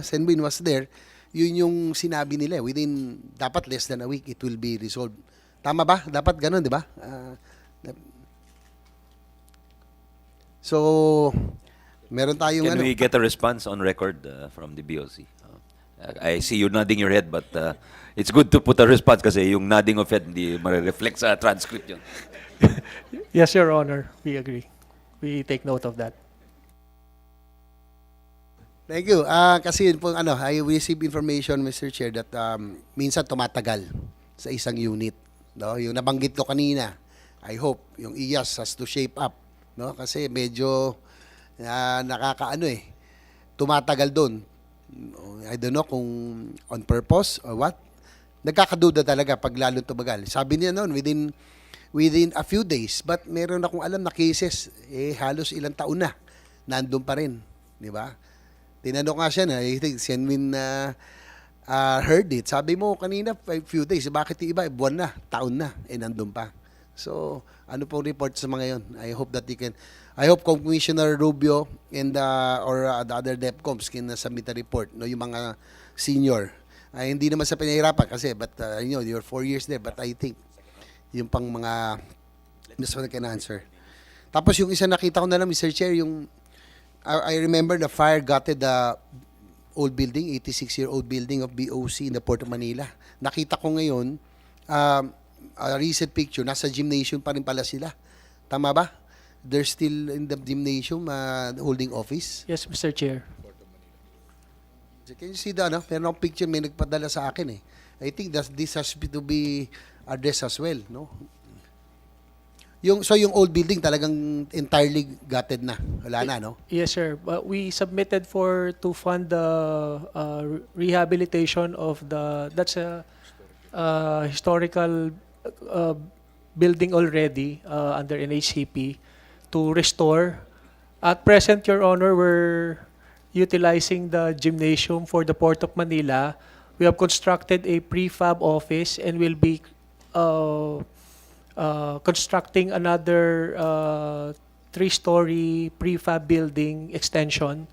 [SPEAKER 11] Senwin was there, yun yung sinabi nila, within, dapat less than a week, it will be resolved. Tama ba? Dapat ganun, di ba? So, meron tayong
[SPEAKER 1] Can we get a response on record from the BOC? I see you nodding your head, but it's good to put a response kasi yung nodding of head hindi ma-reflect sa transcript yun.
[SPEAKER 9] Yes, Your Honor. We agree. We take note of that.
[SPEAKER 11] Thank you. Kasi yun po, I received information, Mr. Chair, that minsan tumatagal sa isang unit. No? Yung nabanggit ko kanina, I hope, yung IAS has to shape up. No? Kasi medyo tumatagal doon. I don't know kung on purpose or what. Nagkakaduda talaga pag lalo tumagal. Sabi niya noon, within a few days, but meron akong alam na cases, halos ilang taon na, nandun pa rin. Di ba? Tinanong nga siya na, I think Senwin heard it. Sabi mo kanina, few days, bakit yung iba, buwan na, taon na, nandun pa. So, ano pong report sa mga yon? I hope that you can, I hope Commissioner Rubio and or the other DepComs can submit a report, no, yung mga senior. Hindi naman sa pinahirapan kasi, but you're 4 years there, but I think yung pang mga, this one I can answer. Tapos yung isa nakita ko na lang, Mr. Chair, yung, I remember the fire gutted the old building, 86-year-old building of BOC in the Port of Manila. Nakita ko ngayon, a recent picture, nasa gymnasium pa rin pala sila. Tama ba? They're still in the gymnasium holding office?
[SPEAKER 9] Yes, Mr. Chair.
[SPEAKER 11] Can you see that? Meron akong picture, may nagpadala sa akin eh. I think that this has to be addressed as well, no? So yung old building talagang entirely gutted na. Wala na, no?
[SPEAKER 9] Yes, sir. But we submitted to fund the rehabilitation of that's a historical building already under NHCP to restore. At present, Your Honor, we're utilizing the gymnasium for the Port of Manila. We have constructed a prefab office and will be constructing another 3-story prefab building extension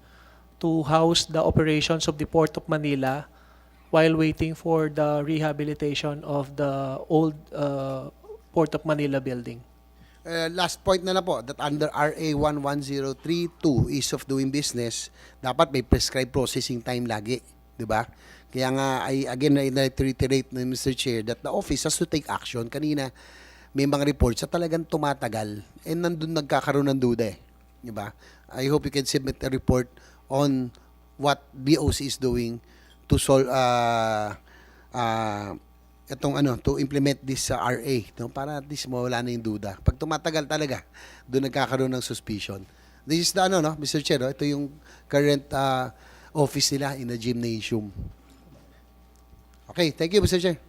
[SPEAKER 9] to house the operations of the Port of Manila while waiting for the rehabilitation of the old Port of Manila building.
[SPEAKER 11] Last point na po, that under RA 11032, ease of doing business, dapat may prescribed processing time lagi. Diba? Kaya nga, I reiterate na Mr. Chair that the office has to take action. Kanina, may mga reports sa talagang tumatagal and nandun nagkakaroon ng duda eh. Diba? I hope you can submit a report on what BOC is doing to solve to implement this RA, no? Para at least mawala na yung duda. Pag tumatagal talaga, doon nagkakaroon ng suspicion. This is the Mr. Chair, ito yung current office nila in the gymnasium. Okay, thank you, Mr. Chair.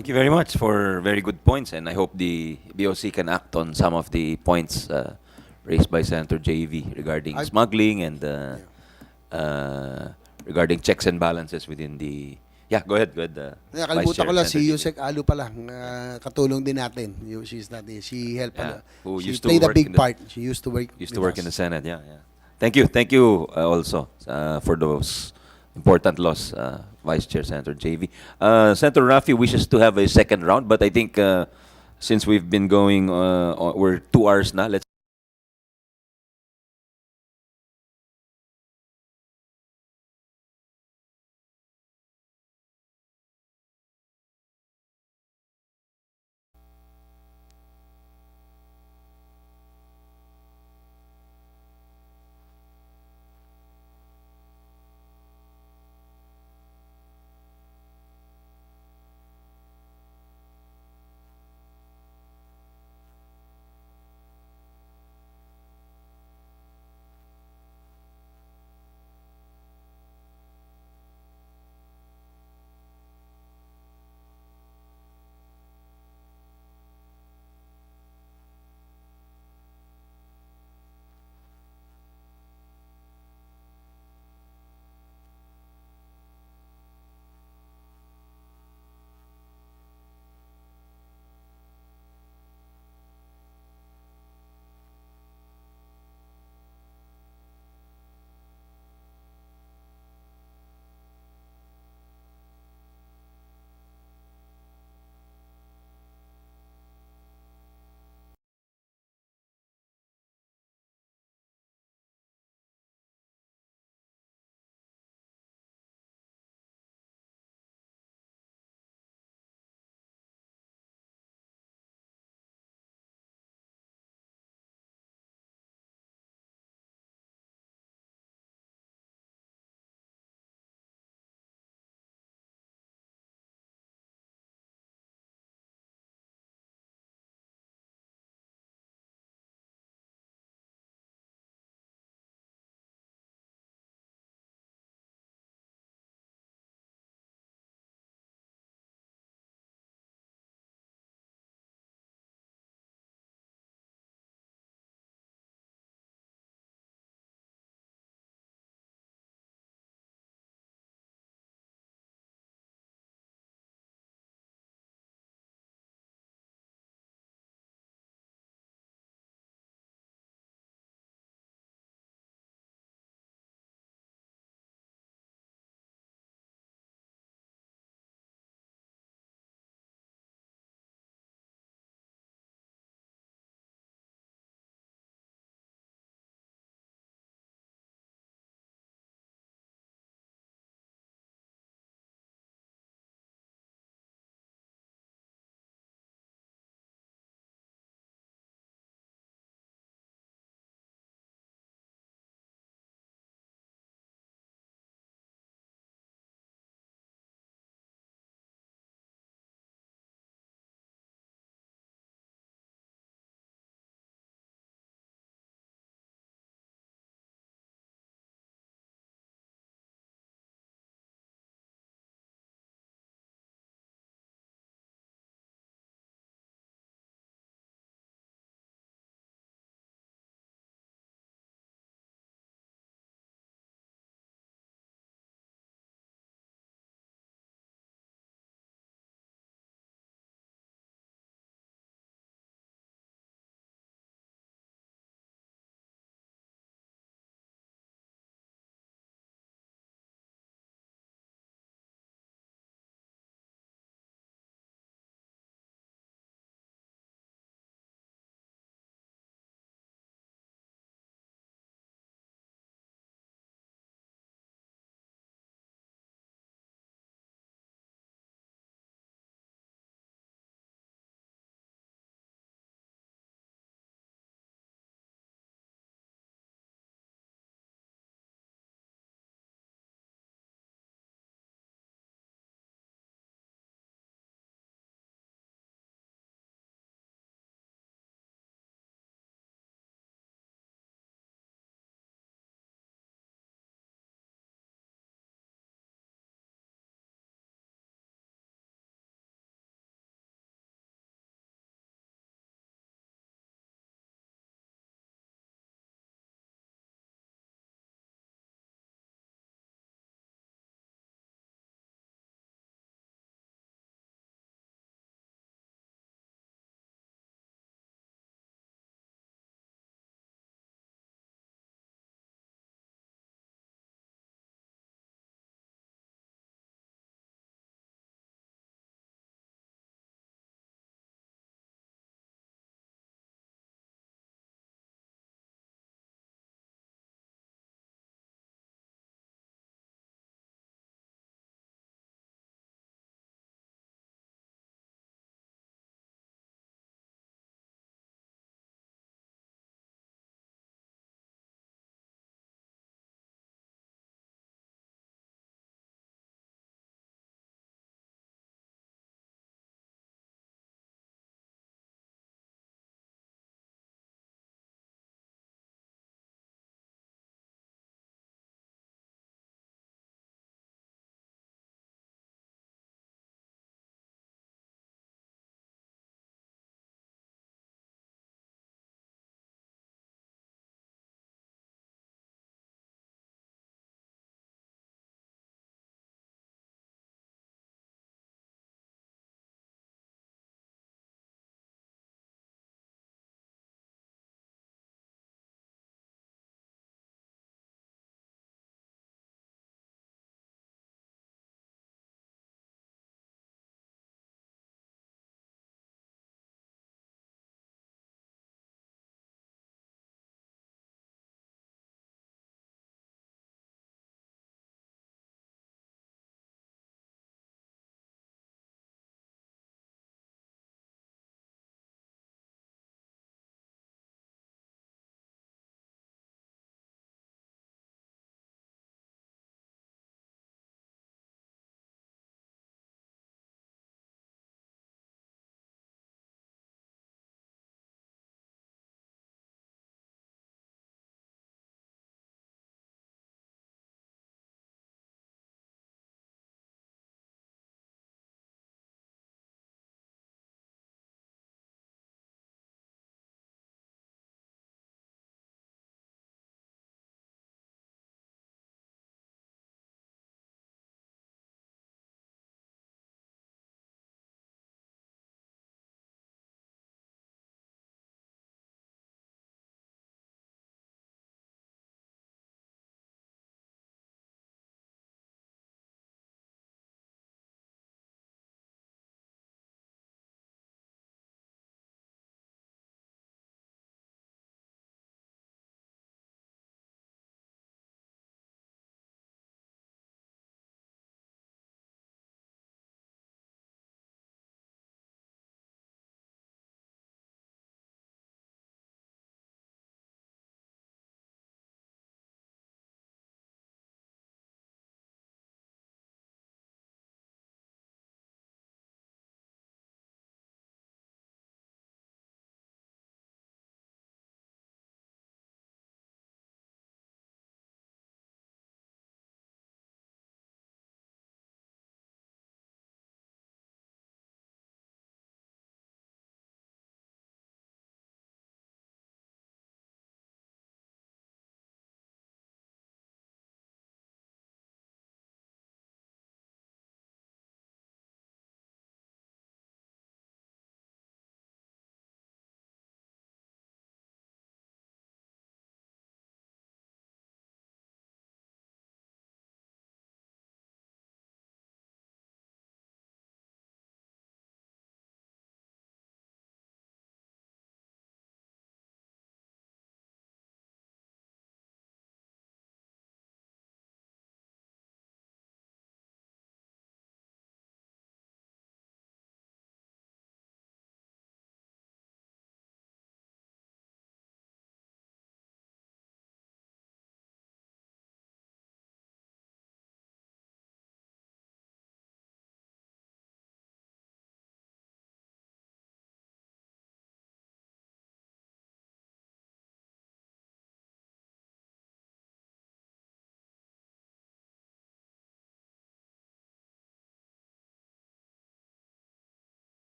[SPEAKER 1] Thank you very much for very good points, and I hope the BOC can act on some of the points raised by Senator JV regarding smuggling and regarding checks and balances within the. Yeah, go ahead, Vice
[SPEAKER 11] Nakalimutan
[SPEAKER 1] Chair,
[SPEAKER 11] ko lang, si
[SPEAKER 1] Senator JV.
[SPEAKER 11] Yusek Alu pala, katulong din natin. She's not, she helped,
[SPEAKER 1] Yeah, who
[SPEAKER 11] she
[SPEAKER 1] used to
[SPEAKER 11] played a
[SPEAKER 1] work in
[SPEAKER 11] big
[SPEAKER 1] the-
[SPEAKER 11] part. She used to work
[SPEAKER 1] Used to
[SPEAKER 11] with
[SPEAKER 1] work in the
[SPEAKER 11] us.
[SPEAKER 1] Senate. Yeah, yeah. Thank you also for those important laws, Vice Chair Senator JV. Senator Rafi wishes to have a second round, but I think since we've been going, we're 2 hours now. Let's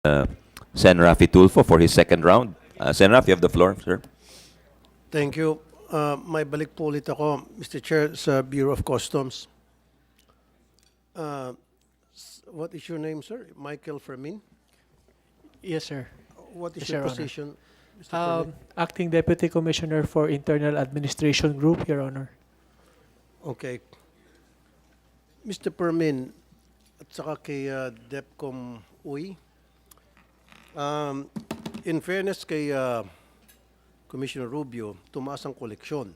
[SPEAKER 1] Sen. Rafi Tulfo for his second round. Sen. Rafi, you have the floor, sir.
[SPEAKER 6] Thank you. May balik po ulit ako, Mr. Chair, sa Bureau of Customs. What is your name, sir? Michael Fermin?
[SPEAKER 9] Yes, sir.
[SPEAKER 6] What is
[SPEAKER 9] Yes,
[SPEAKER 6] your
[SPEAKER 9] Your Honor.
[SPEAKER 6] position, Mr. Fermin?
[SPEAKER 9] Acting Deputy Commissioner for Internal Administration Group, Your Honor.
[SPEAKER 6] Okay. Mr. Permin, at saka kay DEPCOM UI, in fairness kay Commissioner Rubio, tumaas ang koleksyon.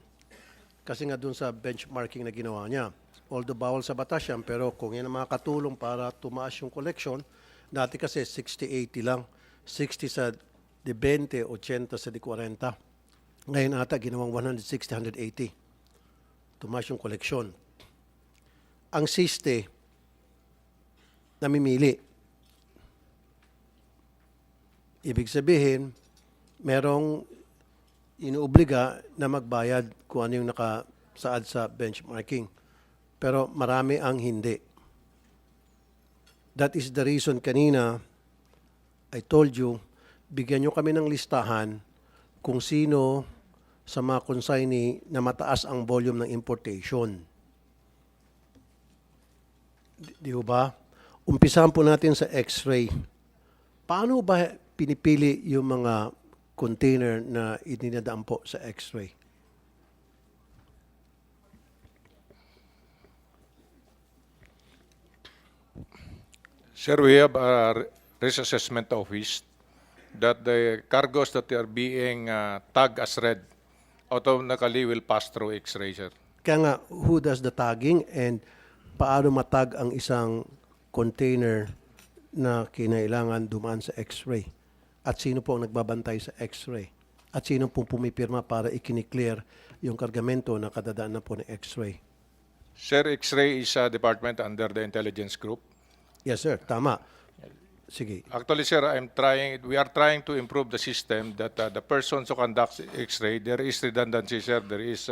[SPEAKER 6] Kasi nga dun sa benchmarking na ginawa niya. Although bawal sa batas yan, pero kung yan ang makakatulong para tumaas yung koleksyon, dati kasi 60-80 lang. 60 sa de 20, 80 sa de 40. Ngayon ata ginawang 160, 180. Tumaas yung koleksyon. Ang siste, namimili. Ibig sabihin, merong inuobliga na magbayad kung ano yung nakasaad sa benchmarking. Pero marami ang hindi. That is the reason kanina, I told you, bigyan nyo kami ng listahan kung sino sa mga consignee na mataas ang volume ng importation. Di ba? Umpisahan po natin sa X-ray. Paano ba pinipili yung mga container na ininadaan po sa X-ray?
[SPEAKER 7] Sir, we have a risk assessment office that the cargoes that are being tagged as red automatically will pass through X-ray, sir.
[SPEAKER 6] Kaya nga, who does the tagging and paano matag ang isang container na kinailangan dumaan sa X-ray? At sino po ang nagbabantay sa X-ray? At sino po pumipirma para ikiniklear yung kargamento na kadadaan na po ng X-ray?
[SPEAKER 7] Sir, X-ray is a department under the intelligence group.
[SPEAKER 6] Yes, sir. Tama. Sige.
[SPEAKER 7] Actually, sir, we are trying to improve the system that the persons who conduct X-ray, there is redundancy, sir. There is,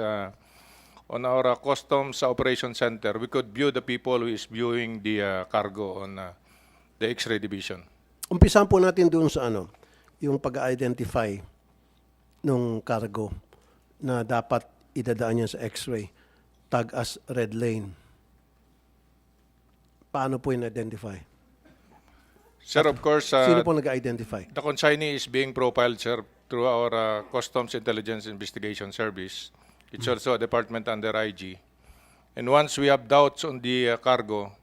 [SPEAKER 7] on our customs operation center, we could view the people who is viewing the cargo on the X-ray division.
[SPEAKER 6] Umpisahan po natin doon sa yung pag-identify ng cargo na dapat idadaan niya sa X-ray. Tag as red lane. Paano po in-identify?
[SPEAKER 7] Sir, of course,
[SPEAKER 6] Sino po nag-identify?
[SPEAKER 7] the consignee is being profiled, sir, through our Customs Intelligence Investigation Service. It's also a department under IG. And once we have doubts on the cargo,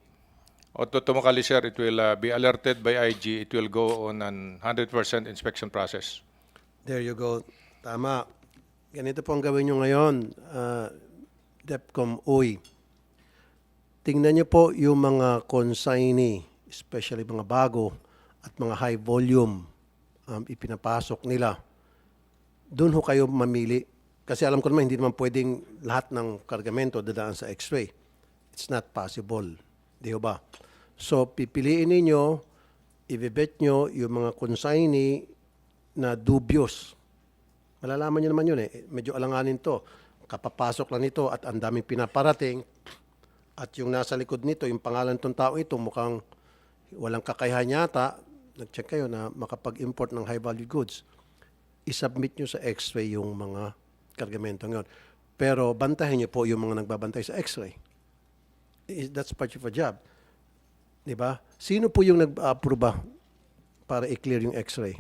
[SPEAKER 7] automatically, sir, it will be alerted by IG. It will go on an 100% inspection process.
[SPEAKER 6] There you go. Tama. Ganito po ang gawin nyo ngayon, DEPCOM UI. Tingnan niyo po yung mga consignee, especially mga bago at mga high volume ipinapasok nila. Doon ho kayo mamili. Kasi alam ko naman, hindi naman pwedeng lahat ng kargamento dadaan sa X-ray. It's not possible. Di ba? So, pipiliin ninyo, ibibet nyo yung mga consignee na dubious. Malalaman nyo naman yun eh. Medyo alanganin to. Kapapasok lang nito at ang daming pinaparating. At yung nasa likod nito, yung pangalan tong tao ito, mukhang walang kakayahan yata. Nag-check kayo na makapag-import ng high-value goods. I-submit nyo sa X-ray yung mga kargamento ngayon. Pero bantahin nyo po yung mga nagbabantay sa X-ray. That's part of a job. Diba? Sino po yung nag-approve para i-clear yung X-ray?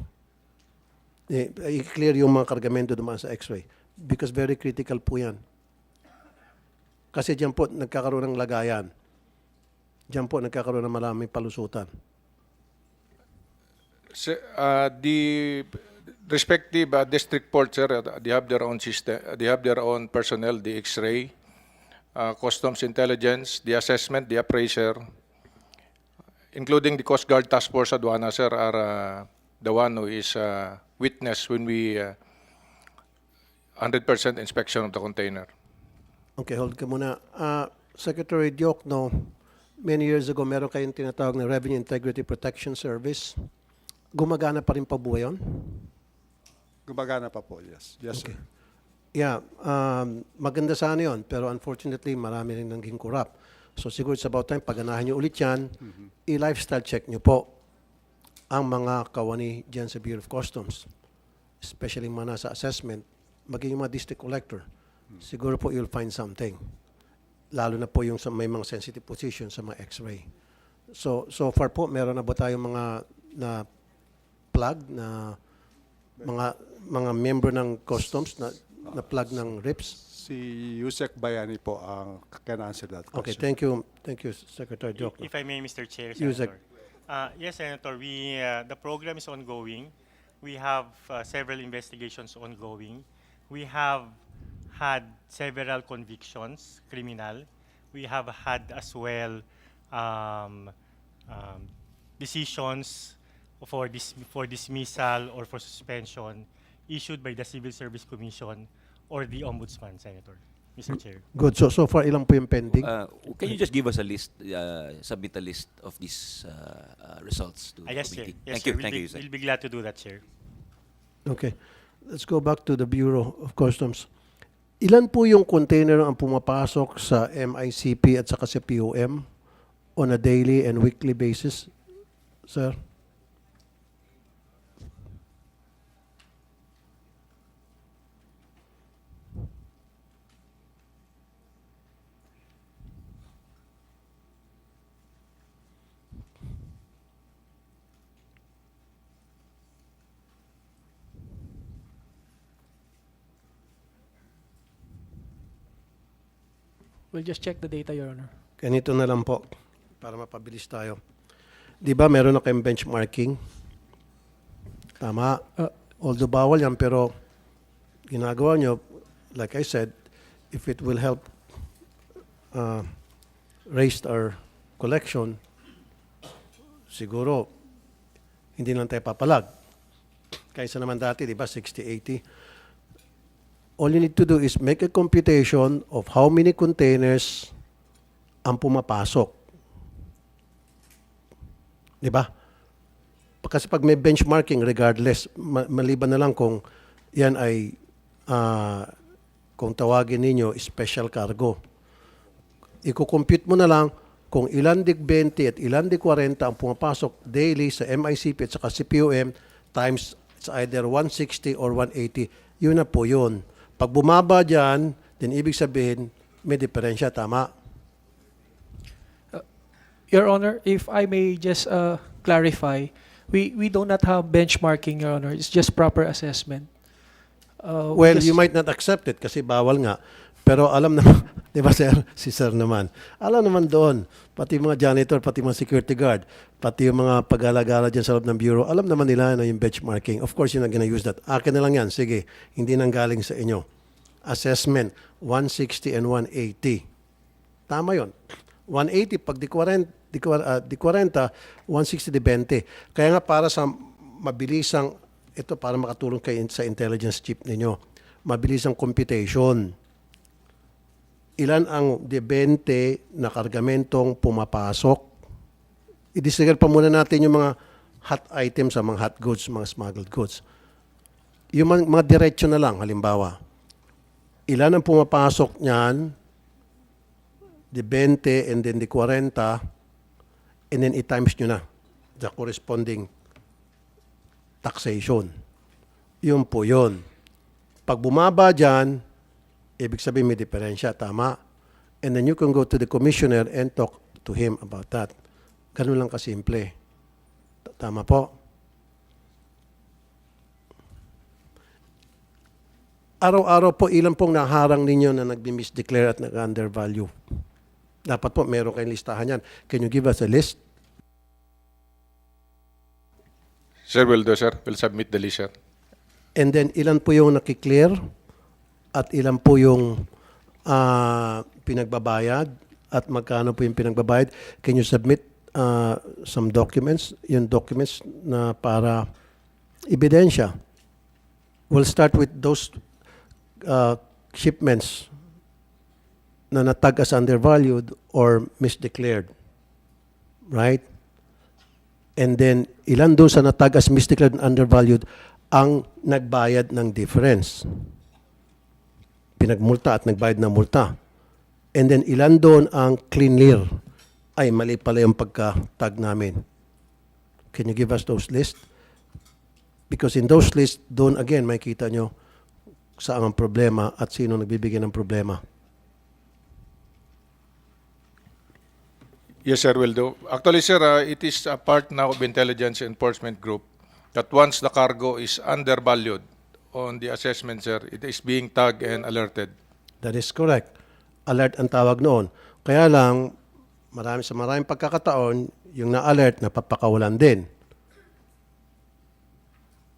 [SPEAKER 6] I-clear yung mga kargamento dumaan sa X-ray. Because very critical po yan. Kasi diyan po nagkakaroon ng lagayan. Diyan po nagkakaroon ng maraming palusutan.
[SPEAKER 7] The respective district port, sir, they have their own system. They have their own personnel, the X-ray, customs intelligence, the assessment, the appraiser, including the Coast Guard Task Force Aduana, sir, are the one who is witness when we 100% inspection of the container.
[SPEAKER 6] Okay, hold ka muna. Secretary Diokno, many years ago, meron kayong tinatawag na Revenue Integrity Protection Service. Gumagana pa rin pa buhay yun?
[SPEAKER 3] Gumagana pa po, yes. Yes,
[SPEAKER 6] Okay.
[SPEAKER 3] sir.
[SPEAKER 6] Yeah, maganda sana yun, pero unfortunately, marami rin naging corrupt. So siguro it's about time, pagganahan nyo ulit yan, i-lifestyle check nyo po. ang mga kawani dyan sa Bureau of Customs, especially mga nasa assessment, maging yung mga district collector, siguro po you'll find something. Lalo na po yung sa may mga sensitive position sa mga x-ray. So far po, meron na ba tayong mga na plug na mga member ng customs na plug ng RIPS?
[SPEAKER 3] Si Yusek Bayani po ang can answer that question.
[SPEAKER 6] Okay, thank you. Thank you, Secretary Jokno.
[SPEAKER 12] If I may, Mr. Chair,
[SPEAKER 6] Yusek.
[SPEAKER 12] Senator. Yes, Senator, the program is ongoing. We have several investigations ongoing. We have had several convictions, criminal. We have had as well decisions for dismissal or for suspension issued by the Civil Service Commission or the Ombudsman, Senator. Mr. Chair.
[SPEAKER 6] Good. So far, ilang po yung pending?
[SPEAKER 1] Can you just give us a list, submit a list of these results to the
[SPEAKER 12] Yes, Chair.
[SPEAKER 1] committee?
[SPEAKER 12] Yes,
[SPEAKER 1] Thank
[SPEAKER 12] Chair.
[SPEAKER 1] you, thank you, Yusek.
[SPEAKER 12] We'll be glad to do that, Chair.
[SPEAKER 6] Okay. Let's go back to the Bureau of Customs. Ilan po yung container ang pumapasok sa MICP at saka sa POM on a daily and weekly basis, sir?
[SPEAKER 9] We'll just check the data, Your Honor.
[SPEAKER 6] Ganito na lang po, para mapabilis tayo. Di ba meron na kayong benchmarking? Tama. Although bawal yan, pero ginagawa nyo, like I said, if it will help raise our collection, siguro, hindi lang tayo papalag. Kaysa naman dati, di ba, 60-80. All you need to do is make a computation of how many containers ang pumapasok. Di ba? Kasi pag may benchmarking, regardless, maliban na lang kung yan ay, kung tawagin ninyo, special cargo. Iko-compute mo na lang kung ilan dig 20 at ilan dig 40 ang pumapasok daily sa MICP at saka CPOM times it's either 160 or 180. Yun na po yun. Pag bumaba dyan, then ibig sabihin, may diferensya. Tama?
[SPEAKER 9] Your Honor, if I may just clarify, we do not have benchmarking, Your Honor. It's just proper assessment.
[SPEAKER 6] Well, you might not accept it kasi bawal nga. Pero alam naman, di ba sir, si sir naman, alam naman doon, pati mga janitor, pati mga security guard, pati yung mga pag-alagala dyan sa loob ng bureau, alam naman nila na yung benchmarking. Of course, you're not gonna use that. Akin na lang yan, sige, hindi nang galing sa inyo. Assessment, 160 and 180. Tama yon. 180 pag di 40, 160 di 20. Kaya nga para sa mabilisang, ito para makatulong kayo sa intelligence chip ninyo, mabilisang computation. Ilan ang de 20 na kargamentong pumapasok? I-disregard pa muna natin yung mga hot items, mga hot goods, mga smuggled goods. Yung mga diretsyo na lang, halimbawa. Ilan ang pumapasok niyan? De 20 and then de 40 and then i-times nyo na the corresponding taxation. Yun po yun. Pag bumaba dyan, ibig sabihin may diferensya, tama? And then you can go to the commissioner and talk to him about that. Ganun lang kasimple. Tama po? Araw-araw po, ilan pong naharang ninyo na nagbi-misdeclare at nag-undervalue? Dapat po, meron kayong listahan yan. Can you give us a list?
[SPEAKER 7] Sir, will do, sir. We'll submit the list, sir.
[SPEAKER 6] And then, ilan po yung nakiklear? At ilan po yung pinagbabayad? At magkano po yung pinagbabayad? Can you submit some documents? Yung documents na para ebidensya. We'll start with those shipments na natag as undervalued or misdeclared. Right? And then, ilan doon sa natag as misdeclared and undervalued ang nagbayad ng difference. Pinagmulta at nagbayad ng multa. And then, ilan doon ang clean clear. Ay, mali pala yung pagka-tag namin. Can you give us those lists? Because in those lists, doon again, makikita nyo saan ang problema at sino nagbibigay ng problema.
[SPEAKER 7] Yes, sir, will do. Actually, sir, it is a part now of Intelligence Enforcement Group that once the cargo is undervalued on the assessment, sir, it is being tagged and alerted.
[SPEAKER 6] That is correct. Alert ang tawag noon. Kaya lang, maraming pagkakataon, yung na-alert, napapakawalan din.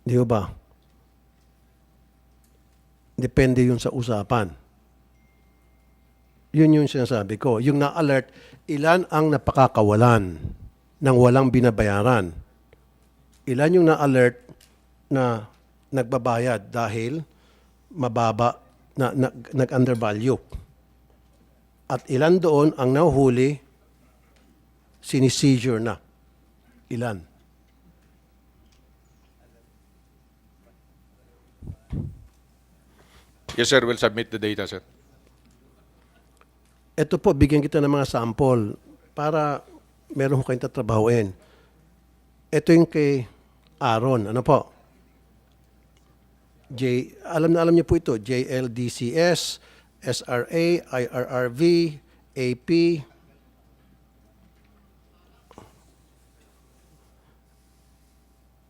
[SPEAKER 6] Di ba? Depende yun sa usapan. Yun yung sinasabi ko. Yung na-alert, ilan ang napakakawalan ng walang binabayaran? Ilan yung na-alert na nagbabayad dahil mababa na nag-undervalue? At ilan doon ang nahuhuli, siniseizure na? Ilan?
[SPEAKER 7] Yes, sir, we'll submit the data, sir.
[SPEAKER 6] Ito po, bigyan kita ng mga sample para meron ko kayong tatrabahuin. Ito yung kay Aaron. Ano po? Alam niyo po ito. JLDCS, SRA, IRRV, AP.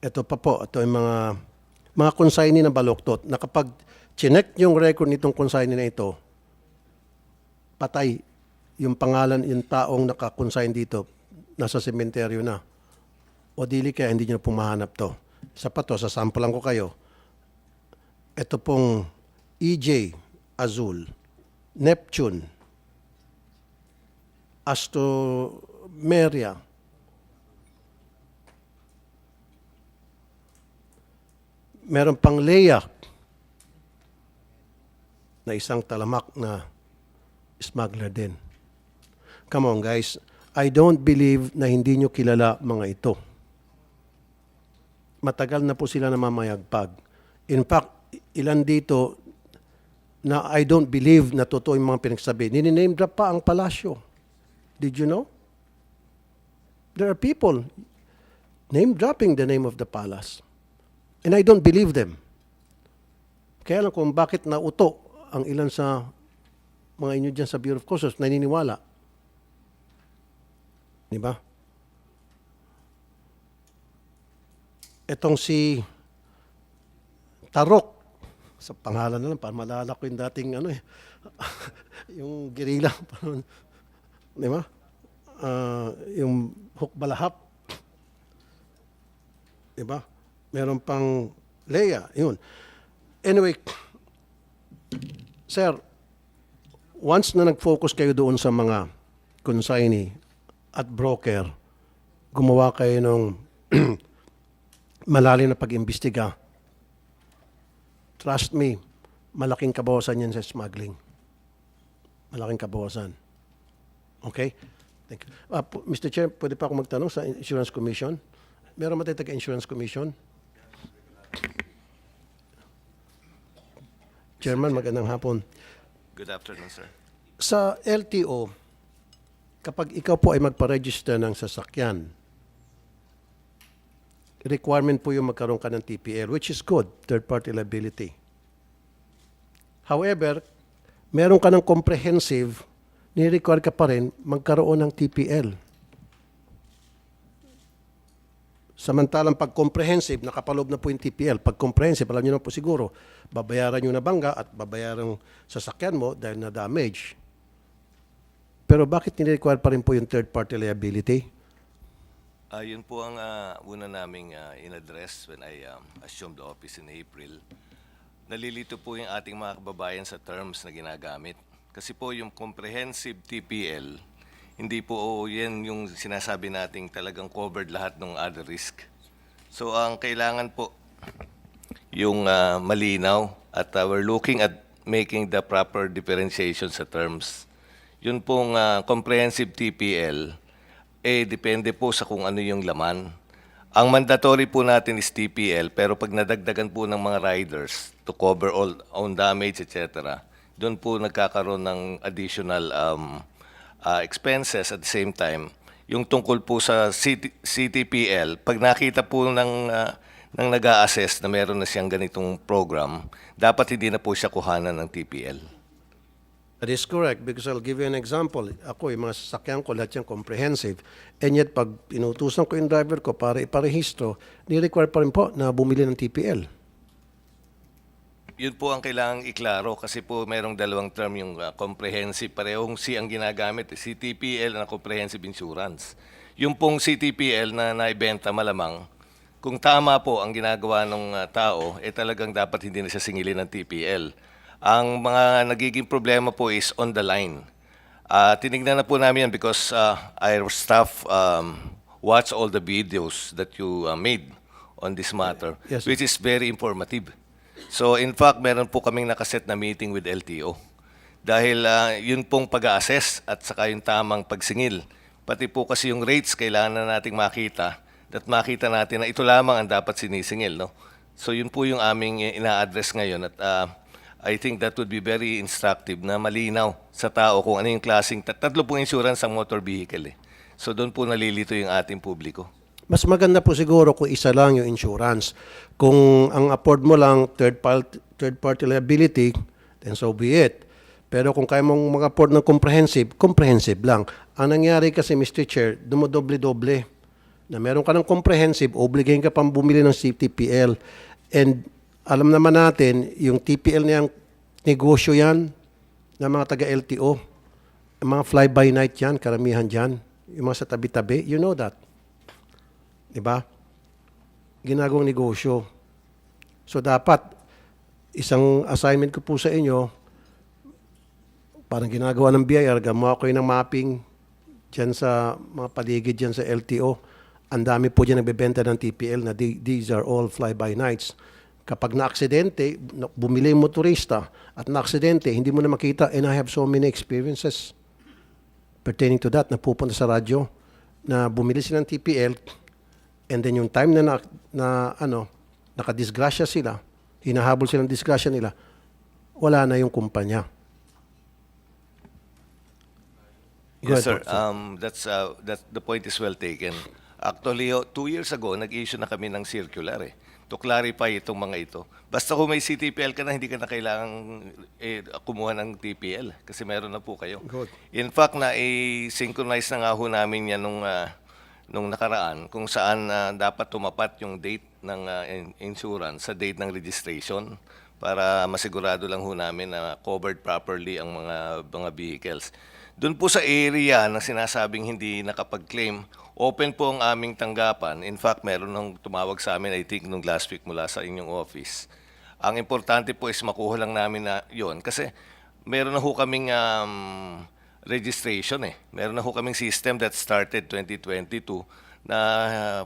[SPEAKER 6] Ito pa po. Ito yung mga consignee na baloktot na kapag chinek yung record nitong consignee na ito, patay yung pangalan, yung taong nakakonsign dito, nasa sementeryo na. O dili kaya hindi nyo pumahanap to. Isa pa to, sasampulan ko kayo. Ito pong EJ Azul, Neptune, Astomeria, meron pang Leia na isang talamak na smuggler din. Come on guys, I don't believe na hindi nyo kilala mga ito. Matagal na po sila namamayagpag. In fact, ilan dito na I don't believe na totoo yung mga pinagsabi. Nini-name drop pa ang palasyo. Did you know? There are people name dropping the name of the palace. And I don't believe them. Kaya lang kung bakit nauto ang ilan sa mga inyo dyan sa Bureau of Customs, naniniwala. Di ba? Etong si Tarok, sa pangalan na lang, para malala ko yung dating yung gerila. Di ba? Yung hukbalahap. Di ba? Meron pang Leia. Yun. Anyway, sir, once na nag-focus kayo doon sa mga consignee at broker, gumawa kayo ng malalim na pag-imbestiga, trust me, malaking kabawasan yan sa smuggling. Malaking kabawasan. Okay? Thank you. Mr. Chair, pwede pa ako magtanong sa Insurance Commission? Meron ba tayo taga-Insurance Commission? Chairman, magandang hapon.
[SPEAKER 13] Good afternoon, sir.
[SPEAKER 6] Sa LTO, kapag ikaw po ay magpa-register ng sasakyan, requirement po yung magkaroon ka ng TPL, which is good, third-party liability. However, meron ka ng comprehensive, ni-require ka pa rin magkaroon ng TPL. Samantalang pag comprehensive, nakapaloob na po yung TPL. Pag comprehensive, alam nyo na po siguro, babayaran yung nabangga at babayaran sasakyan mo dahil na-damage. Pero bakit ni-require pa rin po yung third-party liability?
[SPEAKER 13] Yun po ang una naming in-address when I assumed the office in April. Nalilito po yung ating mga kababayan sa terms na ginagamit. Kasi po yung comprehensive TPL, hindi po yan yung sinasabi nating talagang covered lahat ng other risk. So ang kailangan po yung malinaw at we're looking at making the proper differentiation sa terms. Yun pong comprehensive TPL, depende po sa kung ano yung laman. Ang mandatory po natin is TPL, pero pag nadagdagan po ng mga riders to cover all own damage, etc., doon po nagkakaroon ng additional expenses. At the same time, yung tungkol po sa CTPL, pag nakita po ng nag-a-assess na meron na siyang ganitong program, dapat hindi na po siya kuhanan ng TPL.
[SPEAKER 6] That is correct because I'll give you an example. Ako, yung mga sasakyan ko, lahat yung comprehensive. And yet, pag inutusan ko yung driver ko para iparehistro, ni-require pa rin po na bumili ng TPL.
[SPEAKER 13] Yun po ang kailangang iklaro kasi po merong dalawang term yung comprehensive. Parehong C ang ginagamit, CTPL na comprehensive insurance. Yung pong CTPL na naibenta malamang, kung tama po ang ginagawa ng tao, talagang dapat hindi na siya singilin ng TPL. Ang mga nagiging problema po is on the line. Tinignan na po namin yan because our staff watch all the videos that you made on this matter,
[SPEAKER 6] Yes,
[SPEAKER 13] which is very informative. So in fact, meron po kaming nakaset na meeting with LTO. Dahil yun pong pag-assess at saka yung tamang pagsingil. Pati po kasi yung rates kailangan na nating makita at makita natin na ito lamang ang dapat sinisingil. No? So yun po yung aming ina-address ngayon at I think that would be very instructive na malinaw sa tao kung ano yung klaseng, tatlo pong insurance ang motor vehicle. So doon po nalilito yung ating publiko.
[SPEAKER 6] Mas maganda po siguro kung isa lang yung insurance. Kung ang afford mo lang third party liability, then so be it. Pero kung kaya mong mag-afford ng comprehensive lang. Ang nangyari kasi, Mr. Chair, dumodoble-doble. Na meron ka ng comprehensive, obligahin ka pang bumili ng CTPL. And alam naman natin, yung TPL niyang negosyo yan ng mga taga-LTO. Yung mga fly-by-night yan, karamihan dyan. Yung mga sa tabi-tabi, you know that. Diba? Ginagawang negosyo. So dapat, isang assignment ko po sa inyo, parang ginagawa ng BIR, gumawa ko ng mapping dyan sa mga paligid dyan sa LTO. Ang dami po dyan nagbebenta ng TPL na these are all fly-by-nights. Kapag na-aksidente, bumili yung motorista at na-aksidente, hindi mo na makita, and I have so many experiences pertaining to that, na pupunta sa radyo, na bumili sila ng TPL, and then yung time na nakadisgrasya sila, hinahabol silang disgrasya nila, wala na yung kumpanya. Go
[SPEAKER 13] Yes, sir.
[SPEAKER 6] ahead,
[SPEAKER 13] That's the point is well taken. Actually, 2 years ago, nag-issue na kami ng circular to clarify itong mga ito. Basta kung may CTPL ka na, hindi ka na kailangang kumuha ng TPL kasi meron na po kayo.
[SPEAKER 6] Good.
[SPEAKER 13] In fact, synchronize na nga ho namin yan nung nakaraan kung saan dapat tumapat yung date ng insurance sa date ng registration para masigurado lang ho namin na covered properly ang mga vehicles. Doon po sa area na sinasabing hindi nakapag-claim, open po ang aming tanggapan. In fact, meron nang tumawag sa amin, I think, nung last week mula sa inyong office. Ang importante po is makuha lang namin na yon kasi meron na ho kaming registration Meron na ho kaming system that started 2022 na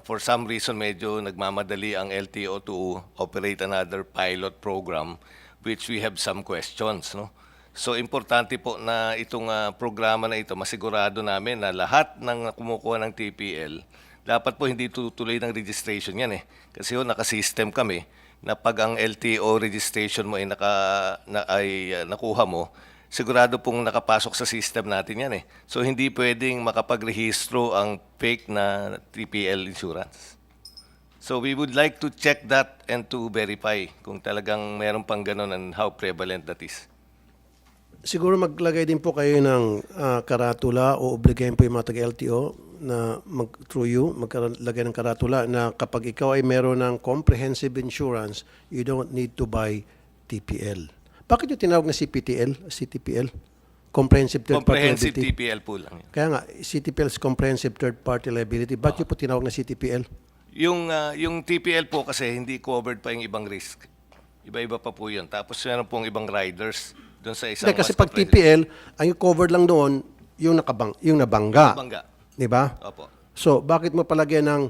[SPEAKER 13] for some reason medyo nagmamadali ang LTO to operate another pilot program which we have some questions. No? So importante po na itong programa na ito, masigurado namin na lahat ng kumukuha ng TPL, dapat po hindi tutuloy ng registration yan Kasi naka-system kami na pag ang LTO registration mo ay nakuha mo, sigurado pong nakapasok sa system natin yan So hindi pwedeng makapagrehistro ang fake na TPL insurance. So we would like to check that and to verify kung talagang meron pang ganun and how prevalent that is.
[SPEAKER 6] Siguro maglagay din po kayo ng karatula o obligahin po yung mga taga-LTO na through you, maglagay ng karatula na kapag ikaw ay meron ng comprehensive insurance, you don't need to buy TPL. Bakit yung tinawag na CTPL? Comprehensive Third Party
[SPEAKER 13] Comprehensive
[SPEAKER 6] Liability.
[SPEAKER 13] TPL po lang yun.
[SPEAKER 6] Kaya nga, CTPL is Comprehensive Third Party Liability. Bakit yung po tinawag na CTPL?
[SPEAKER 13] Yung TPL po kasi hindi covered pa yung ibang risk. Iba-iba pa po yun. Tapos meron pong ibang riders doon sa isang
[SPEAKER 6] Kasi pag TPL, ang covered lang doon, yung nabangga. Di ba?
[SPEAKER 13] Opo.
[SPEAKER 6] So, bakit mo palagyan ng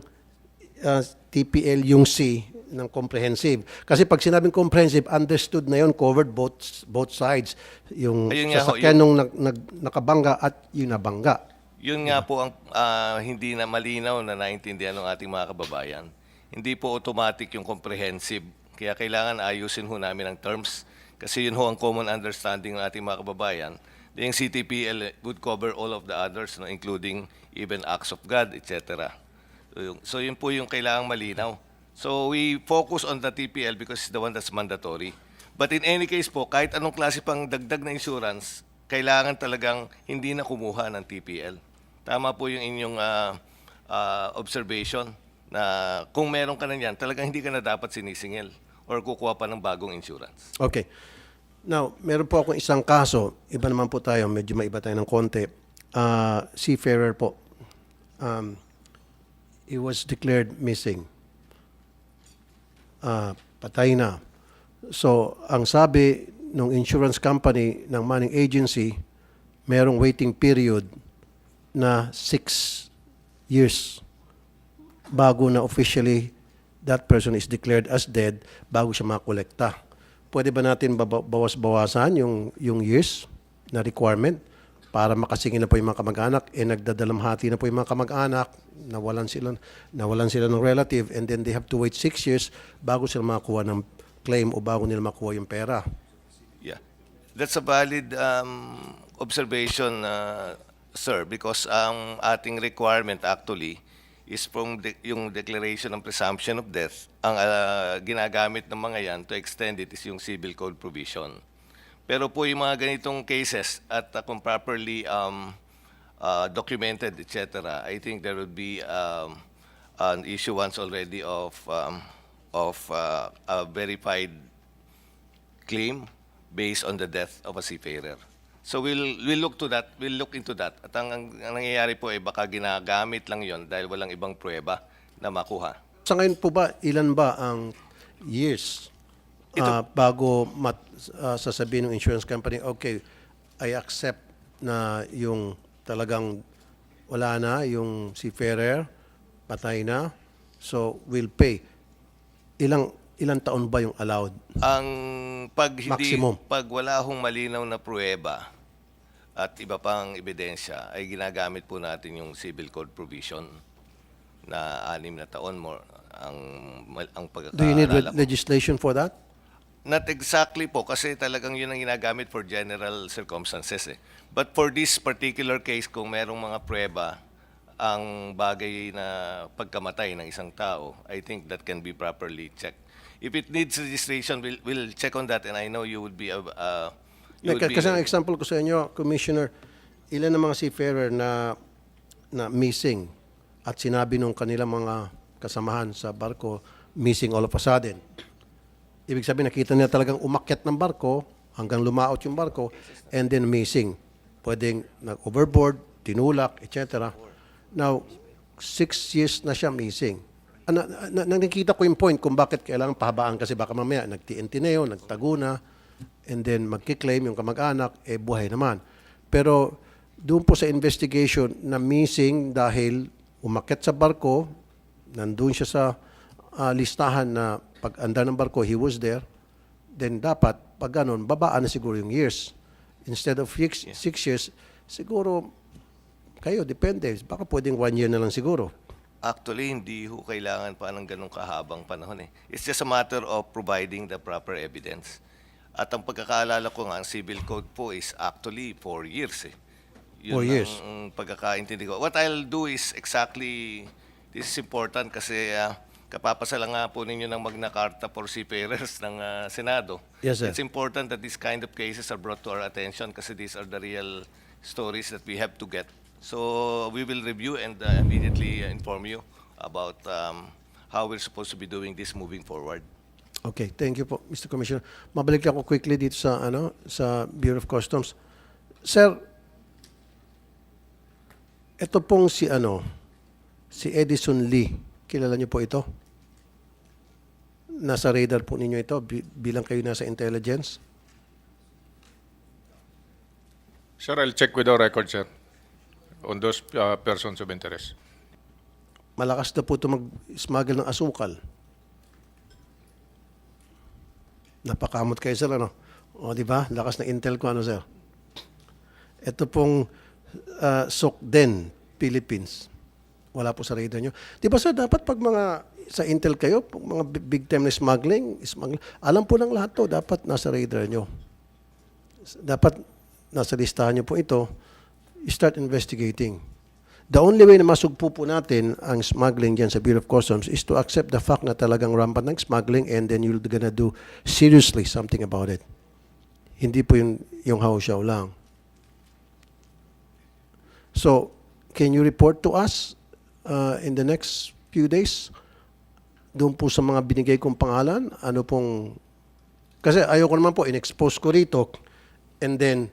[SPEAKER 6] TPL yung C ng comprehensive? Kasi pag sinabing comprehensive, understood na yun, covered both sides. Yung sasakyan nung nakabangga at yung nabangga.
[SPEAKER 13] Yun nga po ang hindi na malinaw na naintindihan ng ating mga kababayan. Hindi po automatic yung comprehensive. Kaya kailangan ayusin ho namin ang terms. Kasi yun ho ang common understanding ng ating mga kababayan Yung CTPL would cover all of the others, no, including even acts of God, etc. So yun po yung kailangang malinaw. So we focus on the TPL because it's the one that's mandatory. But in any case po, kahit anong klase pang dagdag na insurance, kailangan talagang hindi na kumuha ng TPL. Tama po yung inyong observation na kung meron ka na yan, talagang hindi ka na dapat sinisingil or kukuha pa ng bagong insurance.
[SPEAKER 6] Okay. Now, meron po akong isang kaso. Iba naman po tayo. Medyo maiba tayo ng konti. Seafarer po. He was declared missing. Patay na. So, ang sabi ng insurance company, ng manning agency, merong waiting period na 6 years bago na officially that person is declared as dead bago siya makolekta. Pwede ba natin bawas-bawasan yung years na requirement para makasingil na po yung mga kamag-anak, nagdadalamhati na po yung mga kamag-anak, nawalan sila ng relative, and then they have to wait 6 years bago sila makakuha ng claim o bago nila makuha yung pera.
[SPEAKER 13] Yeah. That's a valid observation, sir, because ang ating requirement actually is from yung declaration ng presumption of death. Ang ginagamit ng mga yan to extend it is yung civil code provision. Pero po yung mga ganitong cases at kung properly documented, etc., I think there would be an issuance already of a verified claim based on the death of a seafarer. So we'll look to that. We'll look into that. At ang nangyayari po ay baka ginagamit lang 'yon dahil walang ibang pruweba na makuha.
[SPEAKER 6] Sa ngayon po ba, ilan ba ang years bago sasabihin ng insurance company, okay, I accept na yung talagang wala na, yung seafarer, patay na, so we'll pay. Ilang taon ba yung allowed?
[SPEAKER 13] Ang
[SPEAKER 6] Maximum.
[SPEAKER 13] pag wala hong malinaw na pruweba at iba pang ebidensya, ay ginagamit po natin yung civil code provision na 6 na taon more ang pagkakaalala.
[SPEAKER 6] Do you need
[SPEAKER 13] ko.
[SPEAKER 6] legislation for that?
[SPEAKER 13] Not exactly po, kasi talagang yun ang ginagamit for general circumstances. But for this particular case, kung merong mga pruweba, ang bagay na pagkamatay ng isang tao, I think that can be properly checked. If it needs registration, we'll check on that, and I know you would be
[SPEAKER 6] Kasi ang example ko sa inyo, Commissioner, ilan ng mga seafarer na missing at sinabi nung kanilang mga kasamahan sa barko, missing all of a sudden. Ibig sabihin, nakita niya talagang umakyat ng barko hanggang lumaot yung barko and then missing. Pwedeng nag-overboard, tinulak, etc. Now, 6 years na siya missing. Nakikita ko yung point kung bakit kailangan pahabaan kasi baka mamaya nag-TNT na yun, nagtago na, and then magkiklaim yung kamag-anak, buhay naman. Pero doon po sa investigation na missing dahil umakyat sa barko, nandun siya sa listahan na pag-andar ng barko, he was there, then dapat, pag ganun, babaan na siguro yung years. Instead of 6 years, siguro, kayo, depende. Baka pwedeng 1 year na lang siguro.
[SPEAKER 13] Actually, hindi ho kailangan pa ng ganong kahabang panahon. It's just a matter of providing the proper evidence. At ang pagkakaalala ko nga, ang civil code po is actually 4 years.
[SPEAKER 6] 4 years.
[SPEAKER 13] Ang pagkakaintindi ko. What I'll do is exactly, this is important kasi kapapasala nga po ninyo ng Magna Carta for Seafarers ng Senado.
[SPEAKER 6] Yes, sir.
[SPEAKER 13] It's important that these kind of cases are brought to our attention kasi these are the real stories that we have to get. So we will review and immediately inform you about how we're supposed to be doing this moving forward.
[SPEAKER 6] Okay, thank you po, Mr. Commissioner. Mabalik ako quickly dito sa Bureau of Customs. Sir, ito pong si Edison Lee. Kilala niyo po ito? Nasa radar po ninyo ito bilang kayo nasa intelligence?
[SPEAKER 7] Sir, I'll check with our record, sir, on those persons of interest.
[SPEAKER 6] Malakas na po ito mag-smuggle ng asukal. Napakamot kayo, sir, ano? O, di ba? Lakas na intel ko, sir? Ito pong Sokden, Philippines. Wala po sa radar nyo. Di ba, sir, dapat pag sa intel kayo, mga big time na smuggling, alam po ng lahat to, dapat nasa radar nyo. Dapat nasa listahan niyo po ito, start investigating. The only way na masugpo po natin ang smuggling dyan sa Bureau of Customs is to accept the fact na talagang rampant ng smuggling and then you're gonna do seriously something about it. Hindi po yung hausyaw lang. So, can you report to us in the next few days? Doon po sa mga binigay kong pangalan, ano pong... Kasi ayoko naman po, in-expose ko rito and then,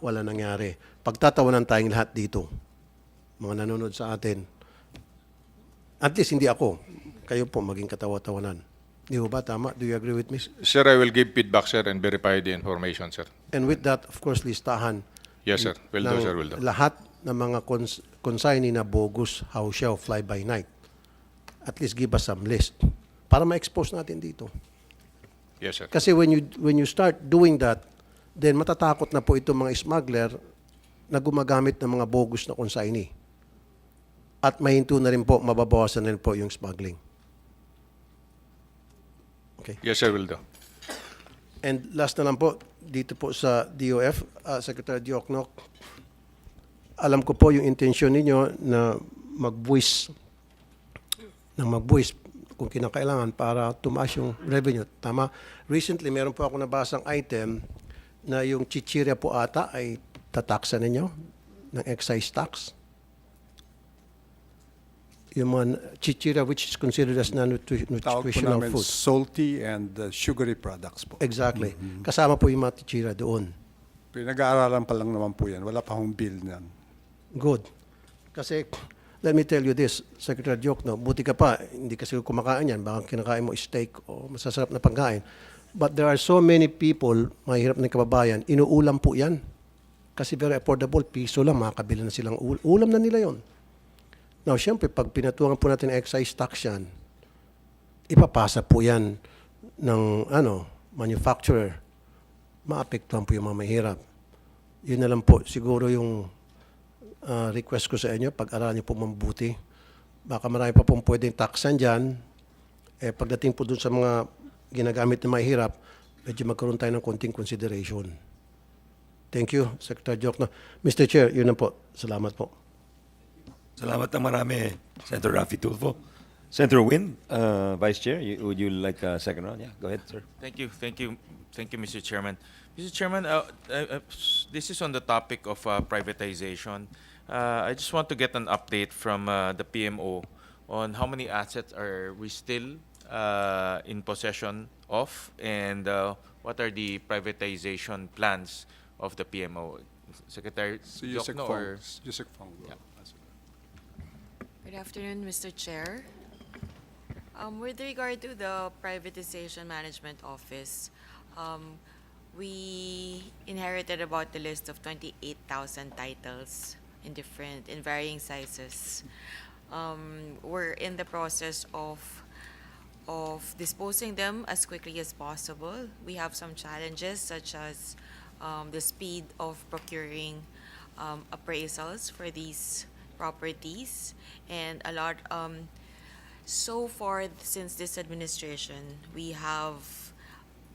[SPEAKER 6] wala nangyari. Pagtatawanan tayong lahat dito. Mga nanonood sa atin. At least hindi ako. Kayo po maging katawa-tawanan. Di ba tama? Do you agree with me?
[SPEAKER 7] Sir, I will give feedback, sir, and verify the information, sir.
[SPEAKER 6] And with that, of course, listahan
[SPEAKER 7] Yes, sir. Will do,
[SPEAKER 6] ng
[SPEAKER 7] sir. Will do.
[SPEAKER 6] lahat ng mga consignee na bogus, hausyaw, fly-by-night. At least give us some list para ma-expose natin dito.
[SPEAKER 7] Yes, sir.
[SPEAKER 6] Kasi when you start doing that, then matatakot na po itong mga smuggler na gumagamit ng mga bogus na consignee. At mahinto na rin po, mababawasan na rin po yung smuggling. Okay.
[SPEAKER 7] Yes, sir. Will do.
[SPEAKER 6] And last na lang po, dito po sa DOF, Secretary Diokno, alam ko po yung intensyon ninyo na mag-buwis kung kinakailangan para tumaas yung revenue. Tama? Recently, meron po ako nabasang item na yung chichirya po ata ay tataksa ninyo ng excise tax. Yung mga chichirya which is considered as
[SPEAKER 3] Tawag po
[SPEAKER 6] non-nutritional
[SPEAKER 3] namin
[SPEAKER 6] food.
[SPEAKER 3] salty and sugary products po.
[SPEAKER 6] Exactly. Kasama po yung mga chichirya doon.
[SPEAKER 3] Pinag-aaralan pa lang naman po yan. Wala pa hong bill niyan.
[SPEAKER 6] Good. Kasi, let me tell you this, Secretary Diokno, buti ka pa, hindi kasi kumakain yan, baka kinakain mo steak o masasarap na pagkain. But there are so many people, mahirap na kababayan, inuulam po yan. Kasi very affordable, piso lang, makakabili na silang ulam na nila yon. Now, siyempre, pag pinatuangan po natin excise tax yan, ipapasa po yan ng manufacturer. Maapektuhan po yung mga mahirap. Yun na lang po, siguro yung request ko sa inyo, pag-aralan niyo po mabuti. Baka marami pa pong pwedeng taxan dyan. Pagdating po dun sa mga ginagamit na mahirap, medyo magkaroon tayo ng konting consideration. Thank you, Secretary Diokno. Mr. Chair, yun na po. Salamat po.
[SPEAKER 1] Salamat na marami, Senator Raffy Tulfo. Senator Win, Vice Chair, would you like a second round? Yeah, go ahead, sir.
[SPEAKER 8] Thank you, Mr. Chairman. Mr. Chairman, this is on the topic of privatization. I just want to get an update from the PMO on how many assets are we still in possession of, and what are the privatization plans of the PMO. Secretary Diokno or...
[SPEAKER 3] Yusek Fong.
[SPEAKER 8] Yeah.
[SPEAKER 14] Good afternoon, Mr. Chair. With regard to the Privatization Management Office, we inherited about the list of 28,000 titles in varying sizes. We're in the process of disposing them as quickly as possible. We have some challenges such as the speed of procuring appraisals for these properties, and a lot so far since this administration we have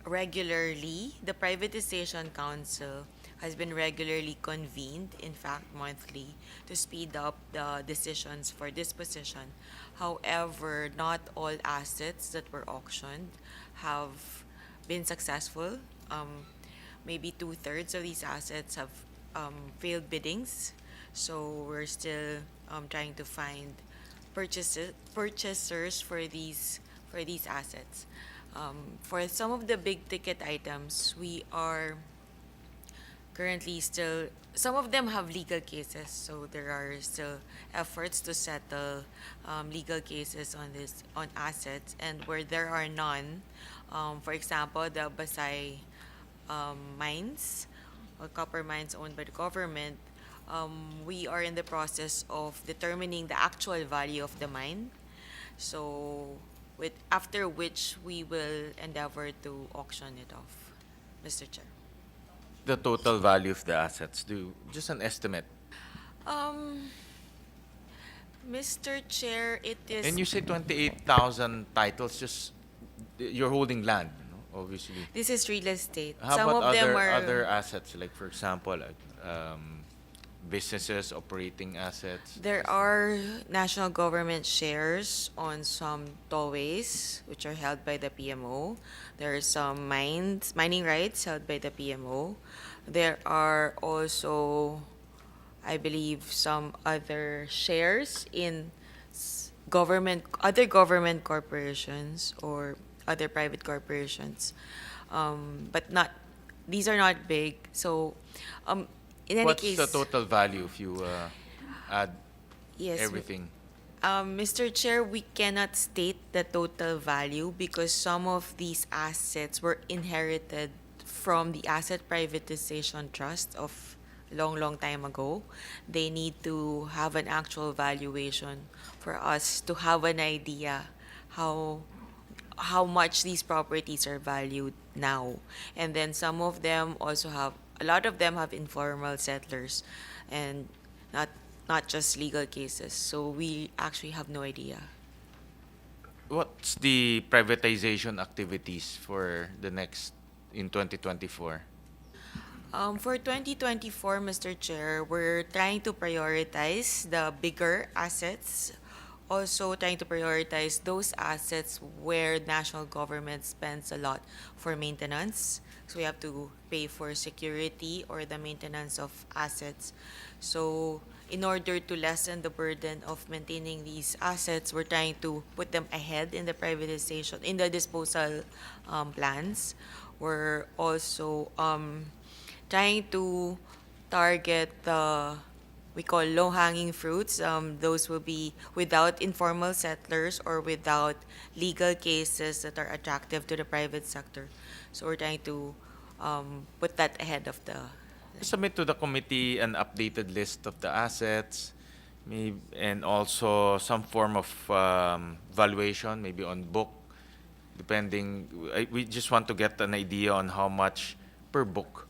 [SPEAKER 14] the Privatization Council has been regularly convened, in fact monthly, to speed up the decisions for disposition. However, not all assets that were auctioned have been successful. Maybe 2/3 of these assets have failed biddings. So we're still trying to find purchasers for these assets. For some of the big ticket items, we are currently still, some of them have legal cases, so there are still efforts to settle legal cases on assets, and where there are none, for example, the Basay mines or copper mines owned by the government, we are in the process of determining the actual value of the mine. So, after which we will endeavor to auction it off, Mr. Chair.
[SPEAKER 8] The total value of the assets, just an estimate.
[SPEAKER 14] Mr. Chair, it is...
[SPEAKER 8] And you say 28,000 titles, just you're holding land, no? obviously.
[SPEAKER 14] This is real estate.
[SPEAKER 8] How
[SPEAKER 14] Some
[SPEAKER 8] about
[SPEAKER 14] of them
[SPEAKER 8] other
[SPEAKER 14] are.
[SPEAKER 8] assets, like for example, like, businesses, operating assets?
[SPEAKER 14] There are national government shares on some tollways, which are held by the PMO. There are some mining rights held by the PMO. There are also, I believe, some other shares in other government corporations or other private corporations, but not. These are not big. So, in any
[SPEAKER 8] What's
[SPEAKER 14] case,
[SPEAKER 8] the total value if you add
[SPEAKER 14] yes,
[SPEAKER 8] everything?
[SPEAKER 14] Mr. Chair, we cannot state the total value because some of these assets were inherited from the asset privatization trust of long time ago. They need to have an actual valuation for us to have an idea how much these properties are valued now. And then some of them also have, a lot of them have informal settlers and not just legal cases. So we actually have no idea.
[SPEAKER 8] What's the privatization activities for the next in 2024?
[SPEAKER 14] For 2024, Mr. Chair, we're trying to prioritize the bigger assets, also trying to prioritize those assets where national government spends a lot for maintenance. So we have to pay for security or the maintenance of assets. So in order to lessen the burden of maintaining these assets, we're trying to put them ahead in the privatization, in the disposal plans. We're also trying to target the, we call low-hanging fruits. Those will be without informal settlers or without legal cases that are attractive to the private sector. So we're trying to put that ahead of the.
[SPEAKER 8] Submit to the committee an updated list of the assets, maybe, and also some form of valuation, maybe on book, depending. We just want to get an idea on how much per book,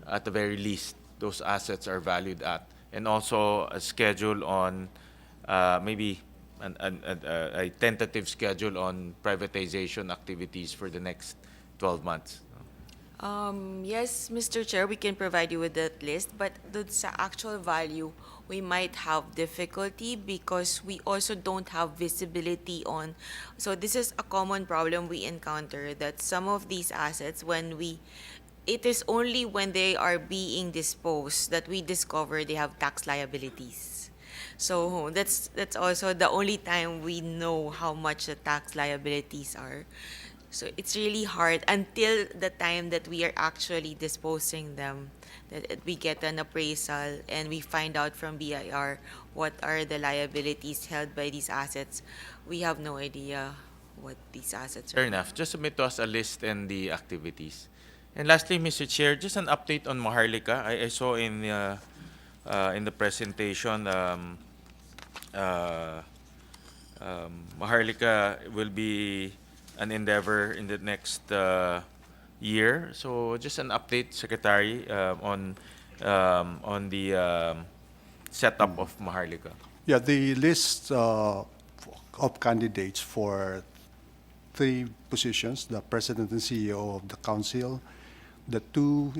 [SPEAKER 8] at the very least, those assets are valued at, and also a schedule on maybe a tentative schedule on privatization activities for the next 12 months.
[SPEAKER 14] Yes, Mr. Chair, we can provide you with that list, but the actual value, we might have difficulty because we also don't have visibility on. So this is a common problem we encounter, that some of these assets, it is only when they are being disposed that we discover they have tax liabilities. So that's also the only time we know how much the tax liabilities are. So it's really hard until the time that we are actually disposing them, that we get an appraisal and we find out from BIR what are the liabilities held by these assets. We have no idea what these assets are.
[SPEAKER 8] Fair enough. Just submit to us a list and the activities. And lastly, Mr. Chair, just an update on Maharlika. I saw in the presentation, Maharlika will be an endeavor in the next year. So just an update, Secretary, on the setup of Maharlika.
[SPEAKER 3] Yeah, the list of candidates for 3 positions, the president and CEO of the council, the 2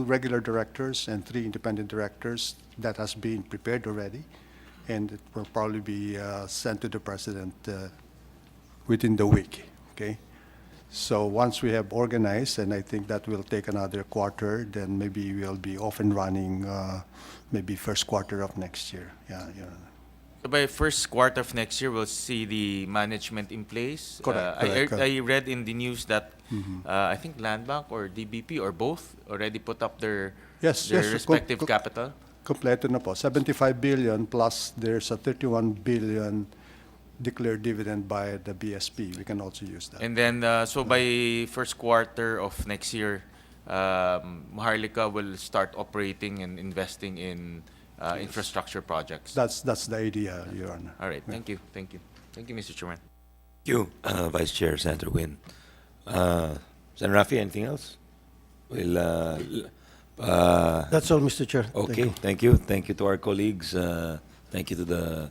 [SPEAKER 3] regular directors and 3 independent directors, that has been prepared already, and it will probably be sent to the president within the week, okay? So once we have organized, and I think that will take another quarter, then maybe we'll be off and running maybe first quarter of next year. Yeah.
[SPEAKER 8] So by first quarter of next year, we'll see the management in place.
[SPEAKER 3] Correct.
[SPEAKER 8] I read in the news that I think Land Bank or DBP or both already put up their respective capital.
[SPEAKER 3] Kompleto na po. 75 billion plus there's a 31 billion declared dividend by the BSP. We can also use that.
[SPEAKER 8] And then, so by first quarter of next year, Maharlika will start operating and investing in infrastructure projects.
[SPEAKER 3] That's the idea, Your Honor.
[SPEAKER 8] All right. Thank you. Thank you. Thank you, Mr. Chairman.
[SPEAKER 1] Thank you, Vice Chair Senator Win. Senator Rafi, anything else?
[SPEAKER 6] That's all, Mr. Chair.
[SPEAKER 1] Okay, thank you. Thank you to our colleagues. Thank you to the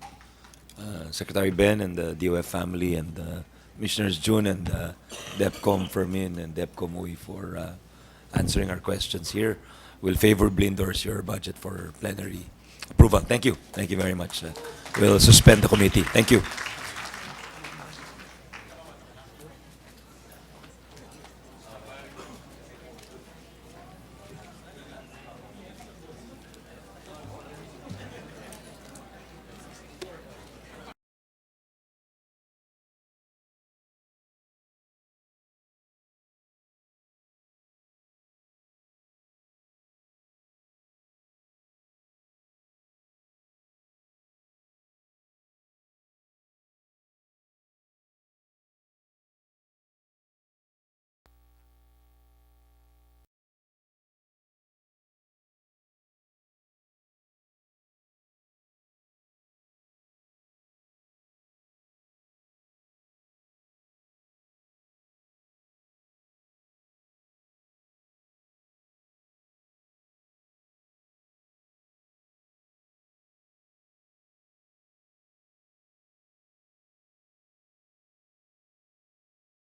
[SPEAKER 1] Secretary Ben and the DOF family and the
[SPEAKER 15] Commissioners June and DEPCOM Fermin and DEPCOM Uy for answering our questions here. We'll favorably endorse your budget for plenary approval. Thank you. Thank you very much. We'll suspend the committee. Thank you.